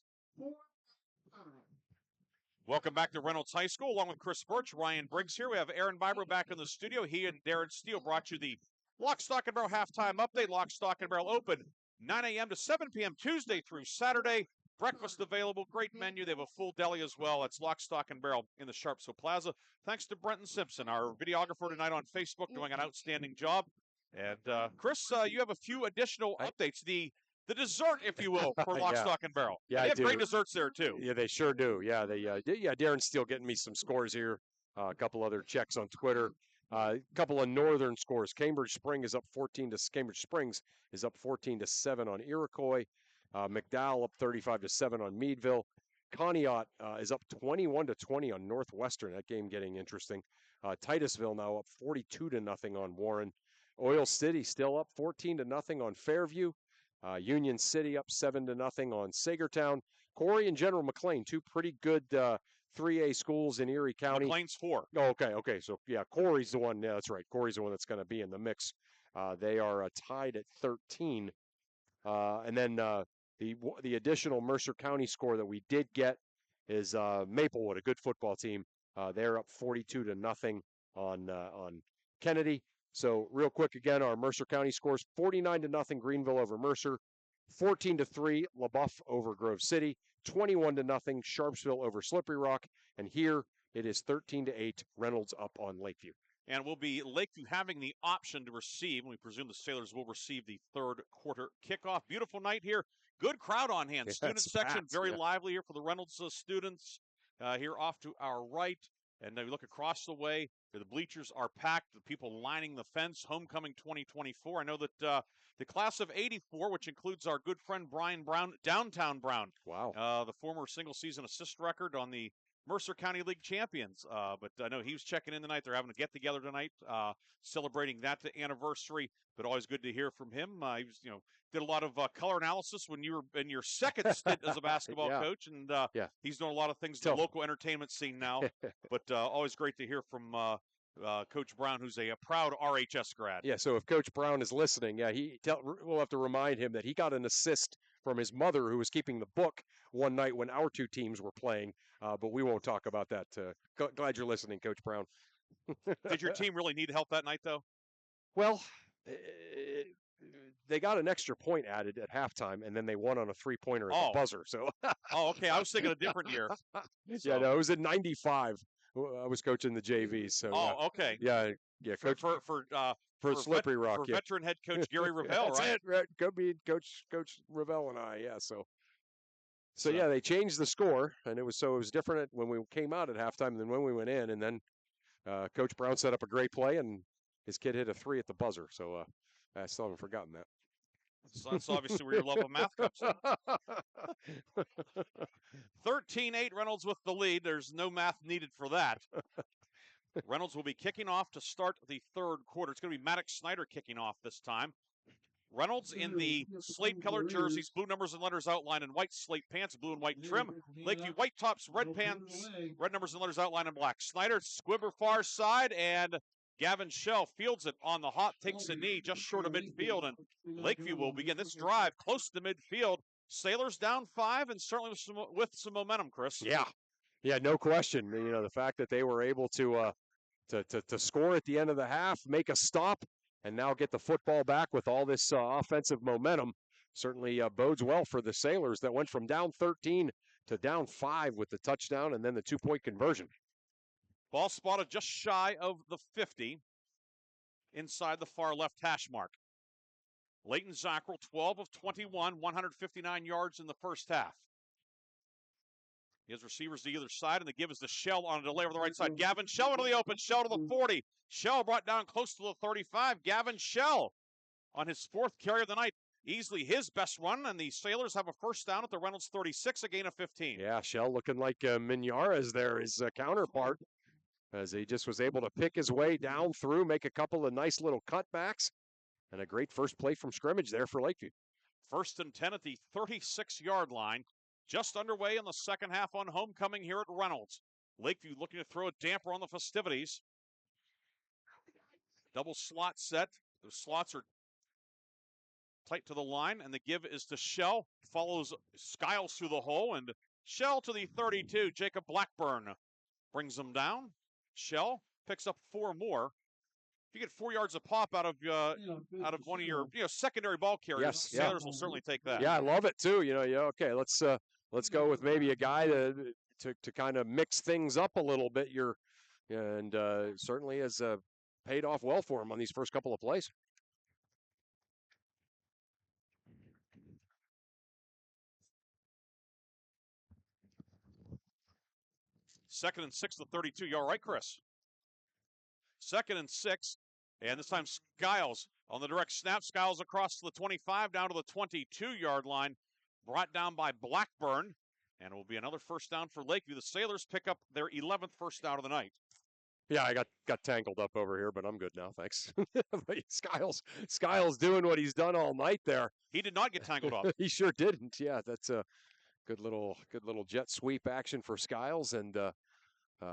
Welcome back to Reynolds High School, along with Chris Burtch, Ryan Briggs here. We have Aaron Biber back in the studio. He and Darren Steele brought you the Lock, Stock, and Barrel halftime update. Lock, Stock, and Barrel open 9 a.m. to 7 p.m. Tuesday through Saturday. Breakfast available, great menu. They have a full deli as well. It's Lock, Stock, and Barrel in the Sharpsville Plaza. Thanks to Brenton Simpson, our videographer tonight on Facebook, doing an outstanding job. And Chris, you have a few additional updates. The dessert, if you will, for Lock, Stock, and Barrel. Yeah, they have great desserts there too. Yeah, they sure do. Yeah, Darren Steele getting me some scores here. A couple other checks on Twitter. A couple of northern scores. Cambridge Springs is up 14 to 7 on Iroquois. McDowell up 35-7 on Meadville. Conneaut is up 21-20 on Northwestern. That game getting interesting. Titusville now up 42-0 on Warren. Oil City still up 14-0 on Fairview. Union City up 7-0 on Sagertown. Corey and General McLean, two pretty good 3A schools in Erie County. McLean's 4. Oh, okay. So, yeah, Corey's the one. Yeah, that's right. Corey's the one that's going to be in the mix. They are tied at 13. And then the additional Mercer County score that we did get is Maplewood, a good football team. They're up 42-0 on Kennedy. So real quick again, our Mercer County scores 49-0 Greenville over Mercer, 14-3 LaBeouf over Grove City, 21-0 Sharpsville over Slippery Rock, and here it is 13-8 Reynolds up on Lakeview. And will be Lakeview having the option to receive, and we presume the Sailors will receive the third quarter kickoff. Beautiful night here. Good crowd on hand. Student section, very lively here for the Reynolds students here off to our right. And then we look across the way. The bleachers are packed. The people lining the fence. Homecoming 2024. I know that the class of 84, which includes our good friend Brian Brown, Downtown Brown. Wow. The former single-season assist record on the Mercer County League champions. But I know he was checking in tonight. They're having a get-together tonight, celebrating that anniversary. But always good to hear from him. He was, did a lot of color analysis when you were in your second stint as a basketball coach, and he's doing a lot of things in the local entertainment scene now. But always great to hear from Coach Brown, who's a proud RHS grad. Yeah, so if Coach Brown is listening, we'll have to remind him that he got an assist from his mother, who was keeping the book one night when our two teams were playing. But we won't talk about that. Glad you're listening, Coach Brown. Did your team really need help that night, though? Well, they got an extra point added at halftime, and then they won on a three-pointer at the buzzer. So. Okay. I was thinking a different year. So. Yeah, no, it was in '95. I was coaching the JVs. So. Okay. Yeah. Coach for Slippery Rock. For veteran head coach Gary Revelle, That's right? It, right. Could be Coach Revelle and I. Yeah. So yeah, they changed the score, and it was different when we came out at halftime than when we went in, and then Coach Brown set up a great play, and his kid hit a 3 at the buzzer. So I still haven't forgotten that. So that's obviously where your love of math comes from. 13-8 Reynolds with the lead. There's no math needed for that. Reynolds will be kicking off to start the third quarter. It's going to be Maddox Snyder kicking off this time. Reynolds in the slate-colored jerseys, blue numbers and letters outlined in white, slate pants, blue and white trim. Lakeview white tops, red pants, red numbers and letters outlined in black. Snyder, squibber far side, and Gavin Shell fields it on the hop, takes a knee just short of midfield, and Lakeview will begin this drive close to midfield. Sailors down 5, and certainly with some momentum, Chris. Yeah, no question. The fact that they were able to score at the end of the half, make a stop, and now get the football back with all this offensive momentum certainly bodes well for the Sailors that went from down 13 to down 5 with the touchdown and then the 2-point conversion. Ball spotted just shy of the 50 inside the far left hash mark. Leighton Zackrell, 12 of 21, 159 yards in the first half. He has receivers to either side, and the give is to Shell on a delay over the right side. Gavin Shell into the open, Shell to the 40. Shell brought down close to the 35. Gavin Shell on his 4th carry of the night. Easily his best run, and the Sailors have a first down at the Reynolds 36, a gain of 15. Yeah, Shell looking like Mignara's there, his counterpart, as he just was able to pick his way down through, make a couple of nice little cutbacks, and a great first play from scrimmage there for Lakeview. 1st and 10 at the 36-yard line. Just underway in the second half on homecoming here at Reynolds. Lakeview looking to throw a damper on the festivities. Double slot set. Those slots are tight to the line, and the give is to Shell. Follows Skiles through the hole, and Shell to the 32. Jacob Blackburn brings them down. Shell picks up 4 more. If you get 4 yards a pop out of one of your secondary ball carriers, Sailors will certainly take that. Yeah, I love it too. Okay, let's go with maybe a guy to kind of mix things up a little bit. Certainly has paid off well for him on these first couple of plays. Second and 6 to 32. You all right, Chris? 2nd and 6. And this time Skiles on the direct snap. Skiles across to the 25, down to the 22-yard line. Brought down by Blackburn. And it will be another first down for Lakeview. The Sailors pick up their 11th first down of the night. Yeah, I got tangled up over here, but I'm good now, thanks. Skiles doing what he's done all night there. He did not get tangled up. He sure didn't. Yeah, that's a good little jet sweep action for Skiles, and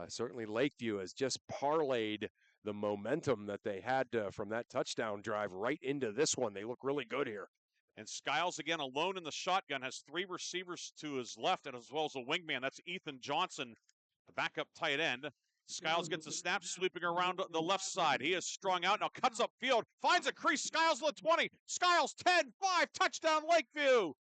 certainly Lakeview has just parlayed the momentum that they had from that touchdown drive right into this one. They look really good here. And Skiles, again, alone in the shotgun, has 3 receivers to his left, and as well as a wingman. That's Ethan Johnson, the backup tight end. Skiles gets a snap, sweeping around the left side. He is strung out, now cuts up field, finds a crease. Skiles to the 20. Skiles, 10, 5, touchdown Lakeview.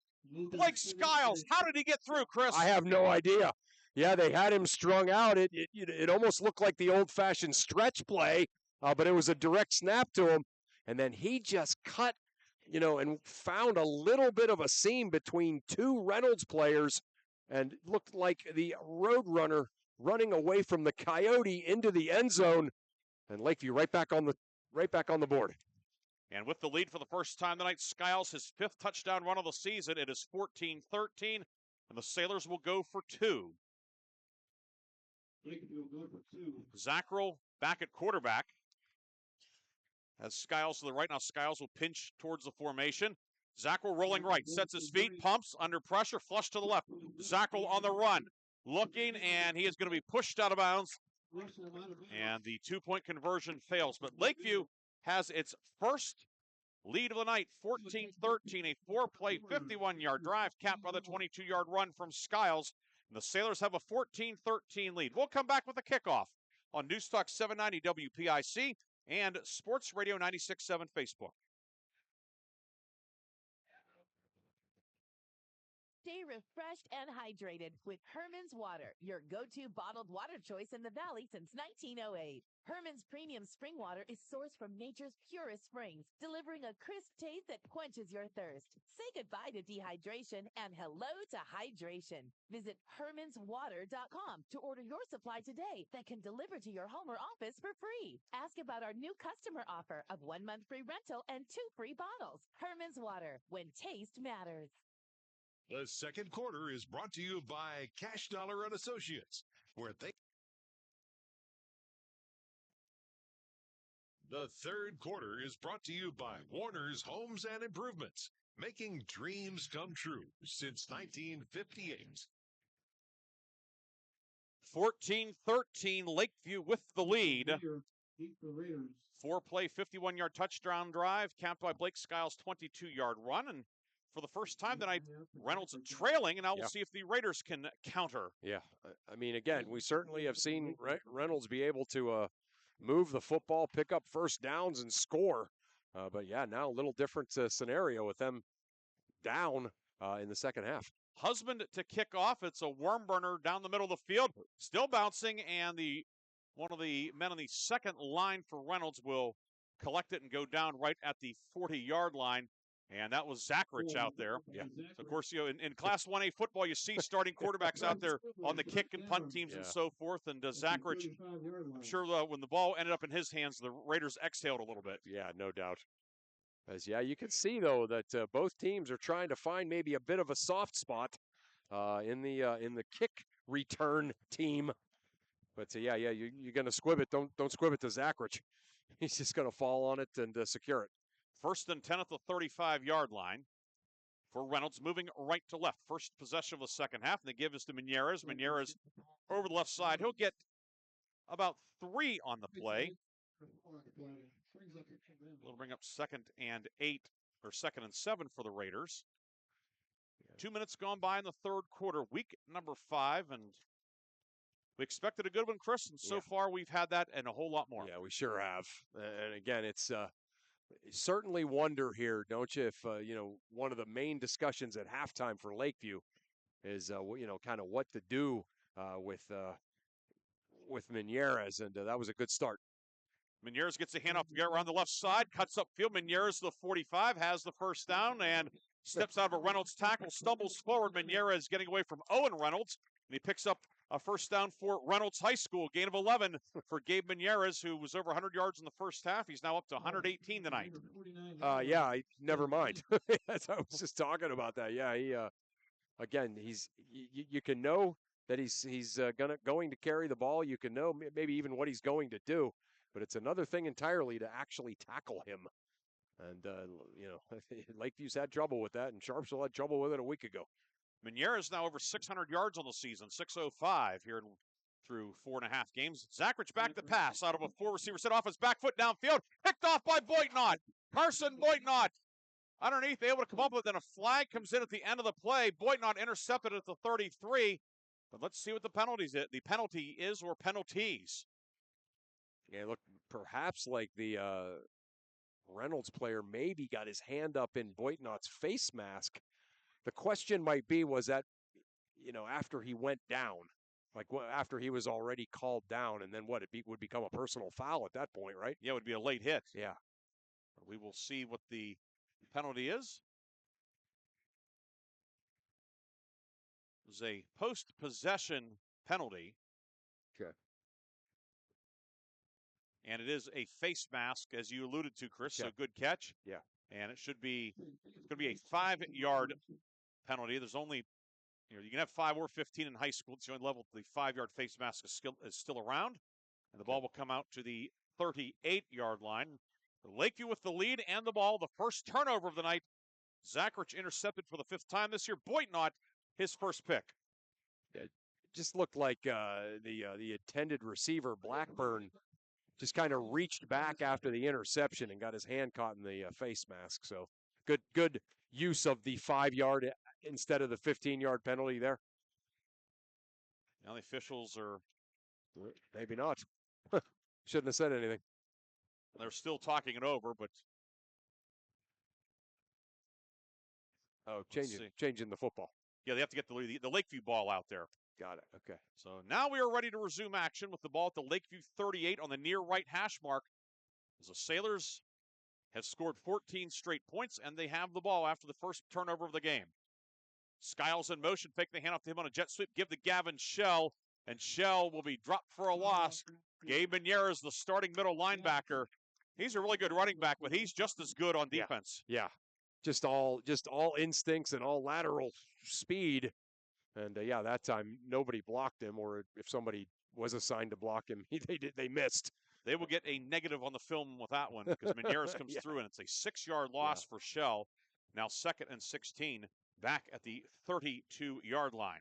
Blake Skiles, how did he get through, Chris? I have no idea. Yeah, they had him strung out. It almost looked like the old-fashioned stretch play, but it was a direct snap to him. And then he just cut, and found a little bit of a seam between 2 Reynolds players and looked like the road runner running away from the Coyote into the end zone. And Lakeview right back on the board. And with the lead for the first time tonight, Skiles, his 5th touchdown run of the season. It is 14-13, and the Sailors will go for 2. Zackrell back at quarterback. As Skiles to the right. Now Skiles will pinch towards the formation. Zackrell rolling right, sets his feet, pumps, under pressure, flush to the left. Zackrell on the run, looking, and he is going to be pushed out of bounds. And the 2-point conversion fails. But Lakeview has its first lead of the night, 14-13, a 4-play, 51-yard drive capped by the 22-yard run from Skiles. And the Sailors have a 14-13 lead. We'll come back with a kickoff on News Talk 790 WPIC and Sports Radio 96.7 Facebook. Stay refreshed and hydrated with Herman's Water, your go-to bottled water choice in the Valley since 1908. Herman's premium spring water is sourced from nature's purest springs, delivering a crisp taste that quenches your thirst. Say goodbye to dehydration and hello to hydration. Visit hermanswater.com to order your supply today that can deliver to your home or office for free. Ask about our new customer offer of 1 month free rental and 2 free bottles. Herman's Water, when taste matters. The second quarter is brought to you by Cash Dollar and Associates, where they... The third quarter is brought to you by Warner's Homes and Improvements, making dreams come true since 1958. 14-13, Lakeview with the lead. 4-play, 51-yard touchdown drive, capped by Blake Skiles' 22-yard run. And for the first time tonight, Reynolds trailing, and now we'll see if the Raiders can counter. Yeah, I mean, again, we certainly have seen Reynolds be able to move the football, pick up first downs, and score. But yeah, now a little different scenario with them down in the second half. Husband to kick off. It's a worm burner down the middle of the field, still bouncing, and one of the men on the second line for Reynolds will collect it and go down right at the 40-yard line. And that was Zackrich out there. Yeah. So of course, in Class 1A football, you see starting quarterbacks out there on the kick and punt teams and so forth. And Zackrich, I'm sure when the ball ended up in his hands, the Raiders exhaled a little bit. Yeah, no doubt. You can see, though, that both teams are trying to find maybe a bit of a soft spot in the kick return team. But you're going to squib it. Don't squib it to Zackrich. He's just going to fall on it and secure it. 1st and 10 at the 35-yard line for Reynolds, moving right to left. First possession of the second half, and they give us to Menieres. Menieres over the left side. He'll get about 3 on the play. We'll bring up 2nd and 8, or 2nd and 7 for the Raiders. 2 minutes gone by in the third quarter, week number 5, and we expected a good one, Chris, and so far we've had that and a whole lot more. Yeah, we sure have. And again, it's certainly wonder here, don't you, if, one of the main discussions at halftime for Lakeview is, kind of what to do with Menieres, and that was a good start. Menieres gets a handoff around the left side, cuts upfield. Menieres, the 45, has the first down and steps out of a Reynolds tackle, stumbles forward. Menieres getting away from Owen Reynolds, and he picks up a first down for Reynolds High School. Gain of 11 for Gabe Menieres, who was over 100 yards in the first half. He's now up to 118 tonight. Never mind. I was just talking about that. Yeah, he again, you can know that he's going to carry the ball. You can know maybe even what he's going to do, but it's another thing entirely to actually tackle him. And Lakeview's had trouble with that, and Sharpsville had trouble with it a week ago. Menieres now over 600 yards on the season, 605 here in through 4.5 games. Zachrich back to pass out of a 4-receiver set off his back foot downfield. Picked off by Boitnott. Carson Boitnott underneath, able to come up with it. Then a flag comes in at the end of the play. Boitnott intercepted at the 33. But let's see what the penalty is or penalties. Yeah, look, perhaps like the Reynolds player maybe got his hand up in Boitnott's face mask. The question might be, was that, after he went down, like after he was already called down, and then what, would become a personal foul at that point, right? Yeah, it would be a late hit. Yeah. We will see what the penalty is. It was a post-possession penalty. Okay. And it is a face mask, as you alluded to, Chris. Yeah. So good catch. Yeah. And it's going to be a 5-yard penalty. There's only, you can have 5 or 15 in high school. It's the only level the 5-yard face mask is still around. And the ball will come out to the 38-yard line. Lakeview with the lead and the ball. The first turnover of the night. Zachrich intercepted for the 5th time this year. Boitnott, his first pick. It just looked like the intended receiver, Blackburn, just kind of reached back after the interception and got his hand caught in the face mask. So good use of the 5-yard instead of the 15-yard penalty there. Now the officials are... Maybe not. Shouldn't have said anything. They're still talking it over, but... Oh, changing the football. Yeah, they have to get the Lakeview ball out there. Got it. Okay. So now we are ready to resume action with the ball at the Lakeview 38 on the near right hash mark. As the Sailors have scored 14 straight points, and they have the ball after the first turnover of the game. Skiles in motion, fake the handoff to him on a jet sweep, give to Gavin Shell, and Shell will be dropped for a loss. Gabe Minier is the starting middle linebacker. He's a really good running back, but he's just as good on defense. Yeah. Just all instincts and all lateral speed. And that time nobody blocked him, or if somebody was assigned to block him, they missed. They will get a negative on the film with that one because Menieres comes through, and it's a 6-yard loss for Shell. Now 2nd and 16, back at the 32-yard line.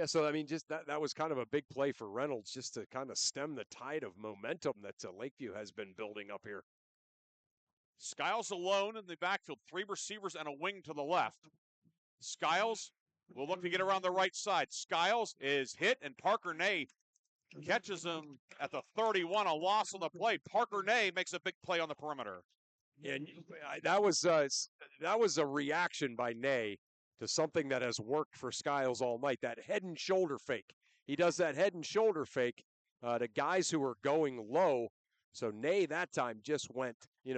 So just that was kind of a big play for Reynolds, just to kind of stem the tide of momentum that Lakeview has been building up here. Skiles alone in the backfield, 3 receivers and a wing to the left. Skiles will look to get around the right side. Skiles is hit, and Parker Ney catches him at the 31, a loss on the play. Parker Ney makes a big play on the perimeter. And that was a reaction by Ney to something that has worked for Skiles all night, that head and shoulder fake. He does that head and shoulder fake to guys who are going low. So Ney that time just went,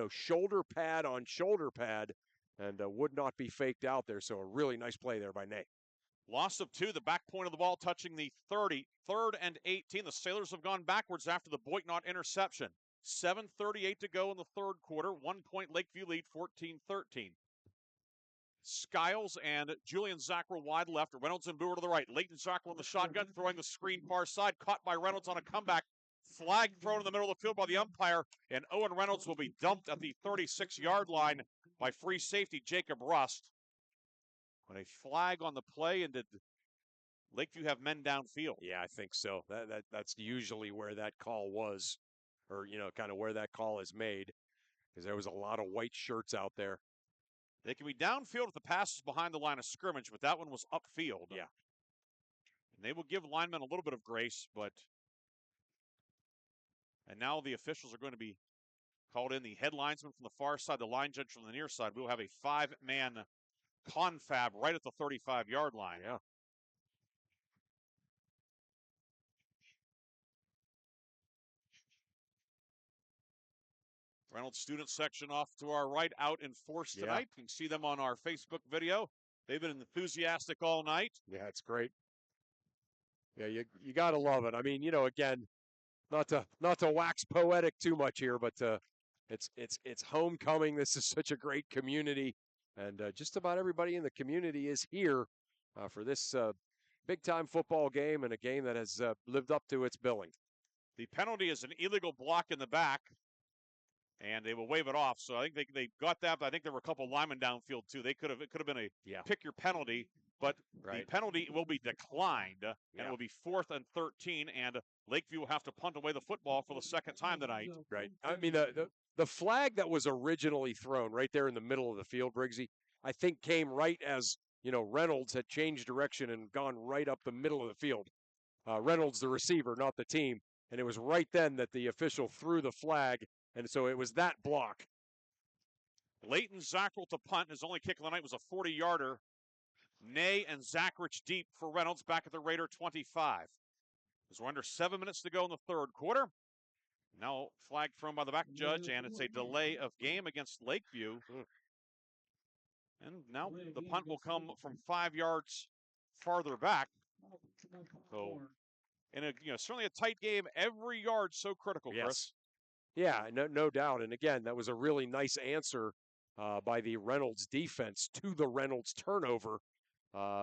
shoulder pad on shoulder pad, and would not be faked out there. So a really nice play there by Ney. Loss of 2, the back point of the ball touching the 30, 3rd and 18. The Sailors have gone backwards after the Boitnott interception. 7:38 to go in the 3rd quarter. 1-point Lakeview lead, 14-13. Skiles and Julian Zackrell wide left. Reynolds and Brewer to the right. Leighton Zackrell in the shotgun, throwing the screen far side. Caught by Reynolds on a comeback. Flag thrown in the middle of the field by the umpire, and Owen Reynolds will be dumped at the 36-yard line by free safety Jacob Rust. But a flag on the play, and did Lakeview have men downfield? Yeah, I think so. That's usually where that call was, or kind of where that call is made, because there was a lot of white shirts out there. They can be downfield if the pass is behind the line of scrimmage, but that one was upfield. Yeah. And they will give linemen a little bit of grace, but... And now the officials are going to be called in. The head linesman from the far side, the line judge from the near side. We will have a 5-man confab right at the 35-yard line. Yeah. Reynolds student section off to our right, out in force tonight. You can see them on our Facebook video. They've been enthusiastic all night. Yeah, it's great. Yeah, you got to love it. Again, not to wax poetic too much here, but it's homecoming. This is such a great community, and just about everybody in the community is here for this big-time football game, and a game that has lived up to its billing. The penalty is an illegal block in the back, and they will wave it off. So I think they got that, but I think there were a couple linemen downfield too. It could have been a pick your penalty. but the penalty will be declined, and it will be 4th and 13, and Lakeview will have to punt away the football for the second time tonight. Right. I mean, the flag that was originally thrown right there in the middle of the field, Briggsy, I think came right as, Reynolds had changed direction and gone right up the middle of the field. Reynolds, the receiver, not the team. And it was right then that the official threw the flag, and so it was that block. Leighton Zackrell to punt. His only kick of the night was a 40-yarder. Ney and Zackrich deep for Reynolds back at the Raider 25. As we're under 7 minutes to go in the third quarter. Now flag thrown by the back judge, and it's a delay of game against Lakeview. And now the punt will come from 5 yards farther back. So, in certainly a tight game, every yard so critical, Chris. Yeah, no doubt. And again, that was a really nice answer by the Reynolds defense to the Reynolds turnover.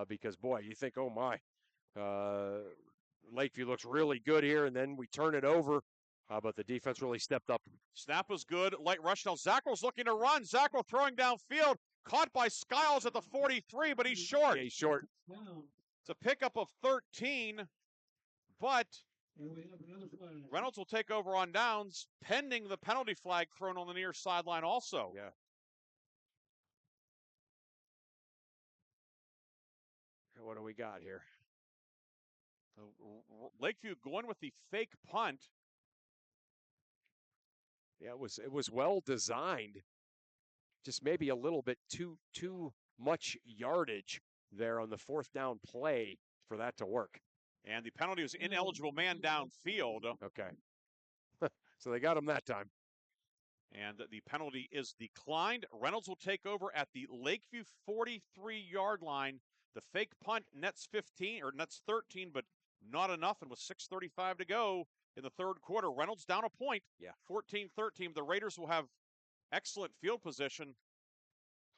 Because, boy, you think, oh, my, Lakeview looks really good here, and then we turn it over. But the defense really stepped up. Snap was good. Light rush. Now Zackrell's looking to run. Zackrell throwing downfield. Caught by Skiles at the 43, but he's short. Yeah, he's short. It's a pickup of 13, but Reynolds will take over on downs, pending the penalty flag thrown on the near sideline also. Yeah. What do we got here? Lakeview going with the fake punt. Yeah, it was well designed. Just maybe a little bit too much yardage there on the 4th down play for that to work. And the penalty was ineligible man downfield. Okay. So they got him that time. And the penalty is declined. Reynolds will take over at the Lakeview 43-yard line. The fake punt nets 13, but not enough. And with 6:35 to go in the third quarter, Reynolds down a point. Yeah. 14-13. The Raiders will have excellent field position.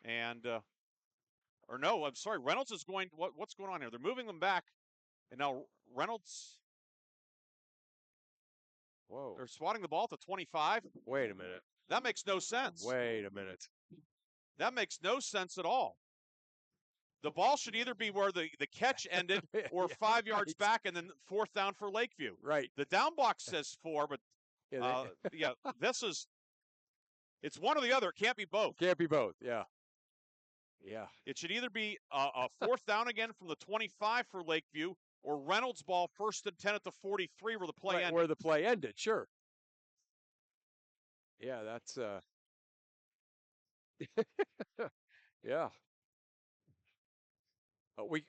And, Reynolds is going, what's going on here? They're moving them back. And now Reynolds. Whoa. They're swatting the ball at the 25. Wait a minute. That makes no sense. Wait a minute. That makes no sense at all. The ball should either be where the catch ended or 5 yards back and then 4th down for Lakeview. Right. The down box says 4, but it's one or the other. It can't be both. Can't be both, yeah. Yeah. It should either be a 4th down again from the 25 for Lakeview or Reynolds ball 1st and 10 at the 43 where the play ended. Where the play ended, sure. Yeah, that's yeah.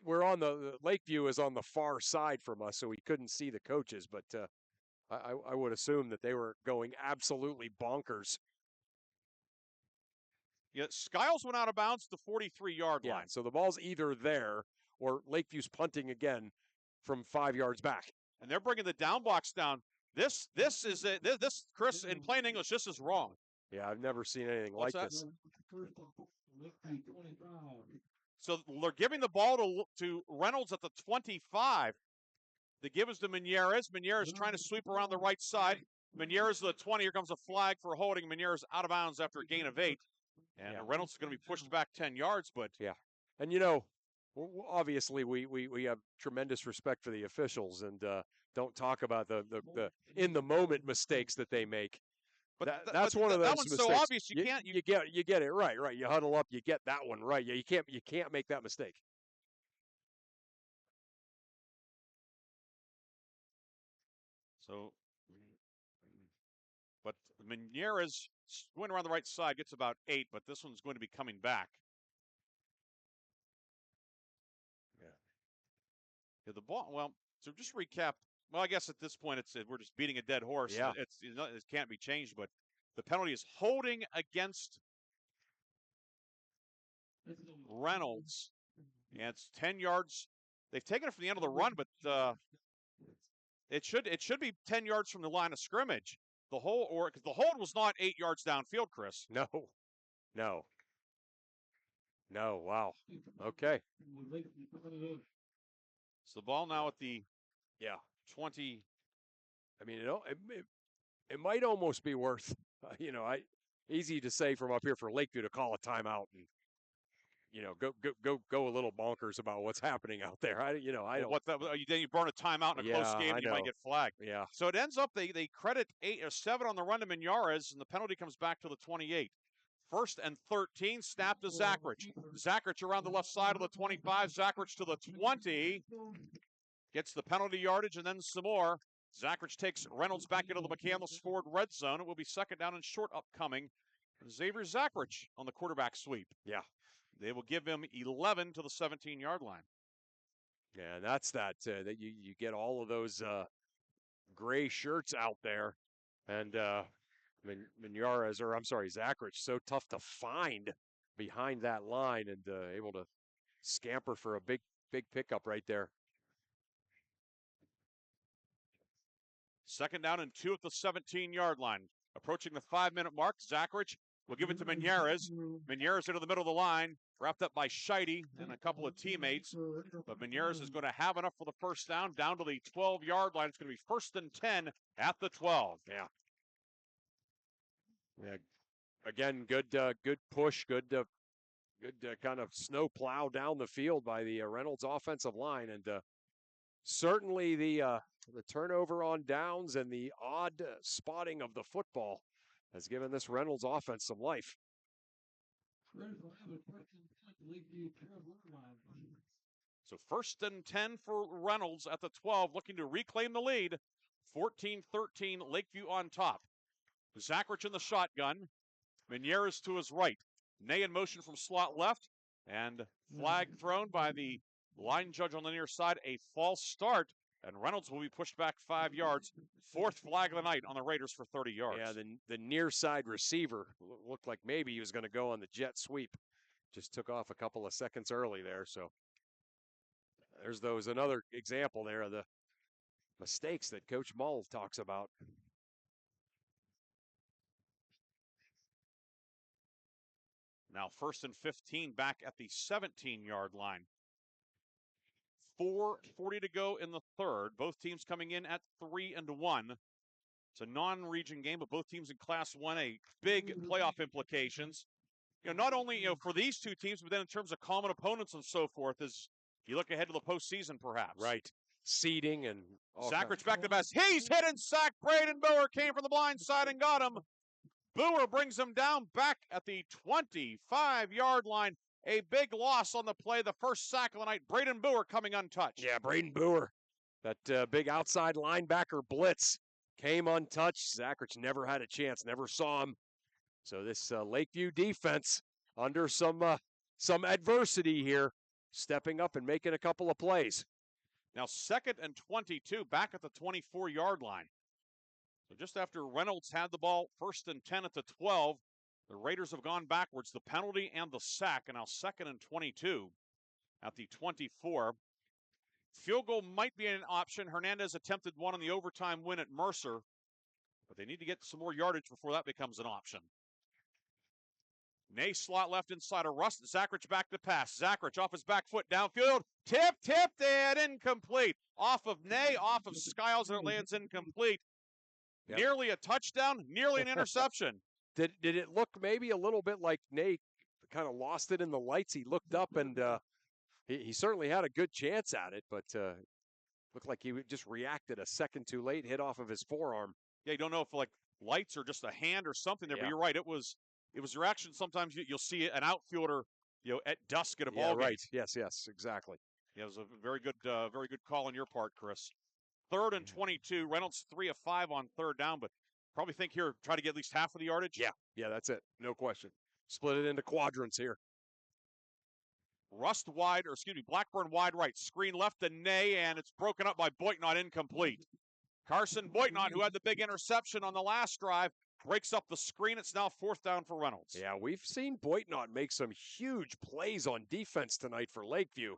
We're on the Lakeview is on the far side from us, so we couldn't see the coaches, but I would assume that they were going absolutely bonkers. Yeah, Skiles went out of bounds to the 43-yard line. So the ball's either there or Lakeview's punting again from 5 yards back. And they're bringing the down box down. This is this Chris, in plain English, this is wrong. Yeah, I've never seen anything like this. So they're giving the ball to Reynolds at the 25. The give is to Menieres. Menieres trying to sweep around the right side. Menieres to the 20. Here comes a flag for holding. Menieres out of bounds after a gain of 8. And Reynolds is going to be pushed back 10 yards. But and obviously we have tremendous respect for the officials and don't talk about the in the moment mistakes that they make. But that's one of those that one's mistakes. so obvious you can't. You get it right. You huddle up, you get that one right. You can't make that mistake. So, but Menieres going around the right side gets about 8, but this one's going to be coming back. Yeah, the ball. Well, so just recap. Well, I guess at this point we're just beating a dead horse. Yeah, it can't be changed. But the penalty is holding against Reynolds, and it's 10 yards. They've taken it from the end of the run, but it should be 10 yards from the line of scrimmage. Because the hold was not 8 yards downfield, Chris. No. Wow. Okay. So the ball now at the 20. I mean, it might almost be worth, easy to say from up here for Lakeview to call a timeout and, go a little bonkers about what's happening out there. I don't. Then you burn a timeout in a close game, and you might get flagged. Yeah. So it ends up they credit 8 or 7 on the run to Menares, and the penalty comes back to the 28. 1st and 13, snap to Zachrich. Zachrich around the left side of the 25. Zachrich to the 20. Gets the penalty yardage and then some more. Zachrich takes Reynolds back into the McCandless Ford red zone. It will be 2nd down and short upcoming. Xavier Zachrich on the quarterback sweep. Yeah. They will give him 11 to the 17-yard line. Yeah, that's that you get all of those gray shirts out there, and Zachrich, so tough to find behind that line, and able to scamper for a big pickup right there. 2nd down and 2 at the 17-yard line. Approaching the 5-minute mark, Zachrich will give it to Menares. Menares into the middle of the line, wrapped up by Scheide and a couple of teammates. But Menares is going to have enough for the 1st down to the 12-yard line. It's going to be 1st and 10 at the 12. Yeah. Yeah. Again, good push, good kind of snow plow down the field by the Reynolds offensive line, and certainly the turnover on downs and the odd spotting of the football has given this Reynolds offense some life. So 1st and 10 for Reynolds at the 12, looking to reclaim the lead. 14-13, Lakeview on top. Zachrich in the shotgun. Menares to his right. Ney in motion from slot left. And flag thrown by the line judge on the near side. A false start. And Reynolds will be pushed back 5 yards. 4th flag of the night on the Raiders for 30 yards. Yeah, the near side receiver looked like maybe he was going to go on the jet sweep. Just took off a couple of seconds early there. So there's another example there of the mistakes that Coach Mull talks about. Now 1st and 15 back at the 17-yard line. 4:40 to go in the 3rd. Both teams coming in at 3-1. It's a non-region game, but both teams in Class 1A. Big playoff implications. Not only for these two teams, but then in terms of common opponents and so forth, as you look ahead to the postseason, perhaps. Right. Seeding and Zachrich back to best. He's hit and sacked. Braden Boer came from the blind side and got him. Boer brings him down back at the 25-yard line. A big loss on the play, the first sack of the night. Braden Boer coming untouched. Yeah, Braden Boer. That big outside linebacker blitz came untouched. Zachrich never had a chance, never saw him. So this Lakeview defense under some adversity here, stepping up and making a couple of plays. Now 2nd and 22, back at the 24-yard line. So just after Reynolds had the ball, 1st and 10 at the 12, the Raiders have gone backwards, the penalty and the sack, and now 2nd and 22 at the 24. Field goal might be an option. Hernandez attempted one on the overtime win at Mercer, but they need to get some more yardage before that becomes an option. Ney slot left inside of Rust. Zachrich back to pass. Zachrich off his back foot downfield. Tipped and incomplete. Off of Ney, off of Skiles, and it lands incomplete. Yep. Nearly a touchdown, nearly an interception. Did it look maybe a little bit like Ney kind of lost it in the lights? He looked up and he certainly had a good chance at it, but looked like he just reacted a second too late, hit off of his forearm. Yeah, you don't know if like lights or just a hand or something there, but you're right. It was reaction. Sometimes you'll see an outfielder, at dusk at a ball game. Right. Yes, exactly. Yeah, it was a very good call on your part, Chris. 3rd and 22. Reynolds 3 of 5 on 3rd down, but probably think here, try to get at least half of the yardage. Yeah, that's it. No question. Split it into quadrants here. Blackburn wide right. Screen left to Ney, and it's broken up by Boitnott, incomplete. Carson Boitnott, who had the big interception on the last drive, breaks up the screen. It's now 4th down for Reynolds. Yeah, we've seen Boitnott make some huge plays on defense tonight for Lakeview.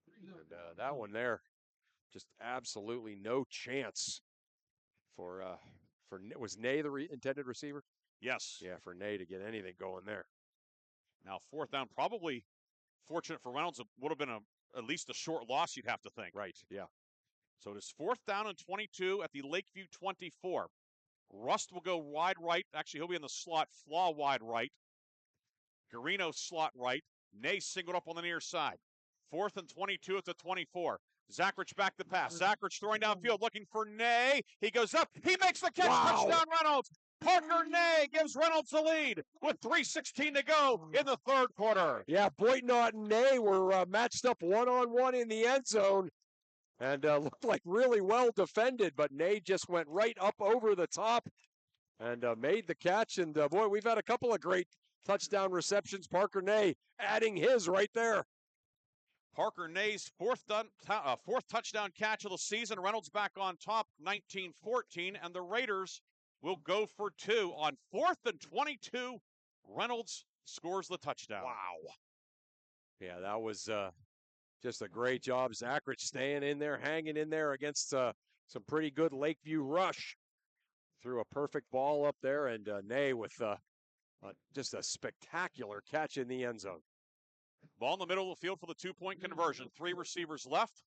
And that one there, just absolutely no chance for was Ney the intended receiver? Yes. Yeah, for Ney to get anything going there. Now 4th down, probably fortunate for Reynolds. It would have been at least a short loss, you'd have to think. Right, yeah. So it is 4th down and 22 at the Lakeview 24. Rust will go wide right. Actually, he'll be in the slot, Flaw wide right. Garino slot right. Ney singled up on the near side. 4th and 22 at the 24. Zachrich back the pass. Zachrich throwing downfield, looking for Ney. He goes up. He makes the catch. Wow. Touchdown, Reynolds. Parker Ney gives Reynolds the lead with 3:16 to go in the third quarter. Yeah, Boynton and Ney were matched up one-on-one in the end zone and looked like really well defended, but Ney just went right up over the top and made the catch. And, boy, we've had a couple of great touchdown receptions. Parker Ney adding his right there. Parker Ney's fourth touchdown catch of the season. Reynolds back on top, 19-14, and the Raiders will go for 2 on 4th and 22. Reynolds scores the touchdown. Wow. Yeah, that was just a great job. Zachrich staying in there, hanging in there against some pretty good Lakeview rush. Threw a perfect ball up there, and Ney with just a spectacular catch in the end zone. Ball in the middle of the field for the 2-point conversion. 3 receivers left.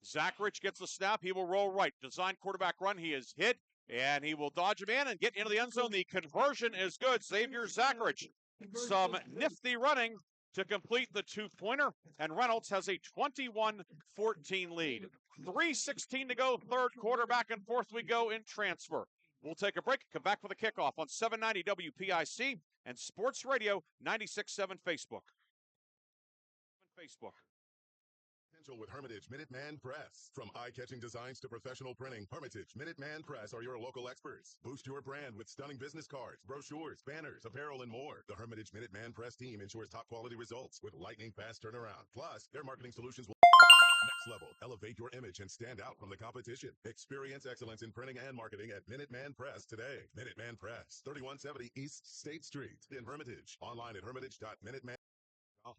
Zachrich gets the snap. He will roll right. Design quarterback run. He is hit, and he will dodge a man and get into the end zone. The conversion is good. Xavier Zachrich. Some nifty running to complete the 2-pointer, and Reynolds has a 21-14 lead. 3:16 to go, third quarter. Back and forth we go in transfer. We'll take a break, come back for the kickoff on 790 WPIC and Sports Radio 96.7 Facebook. Potential with Hermitage Minuteman Press. From eye-catching designs to professional printing, Hermitage Minuteman Press are your local experts. Boost your brand with stunning business cards, brochures, banners, apparel, and more. The Hermitage Minuteman Press team ensures top-quality results with lightning-fast turnaround. Plus, their marketing solutions will next level. Elevate your image and stand out from the competition. Experience excellence in printing and marketing at Minuteman Press today. Minuteman Press, 3170 East State Street in Hermitage. Online at hermitage.minuteman.com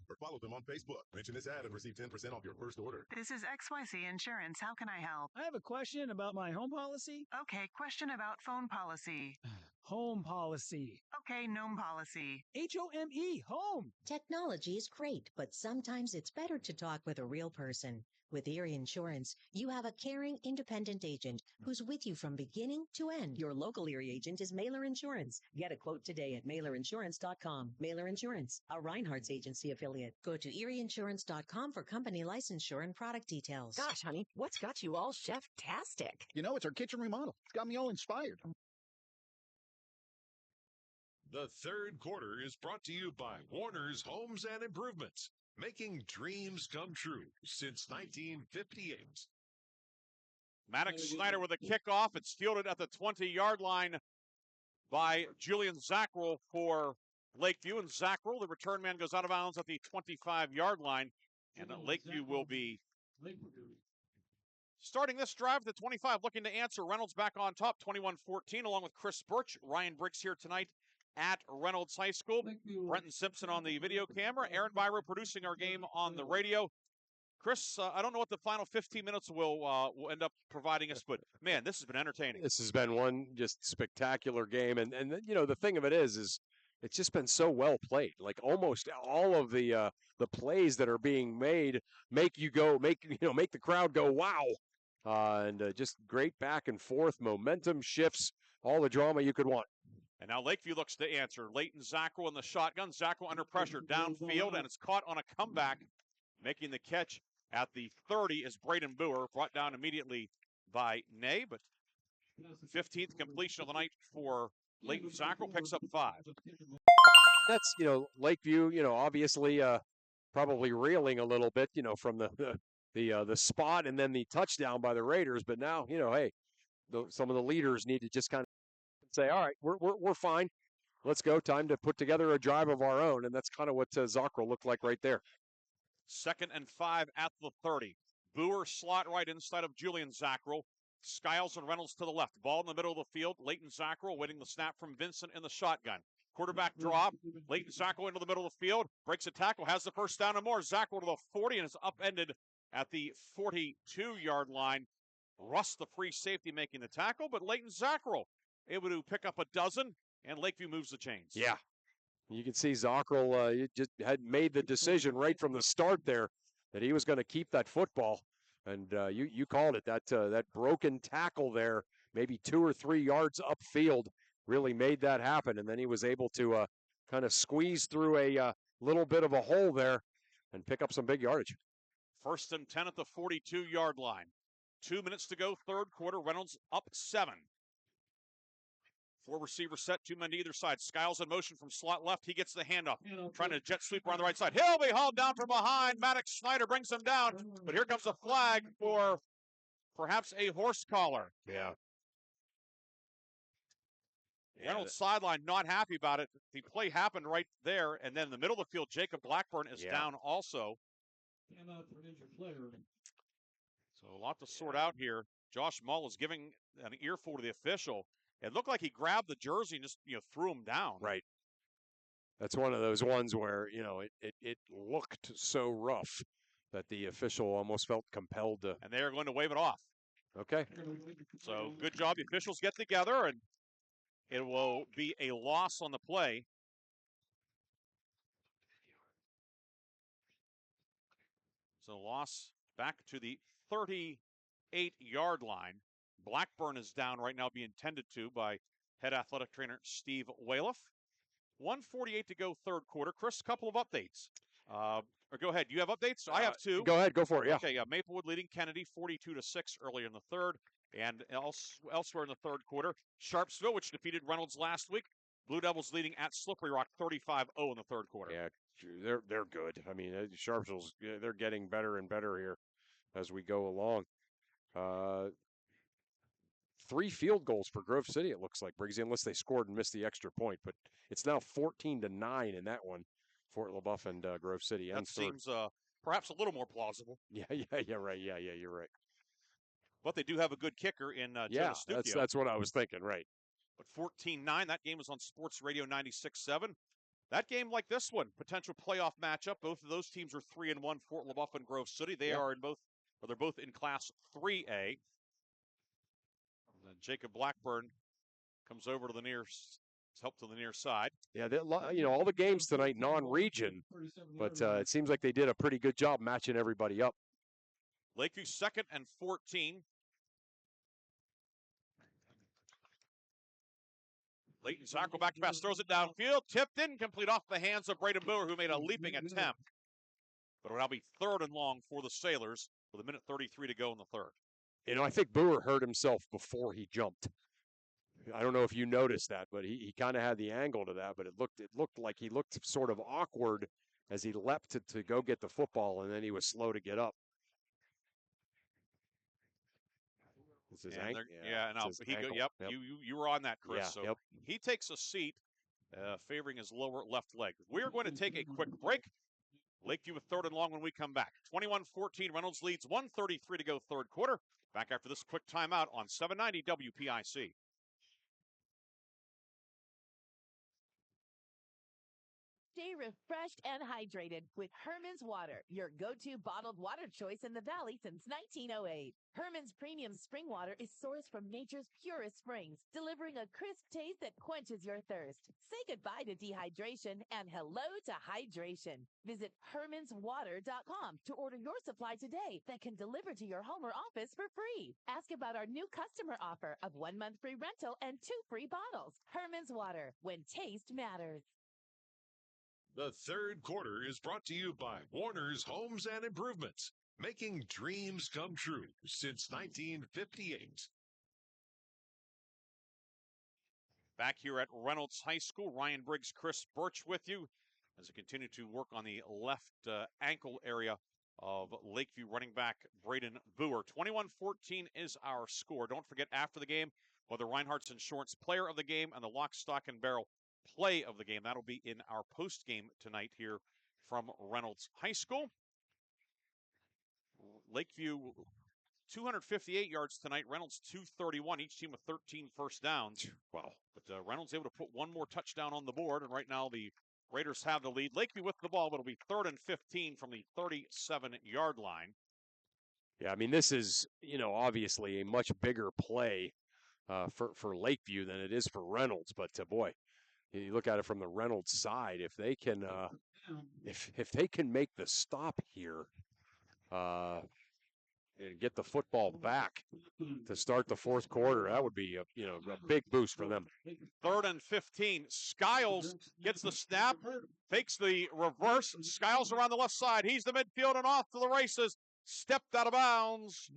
or follow them on Facebook. Mention this ad and receive 10% off your first order. This is XYZ Insurance. How can I help? I have a question about my home policy. Okay, question about phone policy. Home policy. Okay, gnome policy. HOME, home. Technology is great, but sometimes it's better to talk with a real person. With Erie Insurance, you have a caring, independent agent who's with you from beginning to end. Your local Erie agent is Mailer Insurance. Get a quote today at mailerinsurance.com. Mailer Insurance, a Reinhardt's agency affiliate. Go to erieinsurance.com for company licensure and product details. Gosh, honey, what's got you all chef-tastic? You know, it's our kitchen remodel. It's got me all inspired. The third quarter is brought to you by Warner's Homes and Improvements, making dreams come true since 1958. Maddox Snyder with a kickoff. It's fielded at the 20-yard line by Julian Zackrell for Lakeview. And Zackrell, the return man, goes out of bounds at the 25-yard line. And Lakeview will be starting this drive at the 25, looking to answer. Reynolds back on top, 21-14, along with Chris Burtch. Ryan Briggs here tonight at Reynolds High School. Brenton Simpson on the video camera. Aaron Byro producing our game on the radio. Chris, I don't know what the final 15 minutes will end up providing us, but, man, this has been entertaining. This has been one just spectacular game. And you know, the thing of it is it's just been so well played. Like almost all of the plays that are being made make the crowd go, wow. And just great back and forth, momentum shifts, all the drama you could want. And now Lakeview looks to answer. Leighton Zackrell in the shotgun. Zackrell under pressure downfield, and it's caught on a comeback. Making the catch at the 30 is Braden Boer, brought down immediately by Ney, but 15th completion of the night for Leighton Zackrell, picks up 5. That's, Lakeview, obviously probably reeling a little bit, from the spot and then the touchdown by the Raiders. But now, hey, some of the leaders need to just kind of say, all right, we're fine. Let's go. Time to put together a drive of our own. And that's kind of what Zackrell looked like right there. 2nd and 5 at the 30. Boer slot right inside of Julian Zackrell. Skiles and Reynolds to the left. Ball in the middle of the field. Leighton Zackrell waiting the snap from Vincent in the shotgun. Quarterback drop. Leighton Zackrell into the middle of the field. Breaks a tackle. Has the first down and more. Zackrell to the 40 and is upended at the 42-yard line. Russ, the free safety, making the tackle, but Leighton Zackrell able to pick up a dozen, and Lakeview moves the chains. Yeah. You can see Zackrell just had made the decision right from the start there that he was going to keep that football. And you called it, that broken tackle there, maybe 2 or 3 yards upfield, really made that happen. And then he was able to kind of squeeze through a little bit of a hole there and pick up some big yardage. 1st and 10 at the 42-yard line. 2 minutes to go, third quarter. Reynolds up 7. 4 receiver set, 2 men to either side. Skiles in motion from slot left. He gets the handoff. Trying to jet sweep around the right side. He'll be hauled down from behind. Maddox Snyder brings him down. But here comes a flag for perhaps a horse collar. Yeah. Reynolds sideline not happy about it. The play happened right there. And then in the middle of the field, Jacob Blackburn is down also. So a lot to sort out here. Josh Mull is giving an earful to the official. It looked like he grabbed the jersey and just threw him down. Right. That's one of those ones where it looked so rough that the official almost felt compelled to. And they are going to wave it off. Okay. So good job. The officials get together, and it will be a loss on the play. So loss back to the 38-yard line. Blackburn is down right now, being tended to by head athletic trainer Steve Whaliff. 1:48 to go, third quarter. Chris, couple of updates. Or go ahead. You have updates? I have 2. Go ahead. Go for it. Yeah. Okay. Maplewood leading Kennedy 42-6 earlier in the third, and elsewhere in the third quarter, Sharpsville, which defeated Reynolds last week. Blue Devils leading at Slippery Rock 35-0 in the third quarter. Yeah, they're good. I mean, Sharpsville's they're getting better and better here as we go along. 3 field goals for Grove City, it looks like, Briggsy, unless they scored and missed the extra point. But it's now 14-9 in that one, Fort LaBeouf and Grove City. That seems perhaps a little more plausible. Yeah, right. Yeah, you're right. But they do have a good kicker in Jonah Stupio. That's what I was thinking, right. But 14-9, that game was on Sports Radio 96.7. That game, like this one, potential playoff matchup. Both of those teams are 3-1, Fort LaBeouf and Grove City. They're both in Class 3A. And then Jacob Blackburn comes over to the near side. Yeah, all the games tonight non-region, but it seems like they did a pretty good job matching everybody up. Lakeview 2nd and 14. Leighton Zarko back to pass, throws it downfield, tipped in, complete off the hands of Braden Boer, who made a leaping attempt. But it will now be 3rd and long for the Sailors with 1:33 to go in the third. I think Boer hurt himself before he jumped. I don't know if you noticed that, but he kind of had the angle to that, but it looked like he looked sort of awkward as he leapt to go get the football, and then he was slow to get up. It's his ankle. Yep. You were on that, Chris. Yeah, so he takes a seat, favoring his lower left leg. We are going to take a quick break. Lakeview with 3rd and long when we come back. 21-14, Reynolds leads, 1:33 to go, third quarter. Back after this quick timeout on 790 WPIC. Stay refreshed and hydrated with Herman's Water, your go-to bottled water choice in the Valley since 1908. Herman's premium spring water is sourced from nature's purest springs, delivering a crisp taste that quenches your thirst. Say goodbye to dehydration and hello to hydration. Visit hermanswater.com to order your supply today that can deliver to your home or office for free. Ask about our new customer offer of 1 month free rental and 2 free bottles. Herman's Water, when taste matters. The third quarter is brought to you by Warner's Homes and Improvements, making dreams come true since 1958. Back here at Reynolds High School, Ryan Briggs, Chris Burtch with you as we continue to work on the left ankle area of Lakeview running back Braden Boer. 21-14 is our score. Don't forget, after the game, whether Reinhardt's Insurance Player of the Game and the Lock, Stock, and Barrel Play of the Game. That'll be in our post game tonight here from Reynolds High School. Lakeview 258 yards tonight. Reynolds 231. Each team with 13 first downs. Wow. But Reynolds able to put one more touchdown on the board, and right now the Raiders have the lead. Lakeview with the ball, but it'll be 3rd and 15 from the 37-yard line. Yeah, I mean, this is, obviously a much bigger play for Lakeview than it is for Reynolds. But, boy, you look at it from the Reynolds side, if they can if they can make the stop here, and get the football back to start the fourth quarter. That would be a big boost for them. 3rd and 15. Skiles gets the snap, fakes the reverse. Skiles around the left side. He's the midfield and off to the races. Stepped out of bounds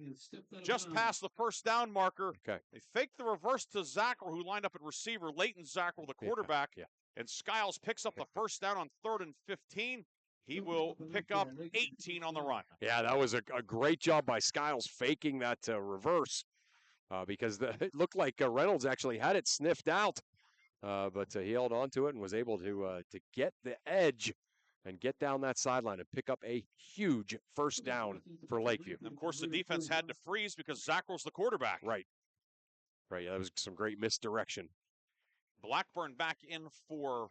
just past the first down marker. Okay. They faked the reverse to Zackrell, who lined up at receiver. Leighton Zackrell, the quarterback. Yeah. And Skiles picks up the first down on 3rd and 15. He will pick up 18 on the run. Yeah, that was a great job by Skiles faking that reverse because it looked like Reynolds actually had it sniffed out, but he held on to it and was able to get the edge and get down that sideline and pick up a huge first down for Lakeview. And of course, the defense had to freeze because Zackrell's the quarterback. Right. Yeah, that was some great misdirection. Blackburn back in for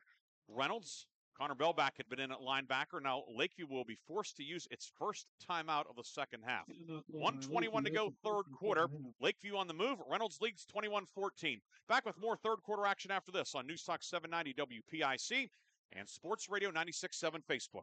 Reynolds. Connor Bellback had been in at linebacker. Now Lakeview will be forced to use its first timeout of the second half. 1:21 to go, third quarter. Lakeview on the move. Reynolds leads 21-14. Back with more third quarter action after this on News Talk 790 WPIC and Sports Radio 96.7 Facebook.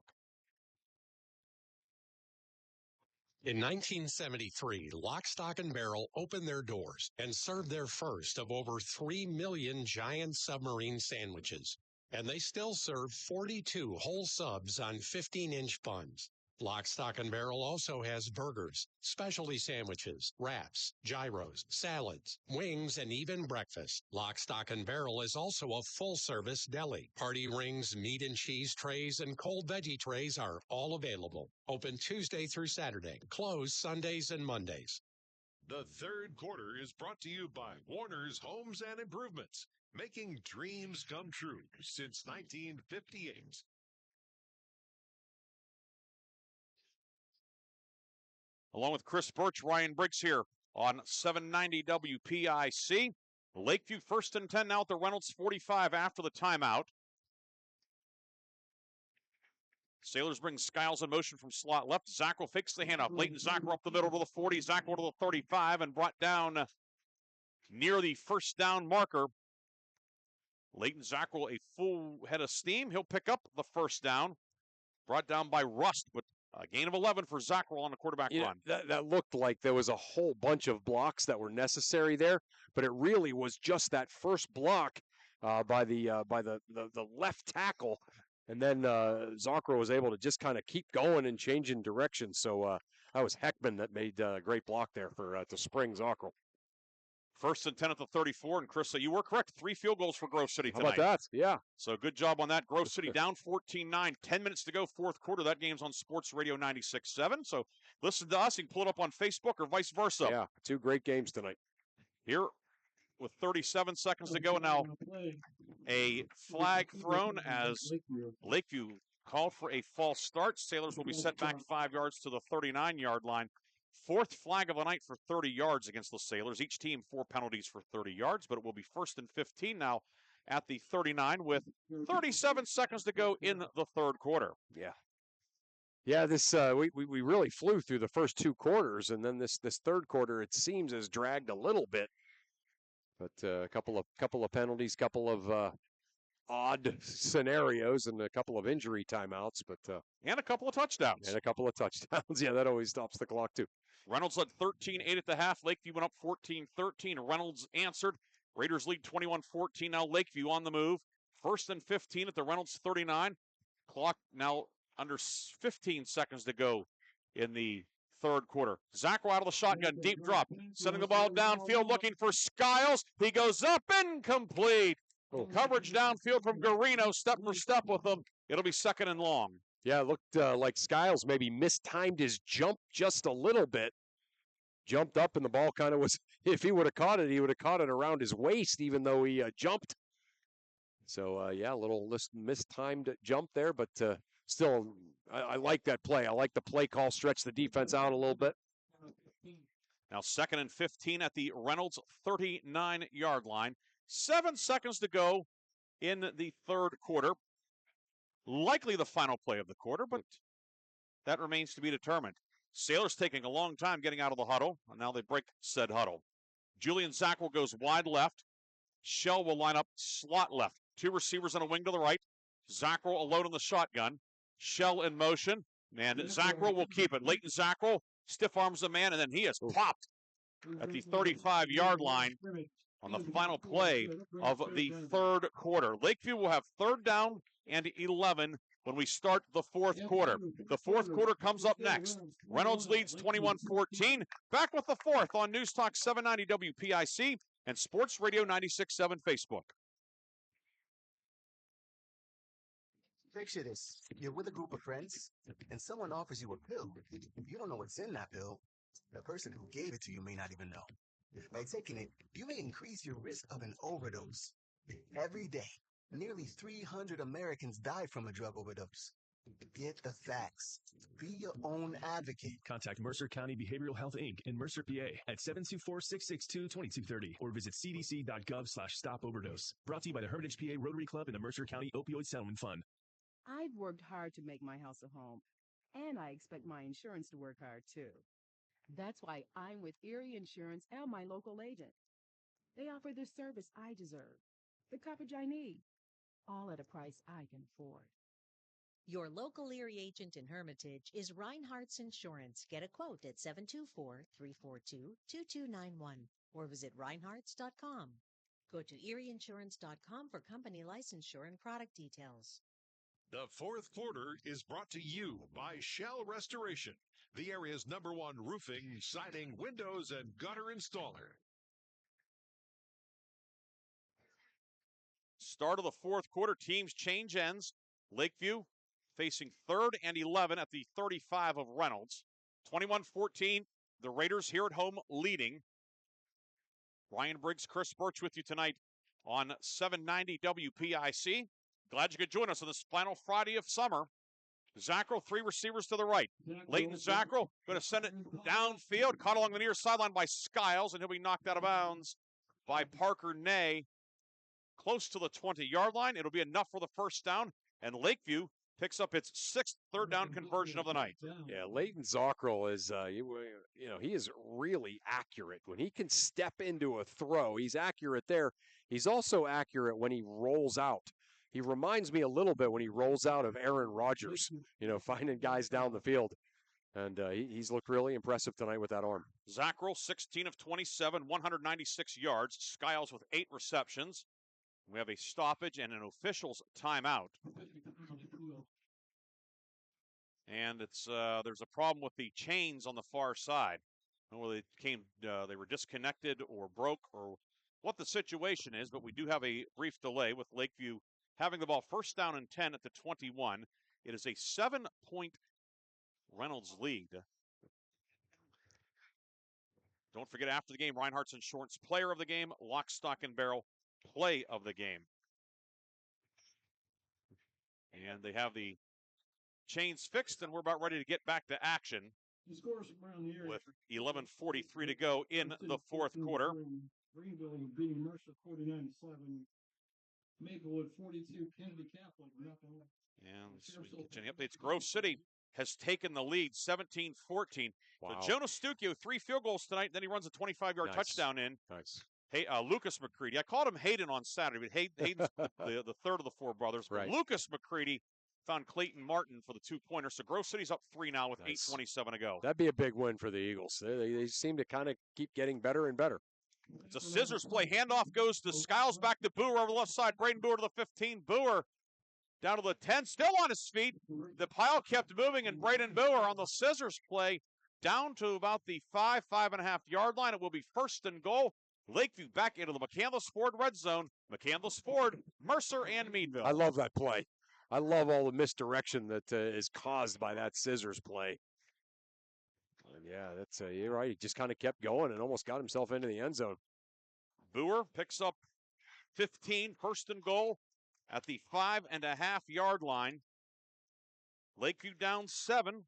In 1973, Lock, Stock, and Barrel opened their doors and served their first of over 3 million giant submarine sandwiches. And they still serve 42 whole subs on 15-inch buns. Lock, Stock, and Barrel also has burgers, specialty sandwiches, wraps, gyros, salads, wings, and even breakfast. Lock, Stock, and Barrel is also a full-service deli. Party rings, meat and cheese trays, and cold veggie trays are all available. Open Tuesday through Saturday. Closed Sundays and Mondays. The third quarter is brought to you by Warner's Homes and Improvements, making dreams come true since 1958. Along with Chris Burtch, Ryan Briggs here on 790 WPIC. Lakeview 1st and 10 now at the Reynolds 45 after the timeout. Sailors bring Skiles in motion from slot left. Zackrell fakes the handoff. Leighton Zackrell up the middle to the 40. Zackrell to the 35 and brought down near the first down marker. Leighton Zackrell a full head of steam. He'll pick up the first down. Brought down by Rust, but a gain of 11 for Zackrell on the quarterback run. That looked like there was a whole bunch of blocks that were necessary there, but it really was just that first block by the left tackle, and then Zackrell was able to just kind of keep going and changing direction. So that was Heckman that made a great block there for to spring Zackrell. 1st and 10 at the 34, and Chris, you were correct. 3 field goals for Grove City tonight. How about that? Yeah. So good job on that. Grove City down 14-9. 10 minutes to go, fourth quarter. That game's on Sports Radio 96.7. So listen to us. You can pull it up on Facebook or vice versa. Yeah, 2 great games tonight. Here with 37 seconds to go now, a flag thrown as Lakeview called for a false start. Sailors will be set back 5 yards to the 39-yard line. 4th flag of the night for 30 yards against the Sailors. Each team 4 penalties for 30 yards, but it will be 1st and 15 now at the 39 with 37 seconds to go in the third quarter. Yeah, this we really flew through the first 2 quarters, and then this third quarter it seems has dragged a little bit. But a couple of penalties, couple of odd scenarios, and a couple of injury timeouts, but and a couple of touchdowns. Yeah, that always stops the clock too. Reynolds led 13-8 at the half. Lakeview went up 14-13. Reynolds answered. Raiders lead 21-14. Now Lakeview on the move. 1st and 15 at the Reynolds 39. Clock now under 15 seconds to go in the third quarter. Zackrell out of the shotgun, deep drop, sending the ball downfield, looking for Skiles. He goes up, incomplete. Coverage downfield from Garino, step for step with him. It'll be 2nd and long. Yeah, it looked like Skiles maybe mistimed his jump just a little bit. Jumped up, and the ball kind of was, if he would have caught it, he would have caught it around his waist, even though he jumped. So, a little mistimed jump there, but still, I like that play. I like the play call, stretch the defense out a little bit. Now 2nd and 15 at the Reynolds 39-yard line. 7 seconds to go in the third quarter. Likely the final play of the quarter, but that remains to be determined. Sailors taking a long time getting out of the huddle, and now they break said huddle. Julian Zackrell goes wide left. Shell will line up slot left. 2 receivers on a wing to the right. Zackrell alone in the shotgun. Shell in motion, and Zackrell will keep it. Leighton Zackrell stiff arms a man, and then he is popped at the 35-yard line on the final play of the third quarter. Lakeview will have third down and 11 when we start the fourth quarter. The fourth quarter comes up next. Reynolds leads 21-14. Back with the fourth on News Talk 790 WPIC and Sports Radio 96.7 Facebook. Picture this. You're with a group of friends, and someone offers you a pill. You don't know what's in that pill. The person who gave it to you may not even know. By taking it, you may increase your risk of an overdose. Every day, nearly 300 Americans die from a drug overdose. Get the facts. Be your own advocate. Contact Mercer County Behavioral Health Inc. in Mercer, PA at 724-662-2230 or visit cdc.gov/stop-overdose. Brought to you by the Hermitage PA Rotary Club and the Mercer County Opioid Settlement Fund. I've worked hard to make my house a home, and I expect my insurance to work hard too. That's why I'm with Erie Insurance and my local agent. They offer the service I deserve, the coverage I need, all at a price I can afford. Your local Erie agent in Hermitage is Reinhardt's Insurance. Get a quote at 724-342-2291 or visit reinhardts.com. Go to erieinsurance.com for company licensure and product details. The fourth quarter is brought to you by Shell Restoration, the area's #1 roofing, siding, windows, and gutter installer. Start of the fourth quarter, teams change ends. Lakeview facing third and 11 at the 35 of Reynolds. 21-14, the Raiders here at home leading. Ryan Briggs, Chris Burtch with you tonight on 790 WPIC. Glad you could join us on this final Friday of summer. Zackrell, 3 receivers to the right. Leighton Zackrell going to send it downfield, caught along the near sideline by Skiles, and he'll be knocked out of bounds by Parker Ney. Close to the 20-yard line. It'll be enough for the first down, and Lakeview picks up its 6th third down conversion of the night. Yeah, Leighton Zackrell is, he is really accurate. When he can step into a throw, he's accurate there. He's also accurate when he rolls out. He reminds me a little bit when he rolls out of Aaron Rodgers, finding guys down the field. And he's looked really impressive tonight with that arm. Zackrell, 16 of 27, 196 yards. Skiles with 8 receptions. We have a stoppage and an official's timeout. And there's a problem with the chains on the far side. I don't know whether they were disconnected or broke or what the situation is, but we do have a brief delay with Lakeview having the ball first down and 10 at the 21. It is a 7-point Reynolds lead. Don't forget, after the game, Reinhardt's Insurance Player of the Game, Lock, Stock, and Barrel Play of the Game. And they have the chains fixed, and we're about ready to get back to action with 11:43 to go in the fourth quarter. Greenville beating Mercer 49-7. Maplewood 42, Kennedy Catholic, nothing. And continuing updates, Grove City has taken the lead 17-14. Wow. So Jonas Stuckio, 3 field goals tonight, then he runs a 25-yard touchdown in. Nice. Hey, Lucas McCready. I called him Hayden on Saturday, but Hayden's the third of the 4 brothers. Right. Lucas McCready found Clayton Martin for the 2-pointer. So Grove City's up 3 now with 8:27 to go. That'd be a big win for the Eagles. They seem to kind of keep getting better and better. It's a scissors play. Handoff goes to Skiles, back to Boer over the left side. Braden Boer to the 15. Boer down to the 10, still on his feet. The pile kept moving, and Braden Boer on the scissors play down to about the 5.5 yard line. It will be first and goal. Lakeview back into the McCandless Ford red zone. McCandless Ford, Mercer, and Meadville. I love that play. I love all the misdirection that is caused by that scissors play. And yeah, that's you're right. He just kind of kept going and almost got himself into the end zone. Boer picks up 15, first and goal at the 5.5 yard line. Lakeview down 7.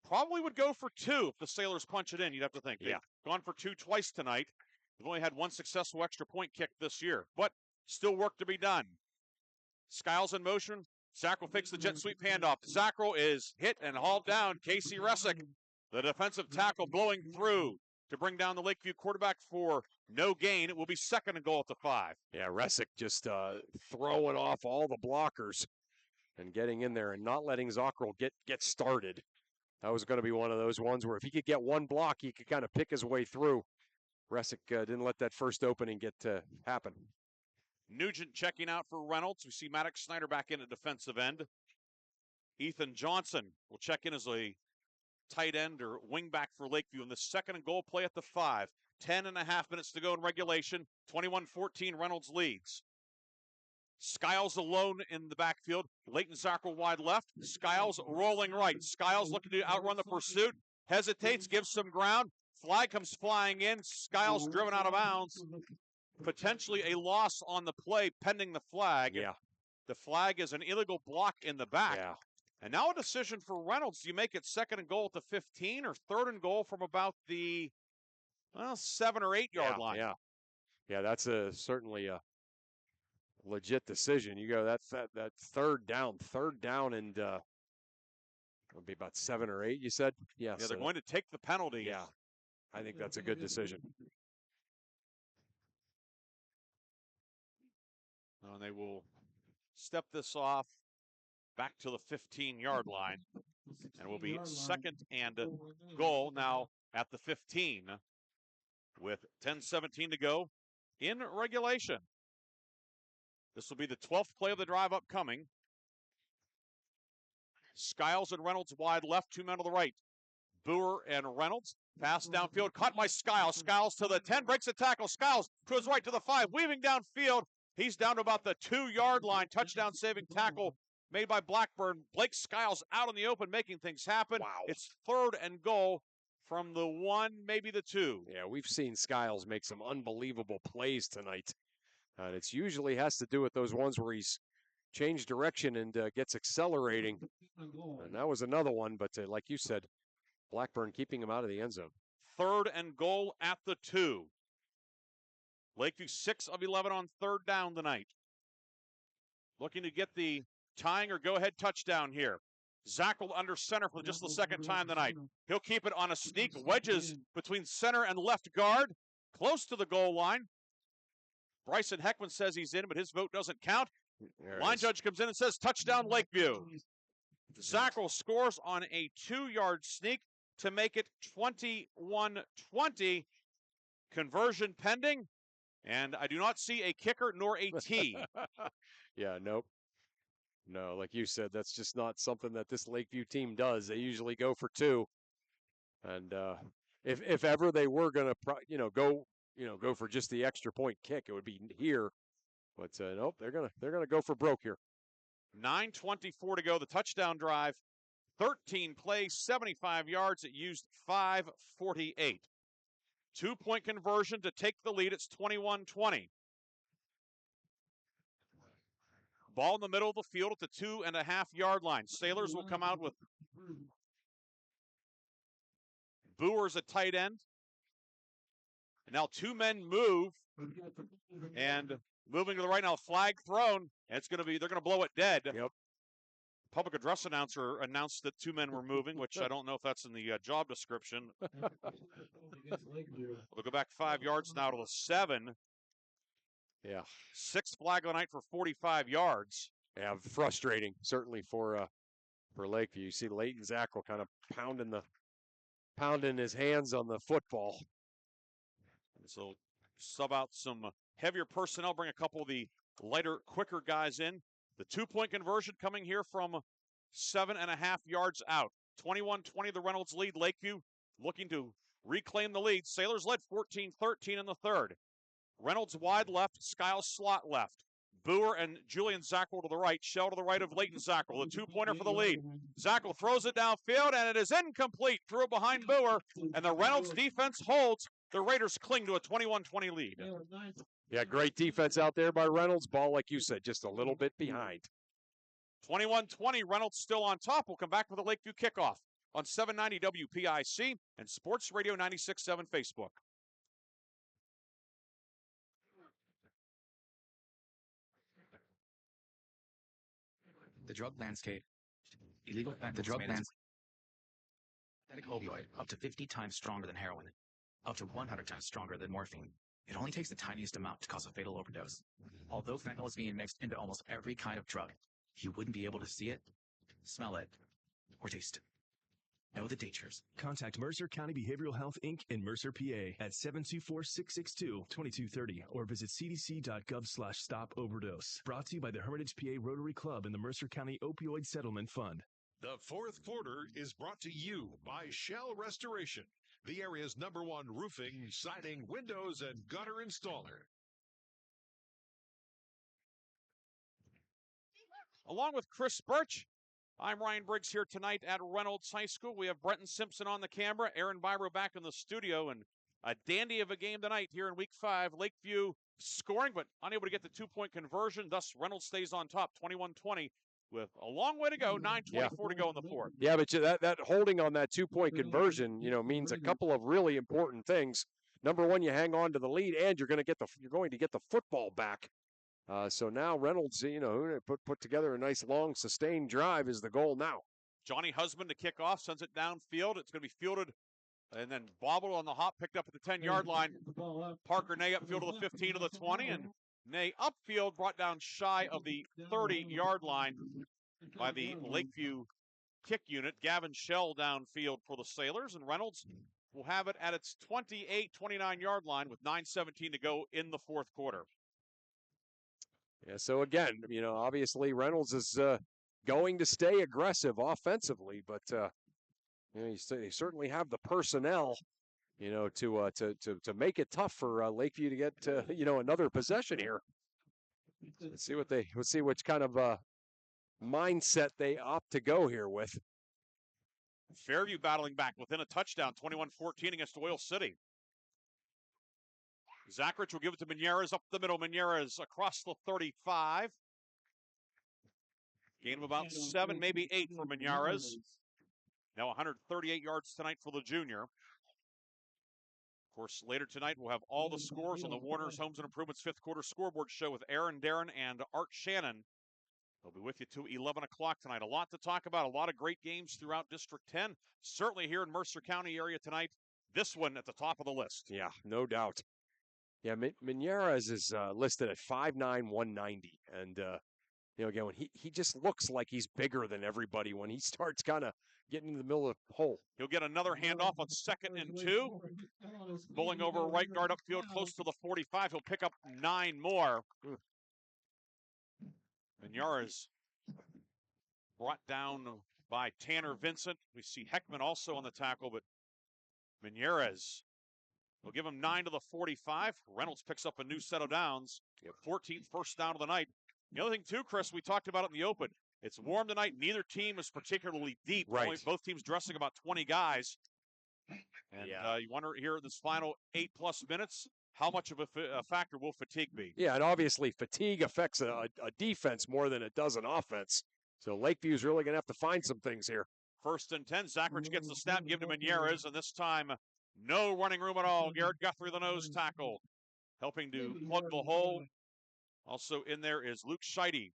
Probably would go for 2 if the Sailors punch it in, you'd have to think. They've gone for 2 twice tonight. They've only had 1 successful extra point kick this year, but still work to be done. Skiles in motion. Zackrell fakes the jet sweep handoff. Zackrell is hit and hauled down. Casey Resick, the defensive tackle, blowing through to bring down the Lakeview quarterback for no gain. It will be second and goal at the 5. Yeah, Resick just throwing off all the blockers and getting in there and not letting Zackrell get started. That was going to be one of those ones where if he could get one block, he could kind of pick his way through. Resick didn't let that first opening get to happen. Nugent checking out for Reynolds. We see Maddox Snyder back in at defensive end. Ethan Johnson will check in as a tight end or wing back for Lakeview in the 2nd and goal play at the 5. 10.5 minutes to go in regulation. 21-14, Reynolds leads. Skiles alone in the backfield. Leighton Zackel wide left. Skiles rolling right. Skiles looking to outrun the pursuit. Hesitates, gives some ground. Flag comes flying in. Skiles driven out of bounds. Potentially a loss on the play pending the flag. Yeah. The flag is an illegal block in the back. Yeah. And now a decision for Reynolds. Do you make it 2nd and goal at the 15 or 3rd and goal from about the 7 or 8 yard line? Yeah, that's certainly a legit decision. You go that third down, and it'll be about 7 or 8. You said, Yeah, they're going to take the penalty. Yeah, I think that's a good decision. And they will step this off back to the 15-yard line, and it will be 2nd and goal now at the 15 with 10:17 to go in regulation. This will be the 12th play of the drive upcoming. Skiles and Reynolds wide left, 2 men to the right. Boer and Reynolds. Pass downfield, caught by Skiles. Skiles to the 10, breaks the tackle. Skiles to his right to the 5, weaving downfield. He's down to about the 2-yard line. Touchdown saving tackle made by Blackburn. Blake Skiles out in the open, making things happen. Wow. It's 3rd and goal from the 1, maybe the 2. Yeah, we've seen Skiles make some unbelievable plays tonight. And it usually has to do with those ones where he's changed direction and gets accelerating. And that was another one, but like you said, Blackburn keeping him out of the end zone. 3rd and goal at the 2. Lakeview 6 of 11 on 3rd down tonight. Looking to get the tying or go-ahead touchdown here. Zackel under center for just the 2nd time tonight. He'll keep it on a sneak. Wedges between center and left guard. Close to the goal line. Bryson Heckman says he's in, but his vote doesn't count. Line judge comes in and says touchdown Lakeview. Zackel scores on a 2-yard sneak to make it 21-20. Conversion pending. And I do not see a kicker nor a tee. Yeah, nope. No, like you said, that's just not something that this Lakeview team does. They usually go for 2. And if ever they were going to go for just the extra point kick, it would be here. But nope, they're gonna go for broke here. 9:24 to go. The touchdown drive, 13 plays, 75 yards. It used 5:48. 2-point conversion to take the lead. It's 21-20. Ball in the middle of the field at the 2.5-yard line. Sailors will come out with Boers at tight end. And now 2 men move, and moving to the right now, flag thrown. And they're going to blow it dead. Yep. Public address announcer announced that 2 men were moving, which I don't know if that's in the job description. We'll go back 5 yards now to the 7. Yeah. 6th flag of the night for 45 yards. Yeah, frustrating, certainly for Lakeview. You see Leighton Zackel kind of pounding his hands on the football. So sub out some heavier personnel, bring a couple of the lighter, quicker guys in. The 2-point conversion coming here from 7.5 yards out. 21-20 the Reynolds lead. Lakeview looking to reclaim the lead. Sailors led 14-13 in the 3rd. Reynolds wide left, Skiles slot left. Boer and Julian Zackel to the right. Shell to the right of Leighton Zackel. The 2-pointer for the lead. Zackel throws it downfield, and it is incomplete. Threw it behind Boer, and the Reynolds defense holds. The Raiders cling to a 21-20 lead. Yeah, great defense out there by Reynolds. Ball, like you said, just a little bit behind. 21-20, Reynolds still on top. We'll come back with a Lakeview kickoff on 790 WPIC and Sports Radio 96.7 Facebook. The drug landscape. Illegal the drug landscape. Opioid, up to 50 times stronger than heroin, up to 100 times stronger than morphine. It only takes the tiniest amount to cause a fatal overdose. Although fentanyl is being mixed into almost every kind of drug, you wouldn't be able to see it, smell it, or taste it. Know the dangers. Contact Mercer County Behavioral Health, Inc. in Mercer, PA at 724-662-2230 or visit cdc.gov/stop overdose. Brought to you by the Hermitage PA Rotary Club and the Mercer County Opioid Settlement Fund. The fourth quarter is brought to you by Shell Restoration, the area's #1 roofing, siding, windows, and gutter installer. Along with Chris Burtch, I'm Ryan Briggs here tonight at Reynolds High School. We have Brenton Simpson on the camera, Aaron Biro back in the studio, and a dandy of a game tonight here in Week 5. Lakeview scoring, but unable to get the two-point conversion. Thus, Reynolds stays on top, 21-20, with a long way to go, 9:24 to go in the fourth. Yeah, but that holding on that two-point conversion, means a couple of really important things. Number one, you hang on to the lead, and you're going to get the football back. So now Reynolds, put together a nice long sustained drive is the goal now. Johnny Husband to kick off, sends it downfield. It's going to be fielded and then bobbled on the hop, picked up at the 10-yard line. Parker Ney upfield to the 15 to the 20, and Ney upfield brought down shy of the 30-yard line by the Lakeview kick unit. Gavin Shell downfield for the Sailors, and Reynolds will have it at its 29-yard line with 9:17 to go in the fourth quarter. Yeah, so again, obviously Reynolds is going to stay aggressive offensively, but you certainly have the personnel, to make it tough for Lakeview to get another possession here. Let's see which kind of mindset they opt to go here with. Fairview battling back within a touchdown, 21-14 against Oil City. Zachrich will give it to Menieres up the middle. Menieres across the 35. Gain of about 7, maybe 8 for Menieres. Now 138 yards tonight for the junior. Of course, later tonight we'll have all the scores on the Warner's Homes and Improvements 5th quarter scoreboard show with Aaron Darren and Art Shannon. They'll be with you to 11 o'clock tonight. A lot to talk about, a lot of great games throughout District 10. Certainly here in Mercer County area tonight. This one at the top of the list. Yeah, no doubt. Yeah, Menieres is listed at 5'9", 190. And, again, when he just looks like he's bigger than everybody when he starts kind of getting into the middle of the hole. He'll get another handoff on 2nd and 2. Bowling over right guard upfield close to the 45. He'll pick up 9 more. Menieres brought down by Tanner Vincent. We see Heckman also on the tackle, but Menieres will give him 9 to the 45. Reynolds picks up a new set of downs. 14th first down of the night. The other thing, too, Chris, we talked about it in the open. It's warm tonight. Neither team is particularly deep. Right. Both teams dressing about 20 guys. And you wonder here in this final 8+ minutes, how much of a factor will fatigue be? Yeah, and obviously fatigue affects a defense more than it does an offense. So Lakeview's really going to have to find some things here. 1st and 10. Zachrich gets the snap, give to Menieres, and this time no running room at all. Garrett Guthrie, the nose tackle, helping to plug the hole. Also in there is Luke Scheide,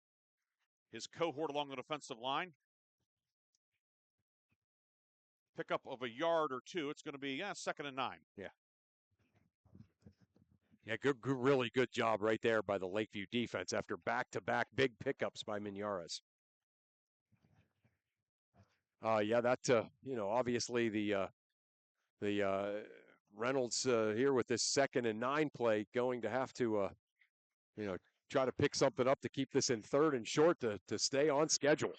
his cohort along the defensive line. Pickup of a yard or 2. It's going to be 2nd and 9. Yeah. Yeah, really good job right there by the Lakeview defense after back-to-back big pickups by Menieres. Obviously the Reynolds here with this 2nd and 9 play going to have to, try to pick something up to keep this in 3rd and short to stay on schedule.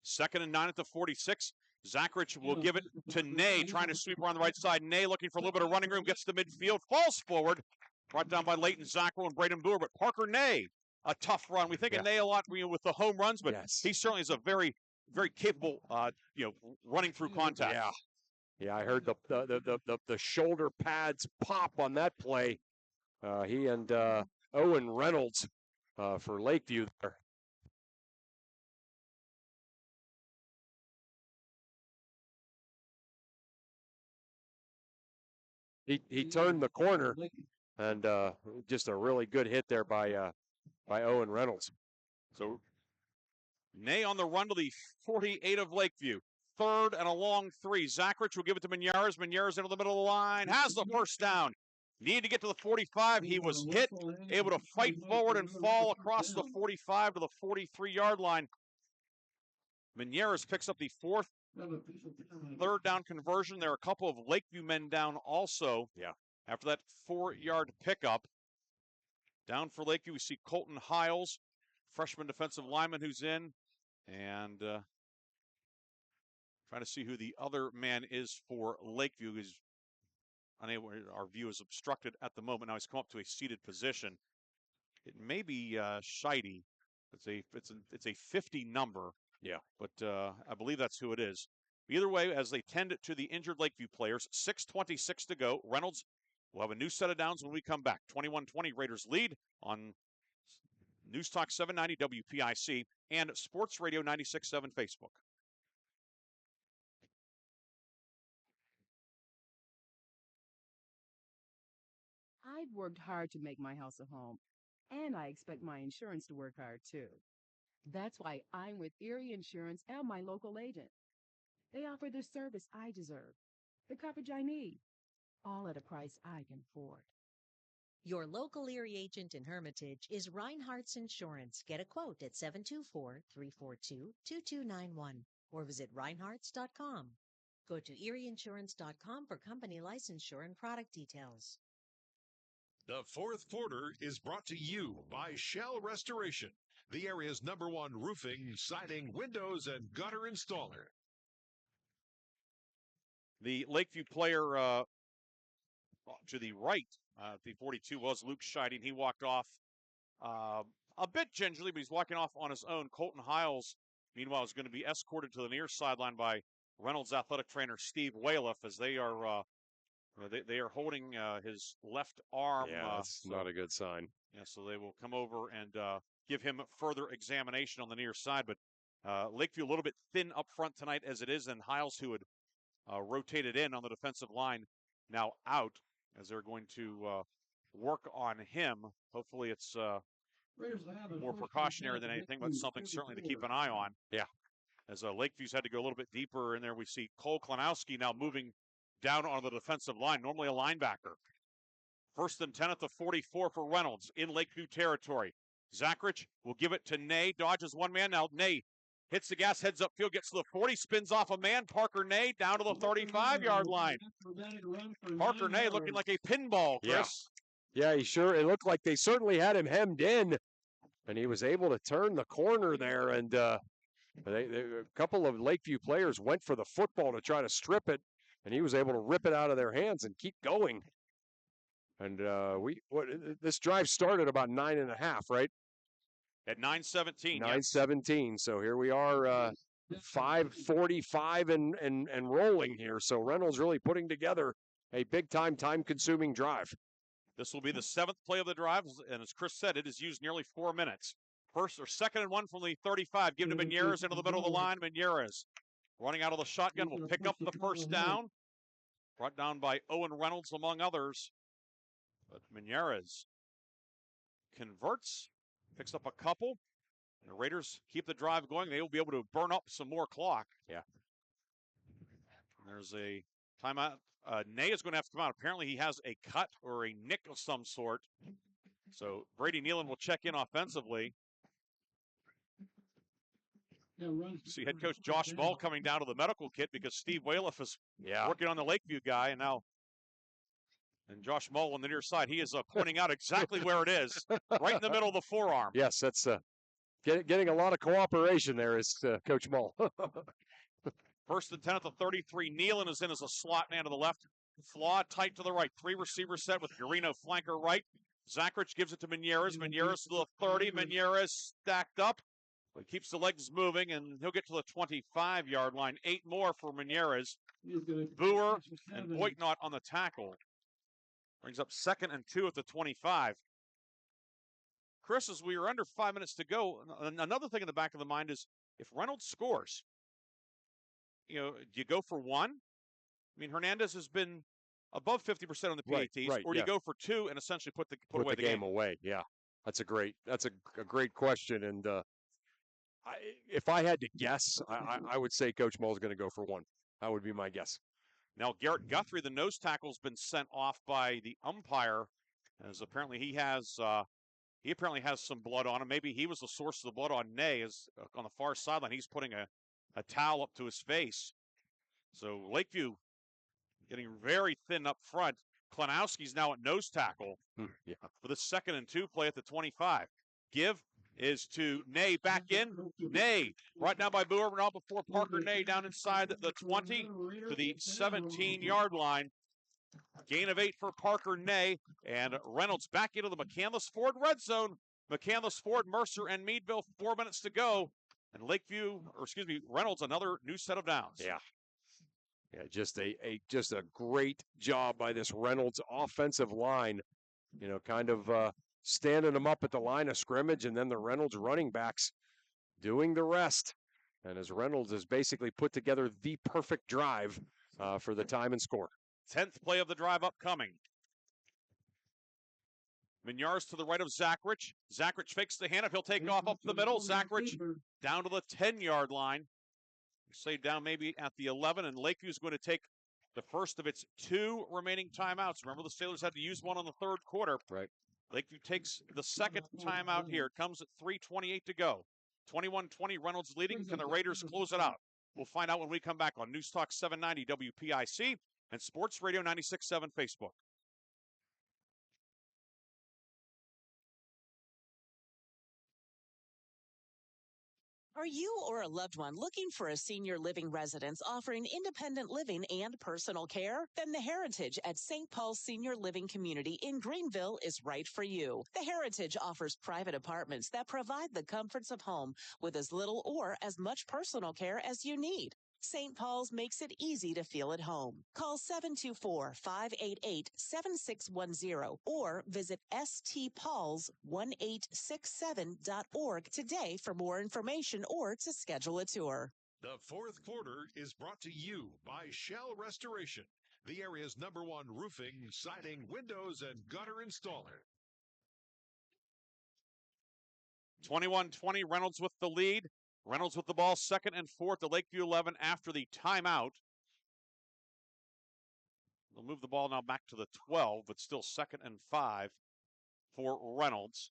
2nd and 9 at the 46. Zachrich will give it to Ney, trying to sweep around the right side. Ney looking for a little bit of running room, gets to midfield, falls forward, brought down by Leighton Zachrich and Braden Brewer. But Parker Ney, a tough run. We think of Ney a lot with the home runs, but he certainly is a very, very capable, running through contact. Yeah, I heard the shoulder pads pop on that play. He and Owen Reynolds for Lakeview there. He turned the corner, and just a really good hit there by Owen Reynolds. So Ney on the run to the 48 of Lakeview. 3rd and a long 3. Zachrich will give it to Menieres. Menieres into the middle of the line. Has the first down. Needed to get to the 45. He was hit. Able to fight forward and fall across the 45 to the 43-yard line. Menieres picks up the 4th Third down conversion. There are a couple of Lakeview men down also. Yeah. After that 4-yard pickup. Down for Lakeview, we see Colton Hiles, freshman defensive lineman who's in. And trying to see who the other man is for Lakeview. He's unable, our view is obstructed at the moment. Now he's come up to a seated position. It may be Scheide. It's a 50 number. Yeah. But I believe that's who it is. Either way, as they tend to the injured Lakeview players, 6:26 to go. Reynolds will have a new set of downs when we come back. 21-20 Raiders lead on News Talk 790 WPIC and Sports Radio 96.7 Facebook. I've worked hard to make my house a home, and I expect my insurance to work hard too. That's why I'm with Erie Insurance and my local agent. They offer the service I deserve, the coverage I need, all at a price I can afford. Your local Erie agent in Hermitage is Reinhardt's Insurance. Get a quote at 724-342-2291 or visit reinhardts.com. Go to erieinsurance.com for company licensure and product details. The fourth quarter is brought to you by Shell Restoration, the area's #1 roofing, siding, windows, and gutter installer. The Lakeview player to the right, the 42 was Luke Scheide. He walked off a bit gingerly, but he's walking off on his own. Colton Hiles, meanwhile, is going to be escorted to the near sideline by Reynolds athletic trainer Steve Waliff as they are holding his left arm. Yeah, that's not a good sign. Yeah, so they will come over and give him further examination on the near side. But Lakeview a little bit thin up front tonight as it is, and Hiles, who had rotated in on the defensive line, now out as they're going to work on him. Hopefully it's more precautionary than anything, but something certainly to keep an eye on. Yeah. As Lakeviews had to go a little bit deeper in there, we see Cole Klanowski now moving down on the defensive line, normally a linebacker. 1st and 10 at the 44 for Reynolds in Lakeview territory. Zachrich will give it to Ney, dodges one man. Now Ney hits the gas, heads upfield, gets to the 40, spins off a man. Parker Ney down to the 35-yard line. Parker Ney looking like a pinball, Chris. Yeah, it looked like they certainly had him hemmed in, and he was able to turn the corner there, and a couple of Lakeview players went for the football to try to strip it, and he was able to rip it out of their hands and keep going. And this drive started about 9.5, right? At 9:17. 9:17. So here we are, 5:45 and rolling here. So Reynolds really putting together a big-time, time-consuming drive. This will be the 7th play of the drive, and as Chris said, it has used nearly 4 minutes. 2nd and 1 from the 35. Give to Menieres into the middle of the line. Menieres running out of the shotgun will pick up the first down. Brought down by Owen Reynolds, among others. But Menieres converts, picks up a couple. And the Raiders keep the drive going. They will be able to burn up some more clock. Yeah. There's a timeout. Ney is going to have to come out. Apparently he has a cut or a nick of some sort. So Brady Nealon will check in offensively. See head coach Josh Mull coming down to the medical kit because Steve Waliff is working on the Lakeview guy. And Josh Mull on the near side, he is pointing out exactly where it is, right in the middle of the forearm. Yes, that's getting a lot of cooperation there is Coach Mull. 1st and 10 at the 33. Nealon is in as a slot man to the left. Flaw tight to the right. 3 receivers set with Garino flanker right. Zachrich gives it to Menieres. Menieres to the 30. Menieres stacked up. He keeps the legs moving, and he'll get to the 25-yard line. 8 more for Menieres. Boer and Boitnott on the tackle. Brings up 2nd and 2 at the 25. Chris, as we are under 5 minutes to go, another thing in the back of the mind is if Reynolds scores, do you go for 1? I mean, Hernandez has been above 50% on the PATs, or do you go for 2 and essentially put away the game away? Yeah, that's a great question. And if I had to guess, I would say Coach Mull's going to go for 1. That would be my guess. Now, Garrett Guthrie, the nose tackle, has been sent off by the umpire, as apparently he apparently has some blood on him. Maybe he was the source of the blood on Ney. As on the far sideline, he's putting a towel up to his face. So Lakeview getting very thin up front. Klanowski's now at nose tackle for the 2nd and 2 play at the 25. Give is to Ney, back in. Ney, brought down by Boer, now before Parker Ney down inside the 20 to the 17-yard line. Gain of 8 for Parker Ney, and Reynolds back into the McCandless Ford red zone. McCandless Ford, Mercer, and Meadville, 4 minutes to go. And Reynolds, another new set of downs. Yeah, just a great job by this Reynolds offensive line. Kind of standing them up at the line of scrimmage, and then the Reynolds running backs doing the rest. And as Reynolds has basically put together the perfect drive for the time and score. 10th play of the drive upcoming. Mignar's to the right of Zachrich. Zachrich fakes the handoff. He'll take off up the middle. Zachrich down to the 10-yard line. Say down maybe at the 11, and Lakeview's going to take the first of its 2 remaining timeouts. Remember, the Sailors had to use one on the 3rd quarter. Right. Lakeview takes the 2nd timeout here. It comes at 3:28 to go. 21-20, Reynolds leading. Can the Raiders close it out? We'll find out when we come back on News Talk 790 WPIC and Sports Radio 96.7 Facebook. Are you or a loved one looking for a senior living residence offering independent living and personal care? Then the Heritage at St. Paul's Senior Living Community in Greenville is right for you. The Heritage offers private apartments that provide the comforts of home with as little or as much personal care as you need. St. Paul's makes it easy to feel at home. Call 724-588-7610 or visit stpauls1867.org today for more information or to schedule a tour. The 4th quarter is brought to you by Shell Restoration, the area's #1 roofing, siding, windows, and gutter installer. 21-20, Reynolds with the lead. Reynolds with the ball, 2nd and 4 to Lakeview 11 after the timeout. They'll move the ball now back to the 12, but still 2nd and 5 for Reynolds.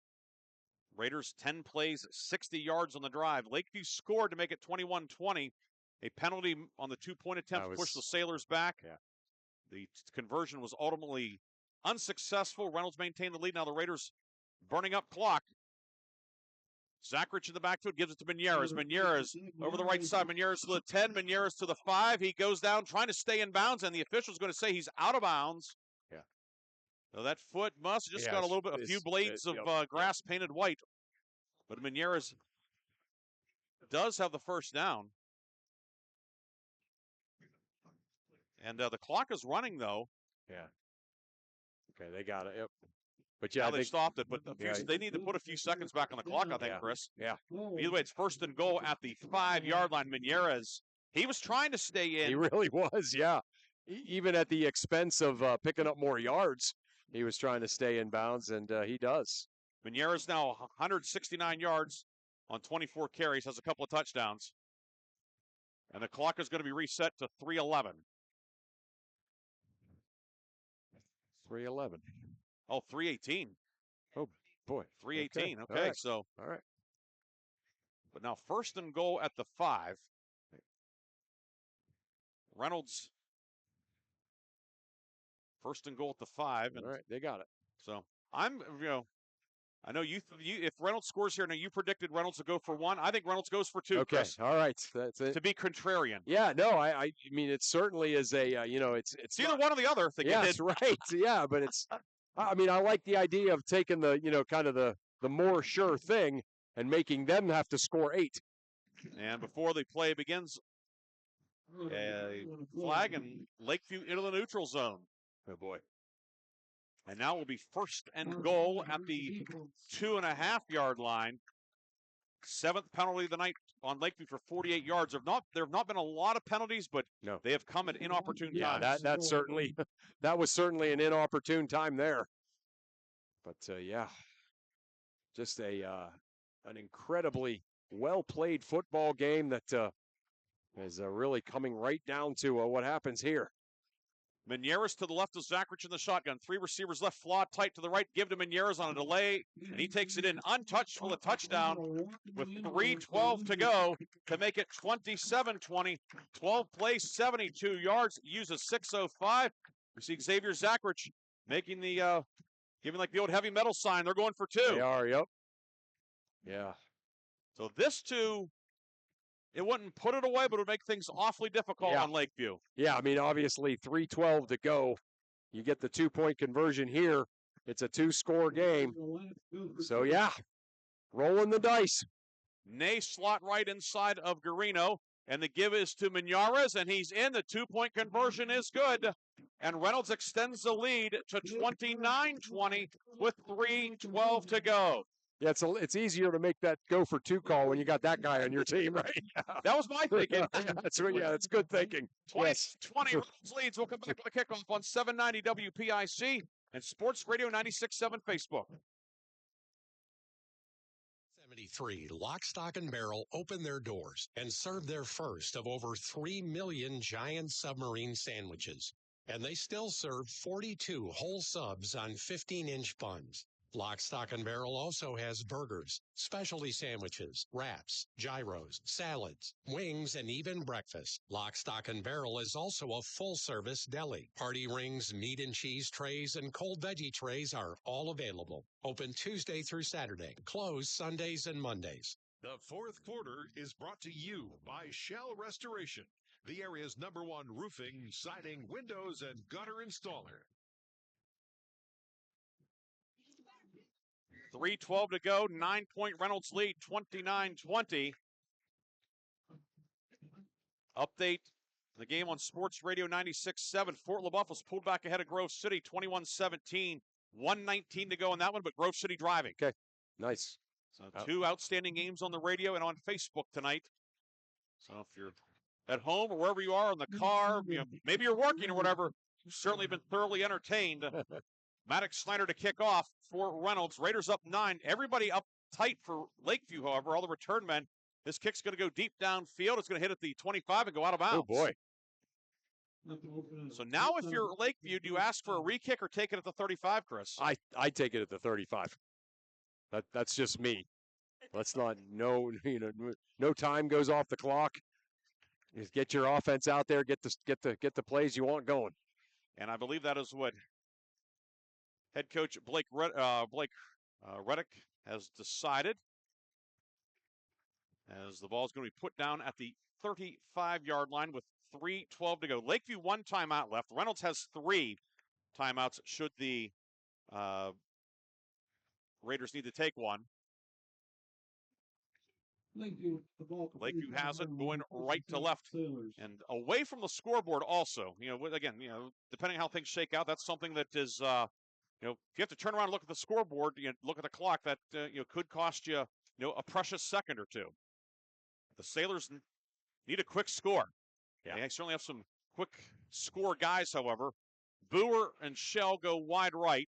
Raiders 10 plays, 60 yards on the drive. Lakeview scored to make it 21-20. A penalty on the 2-point attempt pushed the Sailors back. Yeah. The conversion was ultimately unsuccessful. Reynolds maintained the lead. Now the Raiders burning up clock. Zachrich in the backfield gives it to Mignarez. Mignarez over the right side. Mignarez to the 10. Mignarez to the 5. He goes down trying to stay in bounds, and the official's going to say he's out of bounds. Yeah. So that foot must have just got a few blades of grass painted white. But Mignarez does have the first down. And the clock is running, though. Yeah. Okay, they got it. Yep. But yeah, they stopped it. But they need to put a few seconds back on the clock, I think, Chris. Yeah. Either way, it's 1st and goal at the 5-yard line. Mignarez, he was trying to stay in. He really was, yeah. Even at the expense of picking up more yards, he was trying to stay in bounds, and he does. Mignarez now 169 yards on 24 carries, has a couple of touchdowns. And the clock is going to be reset to 3:11. 3:11. Oh, 3:18. Oh, boy. 3:18. Okay, right. So. All right. But now 1st and goal at the 5. Reynolds. 1st and goal at the 5. And all right, they got it. So I know you if Reynolds scores here, now you predicted Reynolds to go for 1. I think Reynolds goes for 2. Okay, Chris, all right. That's it. to be contrarian. Yeah, no, I mean, it certainly is a, it's either one or the other. Yeah, that's right. Yeah, but it's, I mean, I like the idea of taking the, kind of the more sure thing and making them have to score 8. And before the play begins, a flag and Lakeview into the neutral zone. Oh, boy. And now will be 1st and goal at the 2.5-yard line. 7th penalty of the night on Lakeview for 48 yards. There have not been a lot of penalties, but they have come at inopportune times. Yeah, that certainly, that was certainly an inopportune time there. But yeah, just an incredibly well-played football game that is really coming right down to what happens here. Menieres to the left of Zachrich in the shotgun. 3 receivers left, Flaw tight to the right. Give to Menieres on a delay, and he takes it in untouched for the touchdown with 3:12 to go to make it 27-20. 12 plays, 72 yards, uses 6:05. We see Xavier Zachrich making the, giving like the old heavy metal sign. They're going for 2. They are, yep. Yeah. So this 2, it wouldn't put it away, but it would make things awfully difficult on Lakeview. Yeah, I mean, obviously 3:12 to go. You get the 2-point conversion here. It's a 2-score game. So, yeah, rolling the dice. Ney slot right inside of Garino, and the give is to Menieres, and he's in. The 2-point conversion is good, and Reynolds extends the lead to 29-20 with 3:12 to go. Yeah, it's easier to make that go for 2 call when you got that guy on your team, right? That was my thinking. That's good thinking. 20 Reynolds leads. We'll come back to the kickoff on 790 WPIC and Sports Radio 96.7 Facebook. 73 Lock, Stock, and Barrel opened their doors and served their first of over 3 million giant submarine sandwiches. And they still serve 42 whole subs on 15-inch buns. Lock, Stock, and Barrel also has burgers, specialty sandwiches, wraps, gyros, salads, wings, and even breakfast. Lock, Stock, and Barrel is also a full-service deli. Party rings, meat and cheese trays, and cold veggie trays are all available. Open Tuesday through Saturday, closed Sundays and Mondays. The fourth quarter is brought to you by Shell Restoration, the area's #1 roofing, siding, windows, and gutter installer. 3:12 to go, 9-point Reynolds lead, 29-20. Update the game on Sports Radio 96.7. Fort LaBeouf was pulled back ahead of Grove City, 21-17. 1:19 to go in that one, but Grove City driving. Okay, nice. So 2 outstanding games on the radio and on Facebook tonight. So if you're at home or wherever you are in the car, maybe you're working or whatever, you've certainly been thoroughly entertained. Maddox Snyder to kick off for Reynolds. Raiders up 9. Everybody up tight for Lakeview, however, all the return men. This kick's going to go deep downfield. It's going to hit at the 25 and go out of bounds. Oh, boy. So now if you're Lakeview, do you ask for a re-kick or take it at the 35, Chris? I take it at the 35. That's just me. Let's not no time goes off the clock. Just get your offense out there, get the plays you want going. And I believe that is what head coach Blake Reddick has decided, as the ball is going to be put down at the 35-yard line with 3:12 to go. Lakeview 1 timeout left. Reynolds has 3 timeouts should the Raiders need to take one. Lakeview has it going right to left and away from the scoreboard also. Again, depending on how things shake out, that's something that is, if you have to turn around and look at the scoreboard, look at the clock, that could cost you, a precious second or two. The Sailors need a quick score. Yeah. They certainly have some quick score guys, however. Boer and Shell go wide right.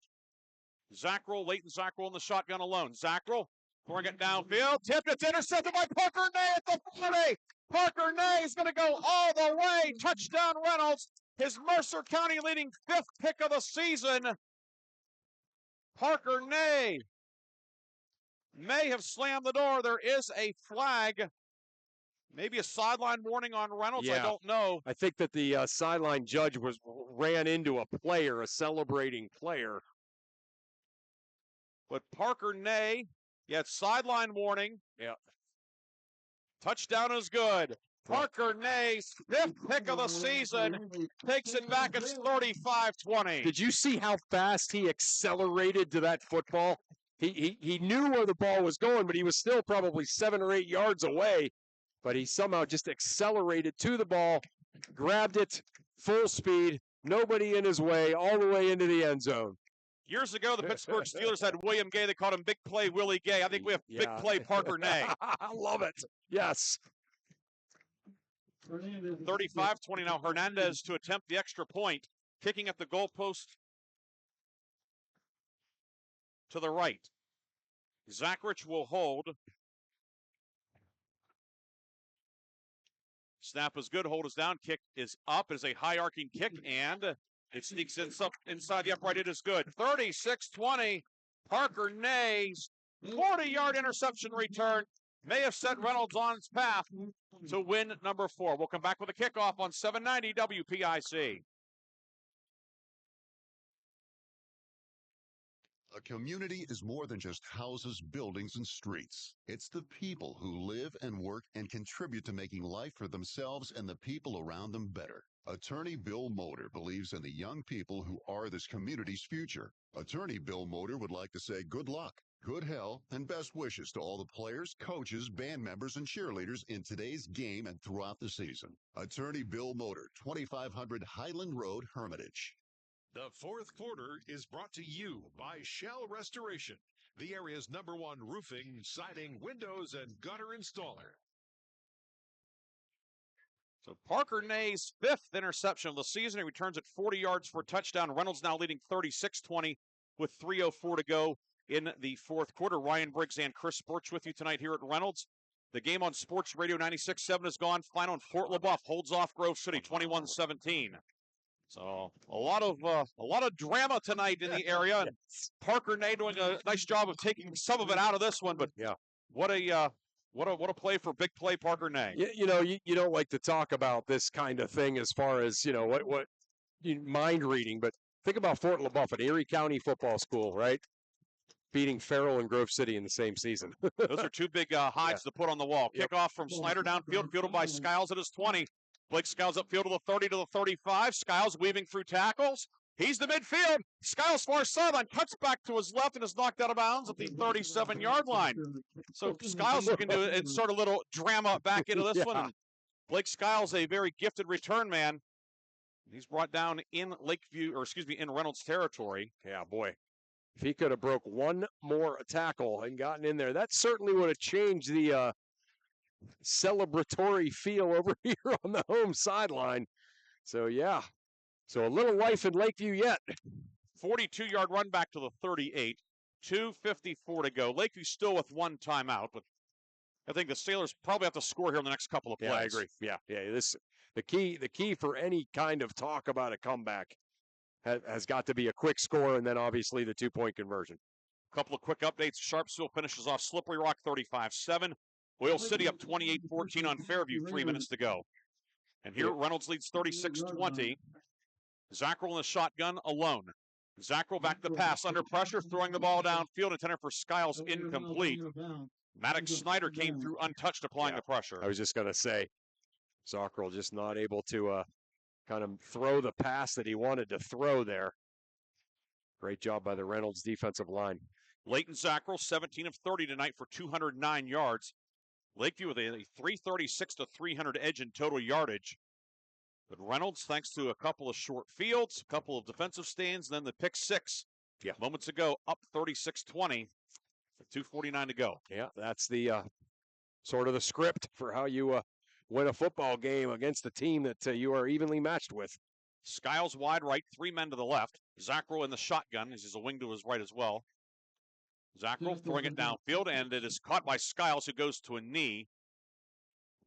Zackrell, Leighton Zackrell in the shotgun alone. Zackrell pouring it downfield. Tipped. It's intercepted by Parker Ney at the 40. Parker Ney is going to go all the way. Touchdown Reynolds. His Mercer County leading 5th pick of the season. Parker Ney may have slammed the door. There is a flag. Maybe a sideline warning on Reynolds. Yeah. I don't know. I think that the sideline judge ran into a player, a celebrating player. But Parker Ney, sideline warning. Yeah. Touchdown is good. Parker Ney's 5th pick of the season takes it back. It's 35-20. Did you see how fast he accelerated to that football? He knew where the ball was going, but he was still probably 7 or 8 yards away. But he somehow just accelerated to the ball, grabbed it, full speed, nobody in his way, all the way into the end zone. Years ago, the Pittsburgh Steelers had William Gay. They called him Big Play Willie Gay. I think we have Big Play Parker Ney. I love it. Yes. 35-20 now. Hernandez to attempt the extra point, kicking at the goalpost to the right. Zachrich will hold. Snap is good. Hold is down. Kick is up. It is a high arcing kick, and It sneaks inside the upright. It is good. 36-20. Parker Nay's 40-yard interception return may have set Reynolds on its path to win number 4. We'll come back with a kickoff on 790 WPIC. A community is more than just houses, buildings, and streets. It's the people who live and work and contribute to making life for themselves and the people around them better. Attorney Bill Motor believes in the young people who are this community's future. Attorney Bill Motor would like to say good luck, good health, and best wishes to all the players, coaches, band members, and cheerleaders in today's game and throughout the season. Attorney Bill Motor, 2500 Highland Road, Hermitage. The fourth quarter is brought to you by Shell Restoration, the area's #1 roofing, siding, windows, and gutter installer. So Parker Nay's 5th interception of the season. He returns at 40 yards for a touchdown. Reynolds now leading 36-20 with 3:04 to go in the fourth quarter. Ryan Briggs and Chris Burtch with you tonight here at Reynolds. The game on Sports Radio 96.7 is gone. Final in Fort LaBeouf holds off Grove City 21-17. So a lot of drama tonight in the area. And Parker Nay doing a nice job of taking some of it out of this one. But yeah, what a play for big play Parker Nay. You don't like to talk about this kind of thing as far as what mind reading, but think about Fort LaBeouf, an Erie County football school, right? Beating Farrell and Grove City in the same season. Those are two big hides to put on the wall. Kickoff from Snyder downfield, fielded by Skiles at his 20. Blake Skiles upfield to the 30 to the 35. Skiles weaving through tackles. He's the midfield. Skiles far sideline, cuts back to his left and is knocked out of bounds at the 37-yard line. So Skiles looking to insert a little drama back into this one. And Blake Skiles, a very gifted return man. He's brought down in in Reynolds territory. Yeah, boy. If he could have broke one more tackle and gotten in there, that certainly would have changed the celebratory feel over here on the home sideline. So, yeah. So a little life in Lakeview yet. 42-yard run back to the 38. 2:54 to go. Lakeview still with one timeout, but I think the Sailors probably have to score here in the next couple of plays. Yeah, I agree. Yeah. The key for any kind of talk about a comeback has got to be a quick score and then obviously the 2-point conversion. A couple of quick updates. Sharpsville finishes off Slippery Rock 35-7. Oil City up 28-14 on Fairview, 3 minutes to go. And here Reynolds leads 36-20. Zackrell in the shotgun alone. Zackrell back to pass under pressure, throwing the ball downfield, intended for Skiles, incomplete. Maddox Snyder came through untouched, applying the pressure. I was just going to say, Zackrell just not able to kind of throw the pass that he wanted to throw there. Great job by the Reynolds defensive line. Leighton Zackrell, 17 of 30 tonight for 209 yards. Lakeview with a 336 to 300 edge in total yardage. But Reynolds, thanks to a couple of short fields, a couple of defensive stands, then the pick six moments ago, up 36-20 with 2:49 to go. Yeah, that's the sort of the script for how you win a football game against a team that you are evenly matched with. Skiles wide right, 3 men to the left. Zackrell in the shotgun. He's a wing to his right as well. Zackrell throwing it downfield, and it is caught by Skiles, who goes to a knee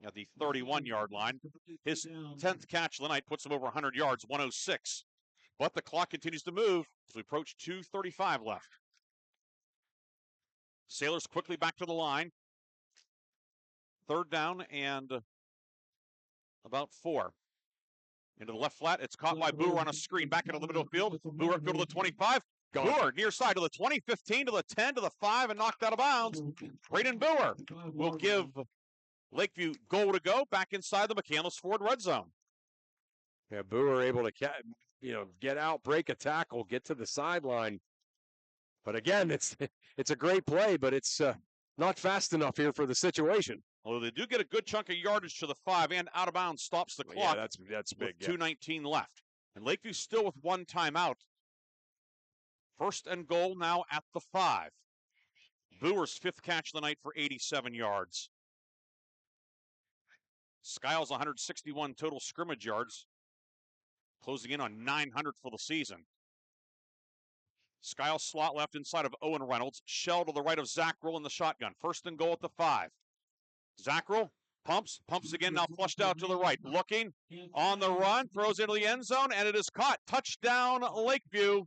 at the 31-yard line. His 10th catch of the night puts him over 100 yards, 106. But the clock continues to move as we approach 2:35 left. Sailors quickly back to the line. 3rd down and about 4. Into the left flat. It's caught by Boer on a screen. Back into the middle field. Boer upfield to the 25. Boer near side to the 20, 15 to the 10 to the 5 and knocked out of bounds. Braden Boer will give Lakeview goal to go back inside the McCandless Ford red zone. Yeah, Boer able to get out, break a tackle, get to the sideline. But again, it's a great play, but it's not fast enough here for the situation. Although they do get a good chunk of yardage to the 5 and out of bounds, stops the clock. Yeah, that's big. With 2:19 left. And Lakeview still with one timeout. 1st and goal now at the 5. Boer's 5th catch of the night for 87 yards. Skiles 161 total scrimmage yards, closing in on 900 for the season. Skiles slot left inside of Owen Reynolds. Shell to the right of Zackrell in the shotgun. 1st and goal at the 5. Zackrell Pumps again, now flushed out to the right. Looking on the run, throws into the end zone, and it is caught. Touchdown, Lakeview.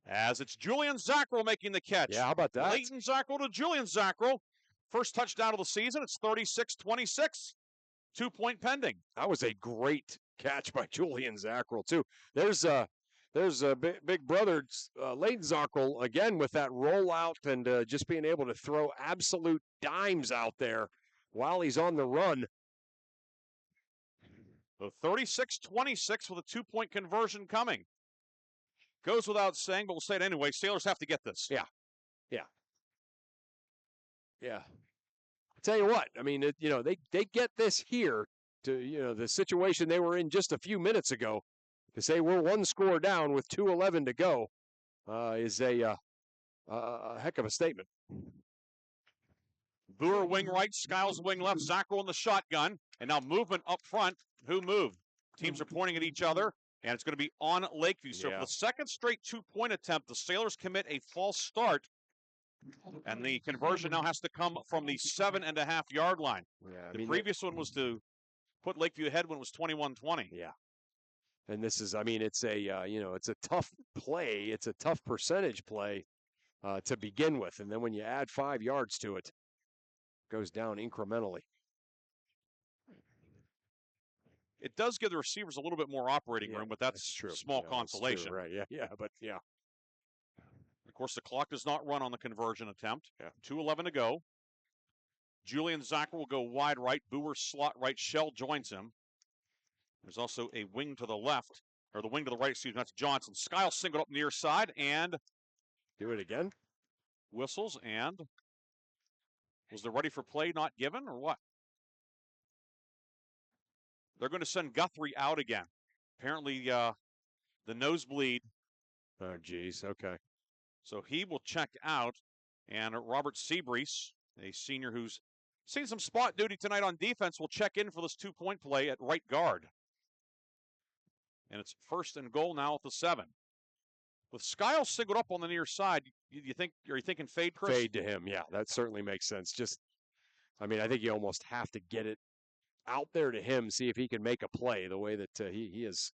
As it's Julian Zackrell making the catch. Yeah, how about that? Leighton Zackrell to Julian Zackrell. First touchdown of the season. It's 36-26. 2-point pending. That was a great catch by Julian Zackrell, too. There's big brother Leighton Zackrell again with that rollout and just being able to throw absolute dimes out there while he's on the run. So 36-26 with a 2-point conversion coming. Goes without saying, but we'll say it anyway. Sailors have to get this. Yeah. I'll tell you what, I mean, they get this here to, the situation they were in just a few minutes ago. To say we're one score down with 2:11 to go is a heck of a statement. Boer wing right, Skiles wing left, Zackrell in the shotgun, and now movement up front. Who moved? Teams are pointing at each other, and it's going to be on Lakeview. So for the second straight 2-point attempt, the Sailors commit a false start, and the conversion now has to come from the 7.5-yard line. Yeah, the previous one was to put Lakeview ahead when it was 21-20. Yeah. And this is, it's it's a tough play. It's a tough percentage play to begin with. And then when you add 5 yards to it, it goes down incrementally. It does give the receivers a little bit more operating room, but that's true. Small consolation. True, right, yeah. Of course, the clock does not run on the conversion attempt. 2:11 to go. Julian Zackrell will go wide right. Boer slot right. Shell joins him. There's also a wing to the left, or the wing to the right, excuse me, that's Johnson. Skiles singled up near side and do it again. Whistles, and was the ready for play not given or what? They're going to send Guthrie out again. Apparently the nosebleed. Oh, geez, okay. So he will check out, and Robert Seabreeze, a senior who's seen some spot duty tonight on defense, will check in for this 2-point play at right guard. And it's 1st and goal now at the 7. With Skiles singled up on the near side, are you thinking fade, Chris? Fade to him, yeah. That certainly makes sense. I think you almost have to get it out there to him, see if he can make a play the way that he has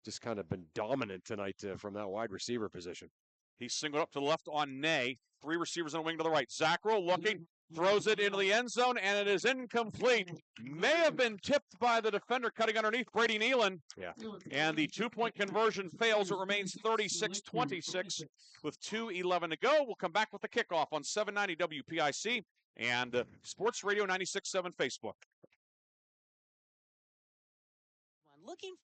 just kind of been dominant tonight from that wide receiver position. He's singled up to the left on Ney. 3 receivers on the wing to the right. Zackrell looking, throws it into the end zone, and it is incomplete. May have been tipped by the defender cutting underneath, Brady Nealon. Yeah. And the 2-point conversion fails. It remains 36-26 with 2:11 to go. We'll come back with the kickoff on 790 WPIC and Sports Radio 96.7 Facebook. Looking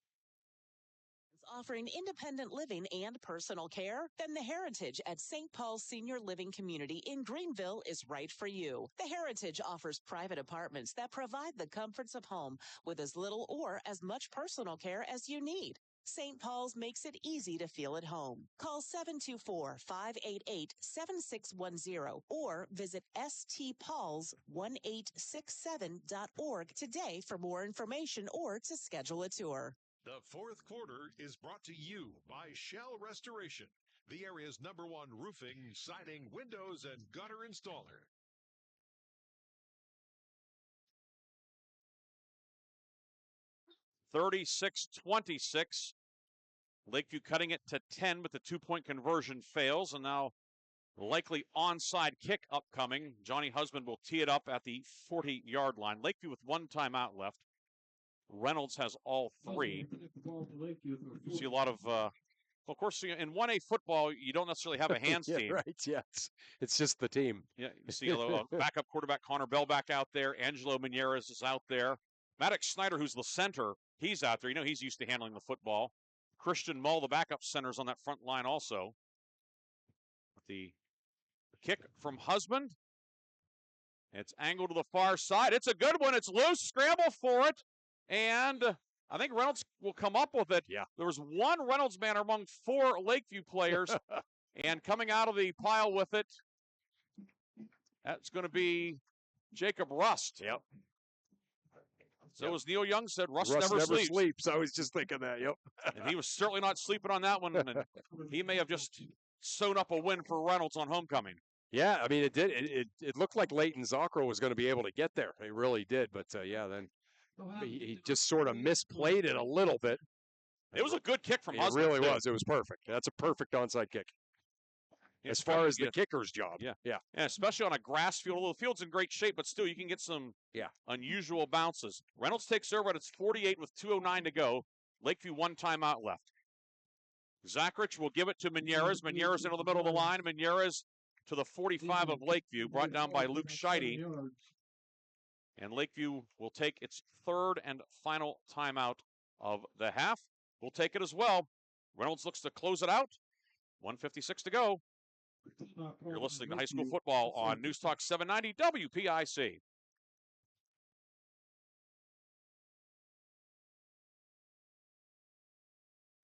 offering independent living and personal care? Then the Heritage at St. Paul's Senior Living Community in Greenville is right for you. The Heritage offers private apartments that provide the comforts of home with as little or as much personal care as you need. St. Paul's makes it easy to feel at home. Call 724-588-7610 or visit stpauls1867.org today for more information or to schedule a tour. The fourth quarter is brought to you by Shell Restoration, the area's #1 roofing, siding, windows, and gutter installer. (36-26). Lakeview cutting it to 10, but the 2-point conversion fails, and now likely onside kick upcoming. Johnny Husband will tee it up at the 40-yard line. Lakeview with 1 timeout left. Reynolds has all 3. You see a lot of, of course, in 1A football, you don't necessarily have a hands team. Right, yeah. It's just the team. Yeah, you see a backup quarterback, Connor Bell, back out there. Angelo Menieres is out there. Maddox Snyder, who's the center, he's out there. He's used to handling the football. Christian Mull, the backup center's on that front line also. The kick from Husband. It's angled to the far side. It's a good one. It's loose. Scramble for it. And I think Reynolds will come up with it. Yeah. There was 1 Reynolds man among 4 Lakeview players. And coming out of the pile with it, that's going to be Jacob Rust. Yep. So as Neil Young said, Rust never never sleeps. I was just thinking that, yep. And he was certainly not sleeping on that one. And he may have just sewn up a win for Reynolds on homecoming. Yeah, I mean, it did. It looked like Leighton Zockro was going to be able to get there. He really did. But, yeah, then he just sort of misplayed it a little bit. It was a good kick from It Husband. really was. It was perfect. That's a perfect onside kick. As far as the kicker's job. Yeah. Yeah. And especially on a grass field. Although the field's in great shape, but still you can get some unusual bounces. Reynolds takes over at its 48 with 2:09 to go. Lakeview 1 timeout left. Zachrich will give it to Menieres. Menieres into the middle of the line. Menieres to the 45 of Lakeview, brought down by Luke Scheide. And Lakeview will take its third and final timeout of the half. We'll take it as well. Reynolds looks to close it out. 1:56 to go. You're listening to high school football on News Talk 790 WPIC.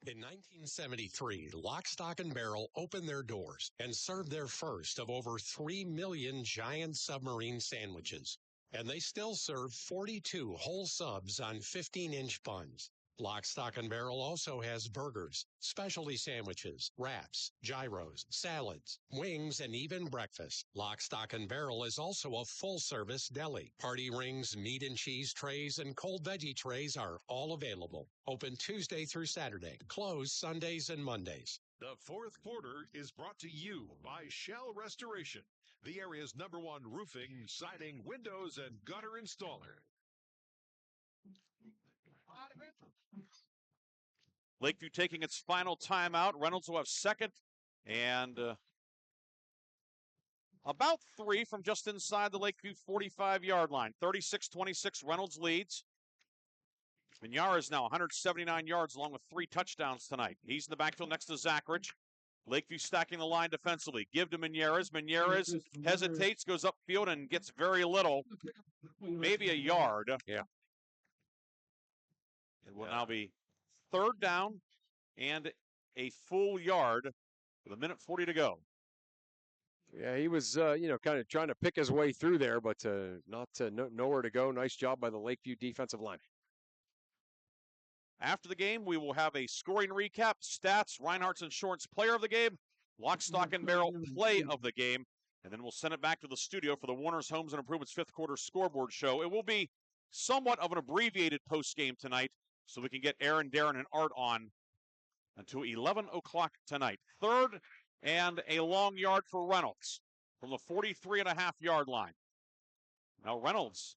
In 1973, Lock, Stock, and Barrel opened their doors and served their first of over 3 million giant submarine sandwiches. And they still serve 42 whole subs on 15-inch buns. Lock, Stock, and Barrel also has burgers, specialty sandwiches, wraps, gyros, salads, wings, and even breakfast. Lock, Stock, and Barrel is also a full-service deli. Party rings, meat and cheese trays, and cold veggie trays are all available. Open Tuesday through Saturday. Closed Sundays and Mondays. The fourth quarter is brought to you by Shell Restoration, the area's #1 roofing, siding, windows, and gutter installer. Lakeview taking its final timeout. Reynolds will have second and about 3 from just inside the Lakeview 45-yard line. 36-26, Reynolds leads. Menieres now 179 yards along with 3 touchdowns tonight. He's in the backfield next to Zachrich. Lakeview stacking the line defensively. Give to Menieres. Menieres hesitates, goes upfield, and gets very little, maybe a yard. Yeah. It will now be third down and a full yard with 1:40 to go. Yeah, he was, kind of trying to pick his way through there, but nowhere to go. Nice job by the Lakeview defensive line. After the game, we will have a scoring recap, stats, Reinhardt's Insurance Player of the Game, Lock, Stock, and Barrel Play of the Game, and then we'll send it back to the studio for the Warner's Homes and Improvements 5th quarter scoreboard show. It will be somewhat of an abbreviated post-game tonight, so we can get Aaron, Darren, and Art on until 11 o'clock tonight. Third and a long yard for Reynolds from the 43.5-yard line. Now Reynolds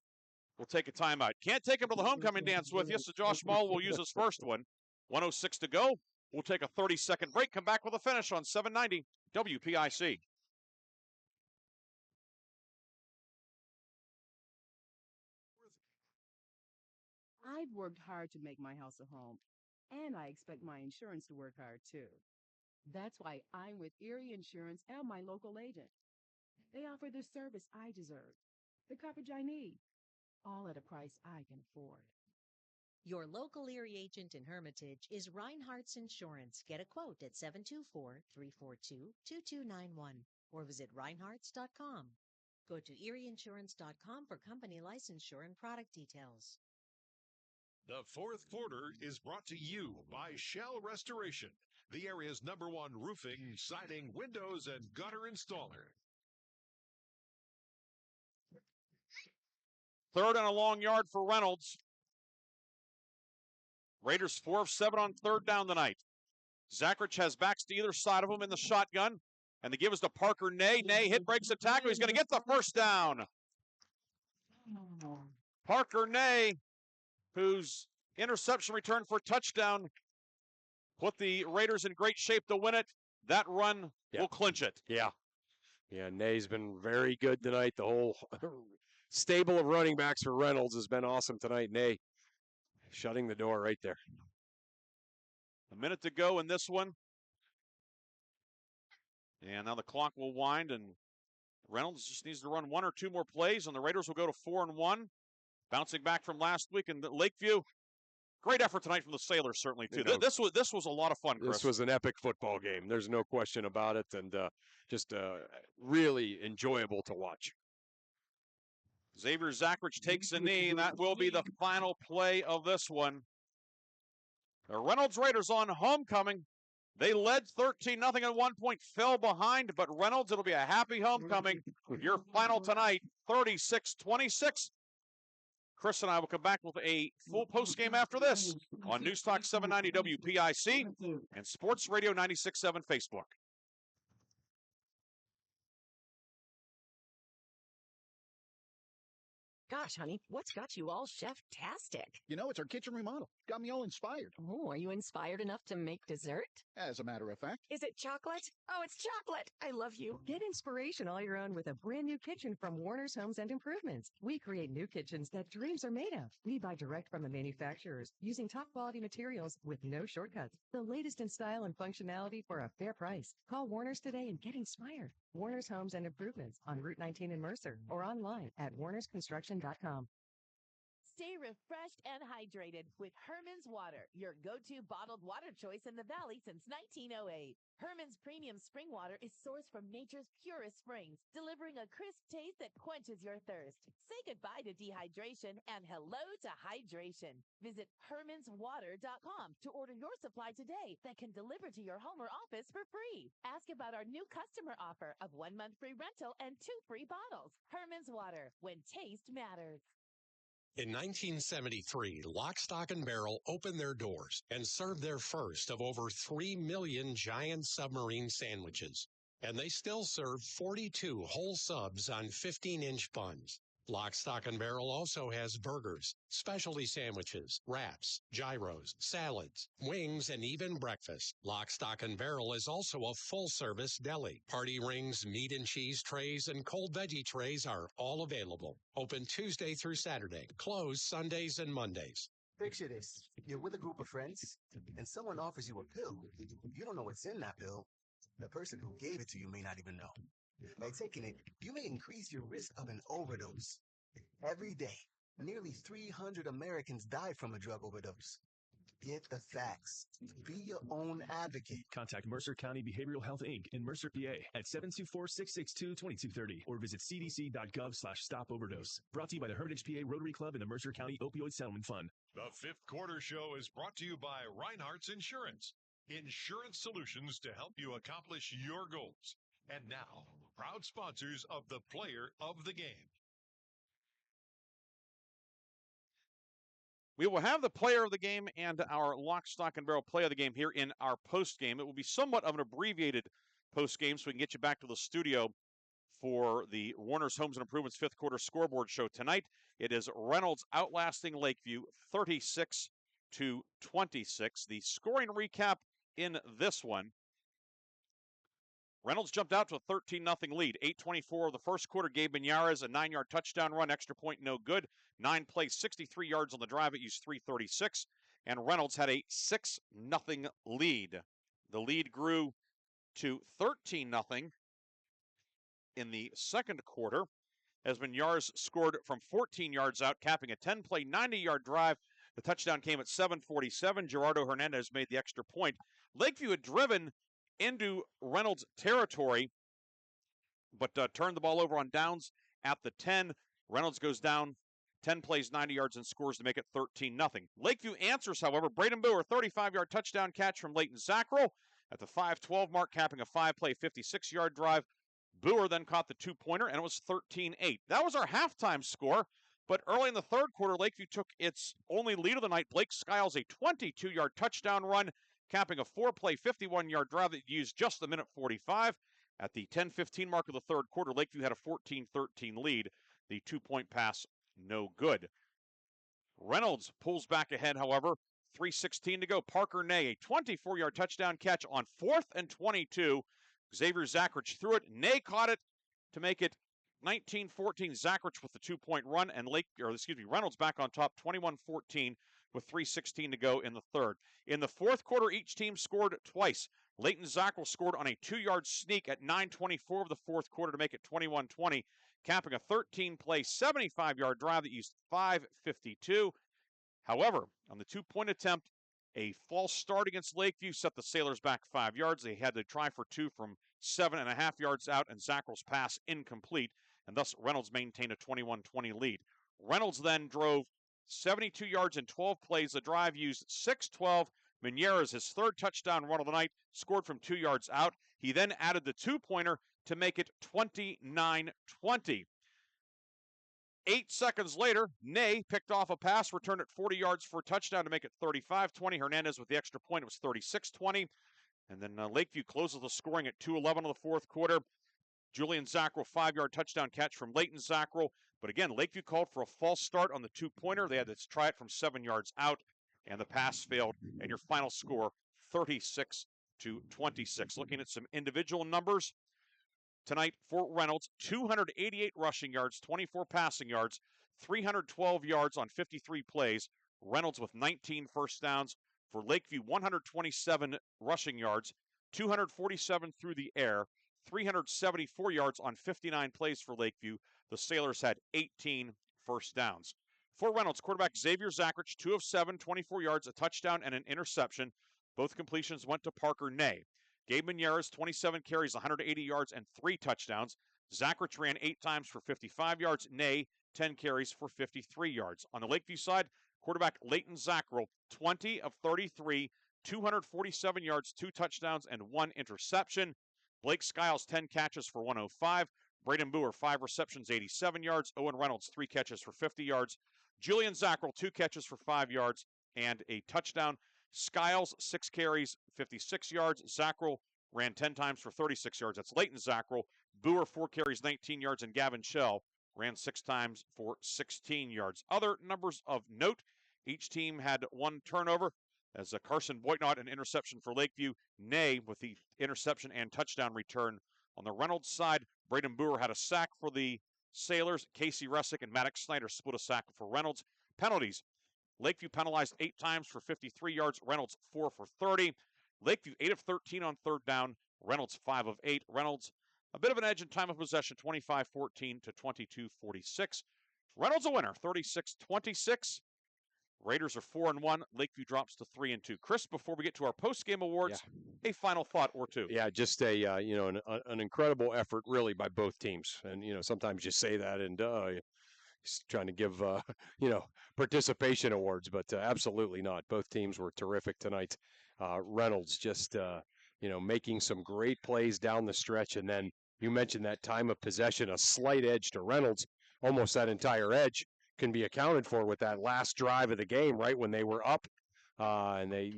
will take a timeout. Can't take him to the homecoming dance with you, so Josh Mall will use his first one. 1:06 to go. We'll take a 30-second break, come back with a finish on 790 WPIC. I've worked hard to make my house a home, and I expect my insurance to work hard too. That's why I'm with Erie Insurance and my local agent. They offer the service I deserve, the coverage I need, all at a price I can afford. Your local Erie agent in Hermitage is Reinhardt's Insurance. Get a quote at 724-342-2291 or visit reinhardts.com. Go to erieinsurance.com for company licensure and product details. The fourth quarter is brought to you by Shell Restoration, the area's #1 roofing, siding, windows, and gutter installer. Third and a long yard for Reynolds. Raiders 4 of 7 on third down tonight. Zachrich has backs to either side of him in the shotgun, and the give is to Parker Ney. Ney hit, breaks a tackle. He's going to get the first down. Parker Ney, whose interception return for touchdown put the Raiders in great shape to win it. That run will clinch it. Yeah. Yeah, Ney's been very good tonight. The whole stable of running backs for Reynolds has been awesome tonight. Ney shutting the door right there. A minute to go in this one. And now the clock will wind, and Reynolds just needs to run 1 or 2 more plays, and the Raiders will go to 4-1. Bouncing back from last week in Lakeview. Great effort tonight from the Sailors, certainly, too. This was a lot of fun, Chris. This was an epic football game. There's no question about it, and just really enjoyable to watch. Xavier Zachrich takes a knee, and that will be the final play of this one. The Reynolds Raiders on homecoming They led 13-0 at one point, fell behind, but Reynolds, it'll be a happy homecoming. Your final tonight, 36-26. Chris and I will come back with a full post game after this on News Talk 790 WPIC and Sports Radio 96.7 Facebook. Gosh, honey, what's got you all chef-tastic? You know, it's our kitchen remodel. Got me all inspired. Oh, are you inspired enough to make dessert? As a matter of fact. Is it chocolate? Oh, it's chocolate. I love you. Get inspiration all your own with a brand new kitchen from Warner's Homes and Improvements. We create new kitchens that dreams are made of. We buy direct from the manufacturers using top quality materials with no shortcuts. The latest in style and functionality for a fair price. Call Warner's today and get inspired. Warner's Homes and Improvements on Route 19 in Mercer or online at warnersconstruction.com. Stay refreshed and hydrated with Herman's Water, your go-to bottled water choice in the Valley since 1908. Herman's premium spring water is sourced from nature's purest springs, delivering a crisp taste that quenches your thirst. Say goodbye to dehydration and hello to hydration. Visit hermanswater.com to order your supply today that can deliver to your home or office for free. Ask about our new customer offer of 1 month free rental and 2 free bottles. Herman's Water, when taste matters. In 1973, Lock, Stock, and Barrel opened their doors and served their first of over 3 million giant submarine sandwiches. And they still serve 42 whole subs on 15-inch buns. Lock, Stock, and Barrel also has burgers, specialty sandwiches, wraps, gyros, salads, wings, and even breakfast. Lock, Stock, and Barrel is also a full-service deli. Party rings, meat and cheese trays, and cold veggie trays are all available. Open Tuesday through Saturday, closed Sundays and Mondays. Picture this. You're with a group of friends, and someone offers you a pill. You don't know what's in that pill. The person who gave it to you may not even know. By taking it, you may increase your risk of an overdose. Every day, nearly 300 Americans die from a drug overdose. Get the facts. Be your own advocate. Contact Mercer County Behavioral Health, Inc. in Mercer, PA at 724-662-2230 or visit cdc.gov/stop-overdose. Brought to you by the Hermitage PA Rotary Club and the Mercer County Opioid Settlement Fund. The fifth quarter show is brought to you by Reinhardt's Insurance. Insurance solutions to help you accomplish your goals. And now, proud sponsors of the Player of the Game. We will have the player of the game and our Lock, Stock, and Barrel play of the game here in our post game. It will be somewhat of an abbreviated post game so we can get you back to the studio for the Warner's Homes and Improvements fifth quarter scoreboard show tonight. It is Reynolds outlasting Lakeview 36-26. The scoring recap in this one. Reynolds jumped out to a 13-0 lead. 8:24 of the first quarter. Gabe Miñarez, a 9-yard touchdown run. Extra point, no good. 9 plays, 63 yards on the drive. It used 3:36. And Reynolds had a 6-0 lead. The lead grew to 13-0 in the second quarter as Miñarez scored from 14 yards out, capping a 10-play, 90-yard drive. The touchdown came at 7:47. Gerardo Hernandez made the extra point. Lakeview had driven into Reynolds territory, but turned the ball over on downs at the 10. Reynolds goes down 10 plays, 90 yards, and scores to make it 13-0. Lakeview answers, however. Braden Boer, 35-yard touchdown catch from Leighton Zackrell at the 5:12 mark, capping a 5-play, 56-yard drive. Boer then caught the 2-pointer, and it was 13-8. That was our halftime score, but early in the third quarter, Lakeview took its only lead of the night. Blake Skiles, a 22-yard touchdown run, capping a 4-play, 51-yard drive that used just the minute 45. At the 10:15 mark of the third quarter, Lakeview had a 14-13 lead. The 2-point pass, no good. Reynolds pulls back ahead, however. 3:16 to go. Parker Ney, a 24-yard touchdown catch on 4th and 22. Xavier Zachrich threw it. Ney caught it to make it 19-14. Zachrich with the 2-point run, and Reynolds back on top, 21-14. With 3:16 to go in the third. In the fourth quarter, each team scored twice. Leighton Zackrell scored on a 2-yard sneak at 9:24 of the fourth quarter to make it 21-20, capping a 13-play, 75-yard drive that used 5:52. However, on the 2-point attempt, a false start against Lakeview set the Sailors back 5 yards. They had to try for 2 from 7.5 yards out, and Zackrell's pass incomplete, and thus Reynolds maintained a 21-20 lead. Reynolds then drove 72 yards in 12 plays. The drive used 6:12 Menieres, his third touchdown run of the night, scored from 2 yards out. He then added the two-pointer to make it 29-20. 8 seconds later, Ney picked off a pass, returned it 40 yards for a touchdown to make it 35-20. Hernandez with the extra point, it was 36-20. And then Lakeview closes the scoring at 2:11 of the fourth quarter. Julian Zackrell, 5-yard touchdown catch from Leighton Zackrell. But again, Lakeview called for a false start on the two-pointer. They had to try it from 7 yards out, and the pass failed. And your final score, 36-26. Looking at some individual numbers tonight for Reynolds, 288 rushing yards, 24 passing yards, 312 yards on 53 plays. Reynolds with 19 first downs. For Lakeview, 127 rushing yards, 247 through the air, 374 yards on 59 plays for Lakeview. The Sailors had 18 first downs. For Reynolds, quarterback Xavier Zackrich, 2 of 7, 24 yards, a touchdown, and an interception. Both completions went to Parker Ney. Gabe Menieres, 27 carries, 180 yards, and 3 touchdowns. Zackrich ran 8 times for 55 yards. Ney, 10 carries for 53 yards. On the Lakeview side, quarterback Leighton Zackrell, 20 of 33, 247 yards, 2 touchdowns, and 1 interception. Blake Skiles, 10 catches for 105. Braden Boer, 5 receptions, 87 yards. Owen Reynolds, 3 catches for 50 yards. Julian Zackrell, 2 catches for 5 yards and a touchdown. Skiles, 6 carries, 56 yards. Zackrell ran 10 times for 36 yards. That's Leighton Zackrell. Boer, 4 carries, 19 yards, and Gavin Shell ran 6 times for 16 yards. Other numbers of note, each team had 1 turnover. As Carson Boitnott, an interception for Lakeview. Ney with the interception and touchdown return. On the Reynolds side, Braden Boer had a sack for the Sailors. Casey Ressick and Maddox Snyder split a sack for Reynolds. Penalties. Lakeview penalized 8 times for 53 yards. Reynolds 4 for 30. Lakeview 8 of 13 on third down. Reynolds 5 of 8. Reynolds a bit of an edge in time of possession, 25-14 to 22-46. Reynolds a winner, 36-26. Raiders are 4-1. Lakeview drops to 3-2. Chris, before we get to our post-game awards, a final thought or two. Yeah, just an incredible effort, really, by both teams. And sometimes you say that, and just trying to give participation awards, but absolutely not. Both teams were terrific tonight. Reynolds just making some great plays down the stretch, and then you mentioned that time of possession, a slight edge to Reynolds. Almost that entire edge can be accounted for with that last drive of the game, right when they were up, and they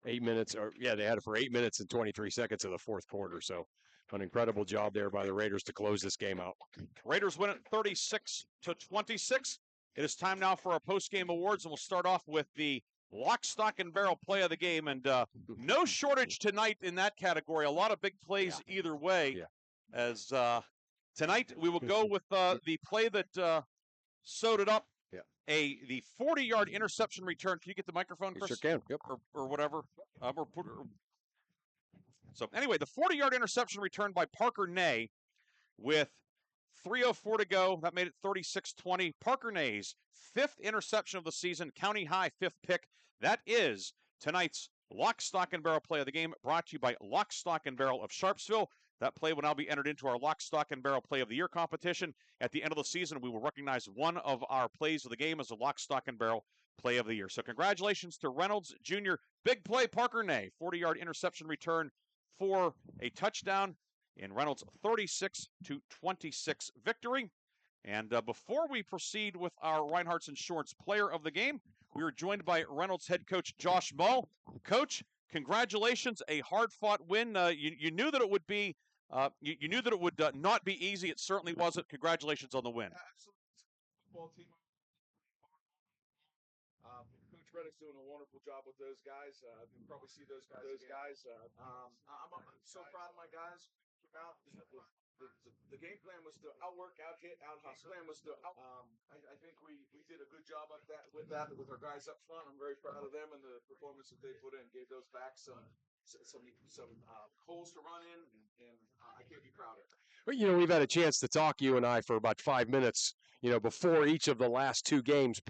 8 minutes, they had it for 8 minutes and 23 seconds of the fourth quarter. So an incredible job there by the Raiders to close this game out. Raiders win it 36-26. It is time now for our post-game awards, and we'll start off with the lock, stock, and barrel play of the game. And no shortage tonight in that category. A lot of big plays either way. Yeah. As tonight we will go with the play that sewed it up. Yeah. The 40-yard interception return. Can you get the microphone, Chris? You sure can. Yep. Or whatever. So anyway, the 40-yard interception return by Parker Ney with 3:04 to go. That made it 36-20. Parker Ney's 5th interception of the season, county high 5th pick. That is tonight's lock, stock, and barrel play of the game, brought to you by Lock, Stock, and Barrel of Sharpsville. That play will now be entered into our Lock, Stock, and Barrel Play of the Year competition. At the end of the season, we will recognize one of our plays of the game as a Lock, Stock, and Barrel Play of the Year. So congratulations to Reynolds Jr. Big play, Parker Ney, 40-yard interception return for a touchdown in Reynolds' 36-26 victory. And before we proceed with our Reinhardt's Insurance Player of the Game, we are joined by Reynolds head coach Josh Mull. Coach, congratulations, a hard-fought win. You knew that it would be you knew that it would not be easy. It certainly wasn't. Congratulations on the win. Football team. Coach Reddick's doing a wonderful job with those guys. You probably see those guys. I'm so proud of my guys. The game plan was to outwork, out-hit, out-hustle. I think we did a good job with our guys up front. I'm very proud of them and the performance that they put in. Gave those backs some holes to run in, and I can't be prouder. Well, we've had a chance to talk, you and I, for about 5 minutes, before each of the last 2 games,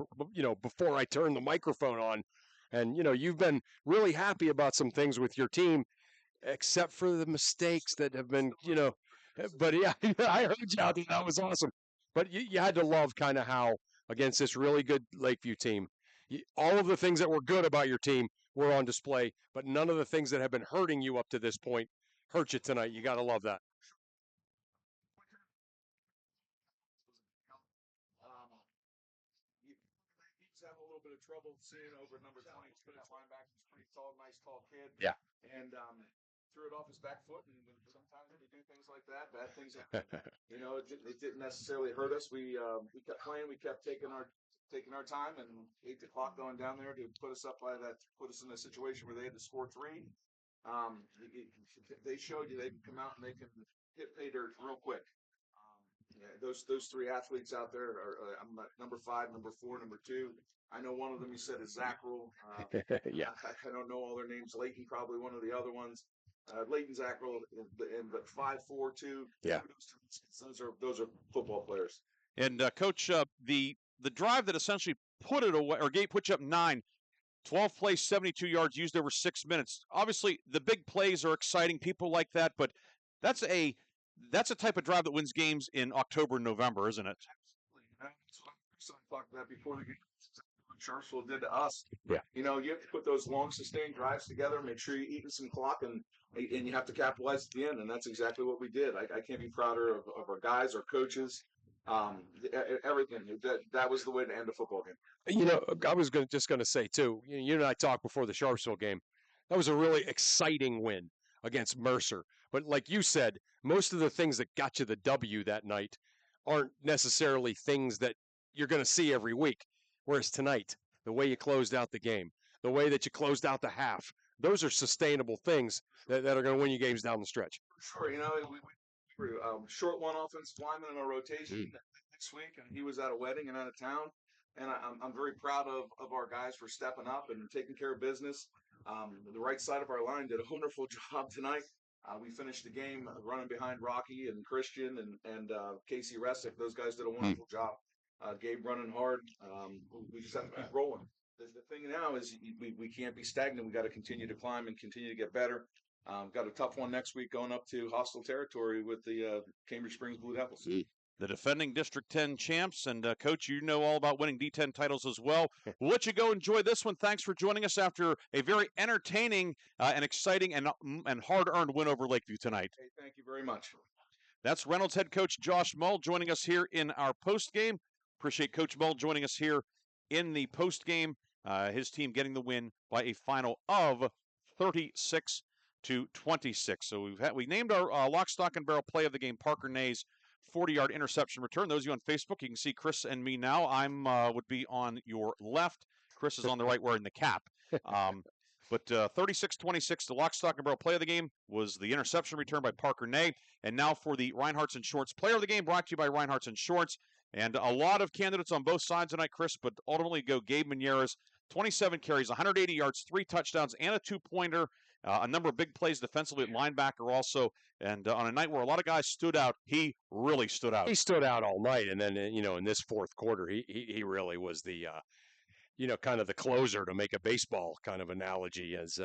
before I turned the microphone on. And, you've been really happy about some things with your team, except for the mistakes that have been, but yeah, I heard you out there. That was awesome. But you had to love kind of how, against this really good Lakeview team, All of the things that were good about your team were on display, but none of the things that have been hurting you up to this point hurt you tonight. You got to love that. Have a little bit of trouble seeing over number 20 Spinach linebacker. He's pretty tall, nice tall kid. Yeah. And threw it off his back foot, and sometimes when you do things like that, bad things happen. It didn't necessarily hurt us. We kept playing, we kept taking our time, and 8 o'clock going down there to put us in a situation where they had to score 3. They showed you they can come out and they can hit pay dirt real quick. Those 3 athletes out there are I'm number 5, number 4, number 2. I know one of them you said is Zackrell. Yeah. I don't know all their names. Leighton, probably one of the other ones. Leighton Zackrell, but 5, 4, 2. Yeah. Those are football players. And Coach, the drive that essentially put it away, or put you up 9, 12 plays, 72 yards, used over 6 minutes. Obviously, the big plays are exciting. People like that, but that's a type of drive that wins games in October and November, isn't it? Absolutely. I talked about before the game. What Sharpsville did to us. Yeah. You have to put those long sustained drives together, make sure you're eating some clock, and you have to capitalize at the end, and that's exactly what we did. I can't be prouder of our guys, our coaches, everything. That was the way to end a football game. I was just going to say, too, you and I talked before the Sharpsville game. That was a really exciting win against Mercer. But like you said, most of the things that got you the W that night aren't necessarily things that you're going to see every week. Whereas tonight, the way you closed out the game, the way that you closed out the half, those are sustainable things that are going to win you games down the stretch. Sure. We were short one offensive lineman in a rotation next week, and he was at a wedding and out of town. And I'm very proud of our guys for stepping up and taking care of business. The right side of our line did a wonderful job tonight. We finished the game running behind Rocky and Christian and Casey Ressick. Those guys did a wonderful job. Gabe running hard. We just have to keep rolling. The thing now is we can't be stagnant. We got to continue to climb and continue to get better. Got a tough one next week going up to hostile territory with the Cambridge Springs Blue Devils. The defending District 10 champs. And, Coach, you know all about winning D10 titles as well. We'll let you go enjoy this one. Thanks for joining us after a very entertaining and exciting and hard-earned win over Lakeview tonight. Hey, thank you very much. That's Reynolds head coach Josh Mull joining us here in our postgame. Appreciate Coach Mull joining us here in the postgame. His team getting the win by a final of 36-26. So we named our lock, stock, and barrel play of the game Parker Nay's 40-yard interception return. Those of you on Facebook, you can see Chris and me now. I'm would be on your left. Chris is on the right wearing the cap. But 36-26, the lock, stock, and barrel play of the game was the interception return by Parker Nay. And now for the Reinhardt's Insurance player of the game, brought to you by Reinhardt's Insurance. And a lot of candidates on both sides tonight, Chris, but ultimately go Gabe Menieres, 27 carries, 180 yards, 3 touchdowns, and a 2-pointer. A number of big plays defensively at linebacker also. And on a night where a lot of guys stood out, he really stood out. He stood out all night. And then, in this fourth quarter, he really was the, kind of the closer, to make a baseball kind of analogy, as,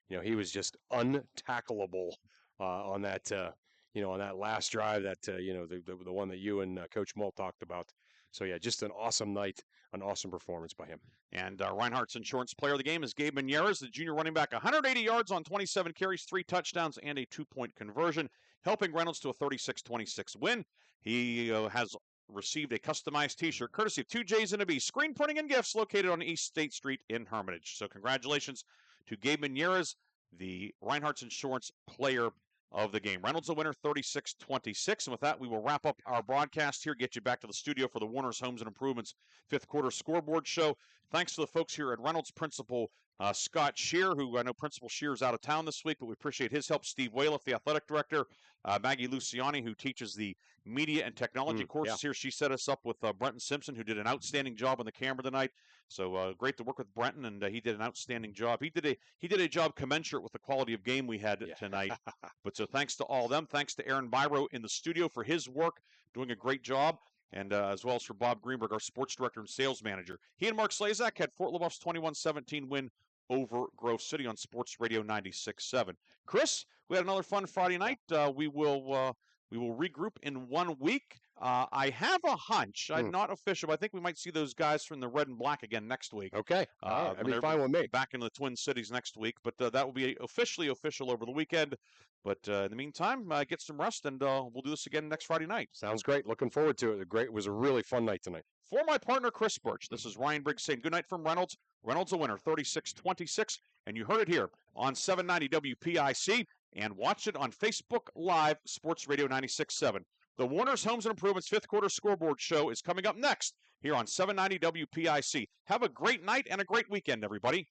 he was just untackleable on that, on that last drive, that, the one that you and Coach Mull talked about. So, yeah, just an awesome night, an awesome performance by him. And Reinhardt's Insurance player of the game is Gabe Menieres, the junior running back, 180 yards on 27 carries, 3 touchdowns, and a 2-point conversion, helping Reynolds to a 36-26 win. He has received a customized T-shirt courtesy of 2 J's and a B, Screen Printing and Gifts, located on East State Street in Hermitage. So congratulations to Gabe Menieres, the Reinhardt's Insurance player of the game. Reynolds a winner, 36-26. And with that, we will wrap up our broadcast here, get you back to the studio for the Warner's Homes and Improvements 5th quarter scoreboard show. Thanks to the folks here at Reynolds, Principal Scott Shear, who I know Principal Shear is out of town this week, but we appreciate his help. Steve Whaliff, the athletic director. Maggie Luciani, who teaches the media and technology courses here. She set us up with Brenton Simpson, who did an outstanding job on the camera tonight. So great to work with Brenton, and he did an outstanding job. He did a job commensurate with the quality of game we had tonight. But so thanks to all of them. Thanks to Aaron Biro in the studio for his work, doing a great job. And as well as for Bob Greenberg, our sports director and sales manager. He and Mark Slazak had Fort LaBeouf's 21-17 win over Grove City on Sports Radio 96.7. Chris, We had another fun Friday night. We will regroup in 1 week. I have a hunch. I'm not official, but I think we might see those guys from the red and black again next week. Okay. All right. That'd be fine with me. Back in the Twin Cities next week, but that will be officially official over the weekend. But in the meantime, get some rest, and we'll do this again next Friday night. Sounds great. Looking forward to it. It was a really fun night tonight. For my partner, Chris Burtch, this is Ryan Briggs saying good night from Reynolds. Reynolds a winner, 36-26, and you heard it here on 790 WPIC, and watch it on Facebook Live, Sports Radio 96.7. The Warner's Homes and Improvements 5th Quarter Scoreboard Show is coming up next here on 790 WPIC. Have a great night and a great weekend, everybody.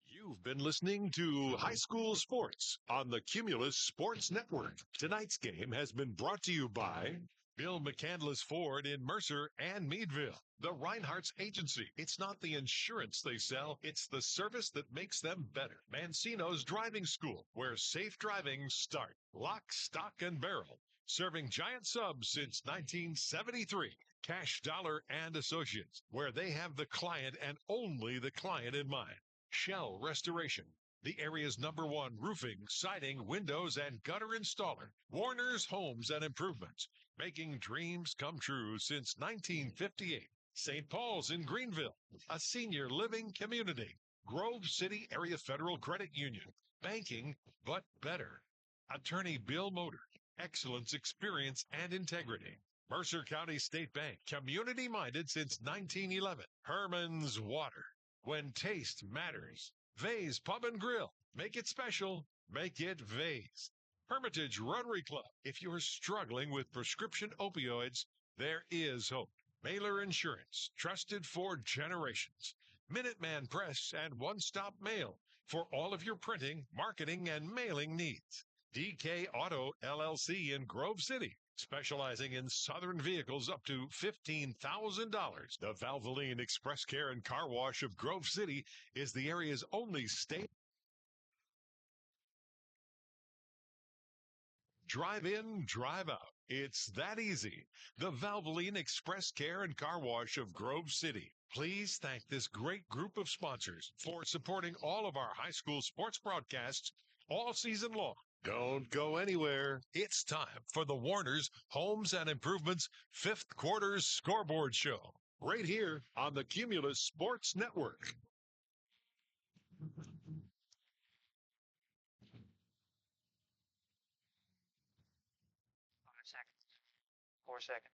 You've been listening to High School Sports on the Cumulus Sports Network. Tonight's game has been brought to you by Bill McCandless Ford in Mercer and Meadville. The Reinhardt's Agency. It's not the insurance they sell, it's the service that makes them better. Mancino's Driving School, where safe driving starts. Lock, Stock, and Barrel, serving giant subs since 1973. Cash Dollar and Associates, where they have the client and only the client in mind. Shell Restoration, the area's #1 roofing, siding, windows, and gutter installer. Warner's Homes and Improvements, making dreams come true since 1958. St. Paul's in Greenville, a senior living community. Grove City Area Federal Credit Union, banking but better. Attorney Bill Motor, excellence, experience, and integrity. Mercer County State Bank, community-minded since 1911. Herman's Water, when taste matters. Vay's Pub and Grill, make it special, make it Vay's. Hermitage Rotary Club, if you're struggling with prescription opioids, there is hope. Mailer Insurance, trusted for generations. Minuteman Press and One Stop Mail for all of your printing, marketing, and mailing needs. DK Auto LLC in Grove City, specializing in Southern vehicles up to $15,000. The Valvoline Express Care and Car Wash of Grove City is the area's only state. Drive in, drive out. It's that easy. The Valvoline Express Care and Car Wash of Grove City. Please thank this great group of sponsors for supporting all of our high school sports broadcasts all season long. Don't go anywhere. It's time for the Warner's Homes and Improvements 5th Quarter Scoreboard Show, right here on the Cumulus Sports Network. 5 seconds. 4 seconds.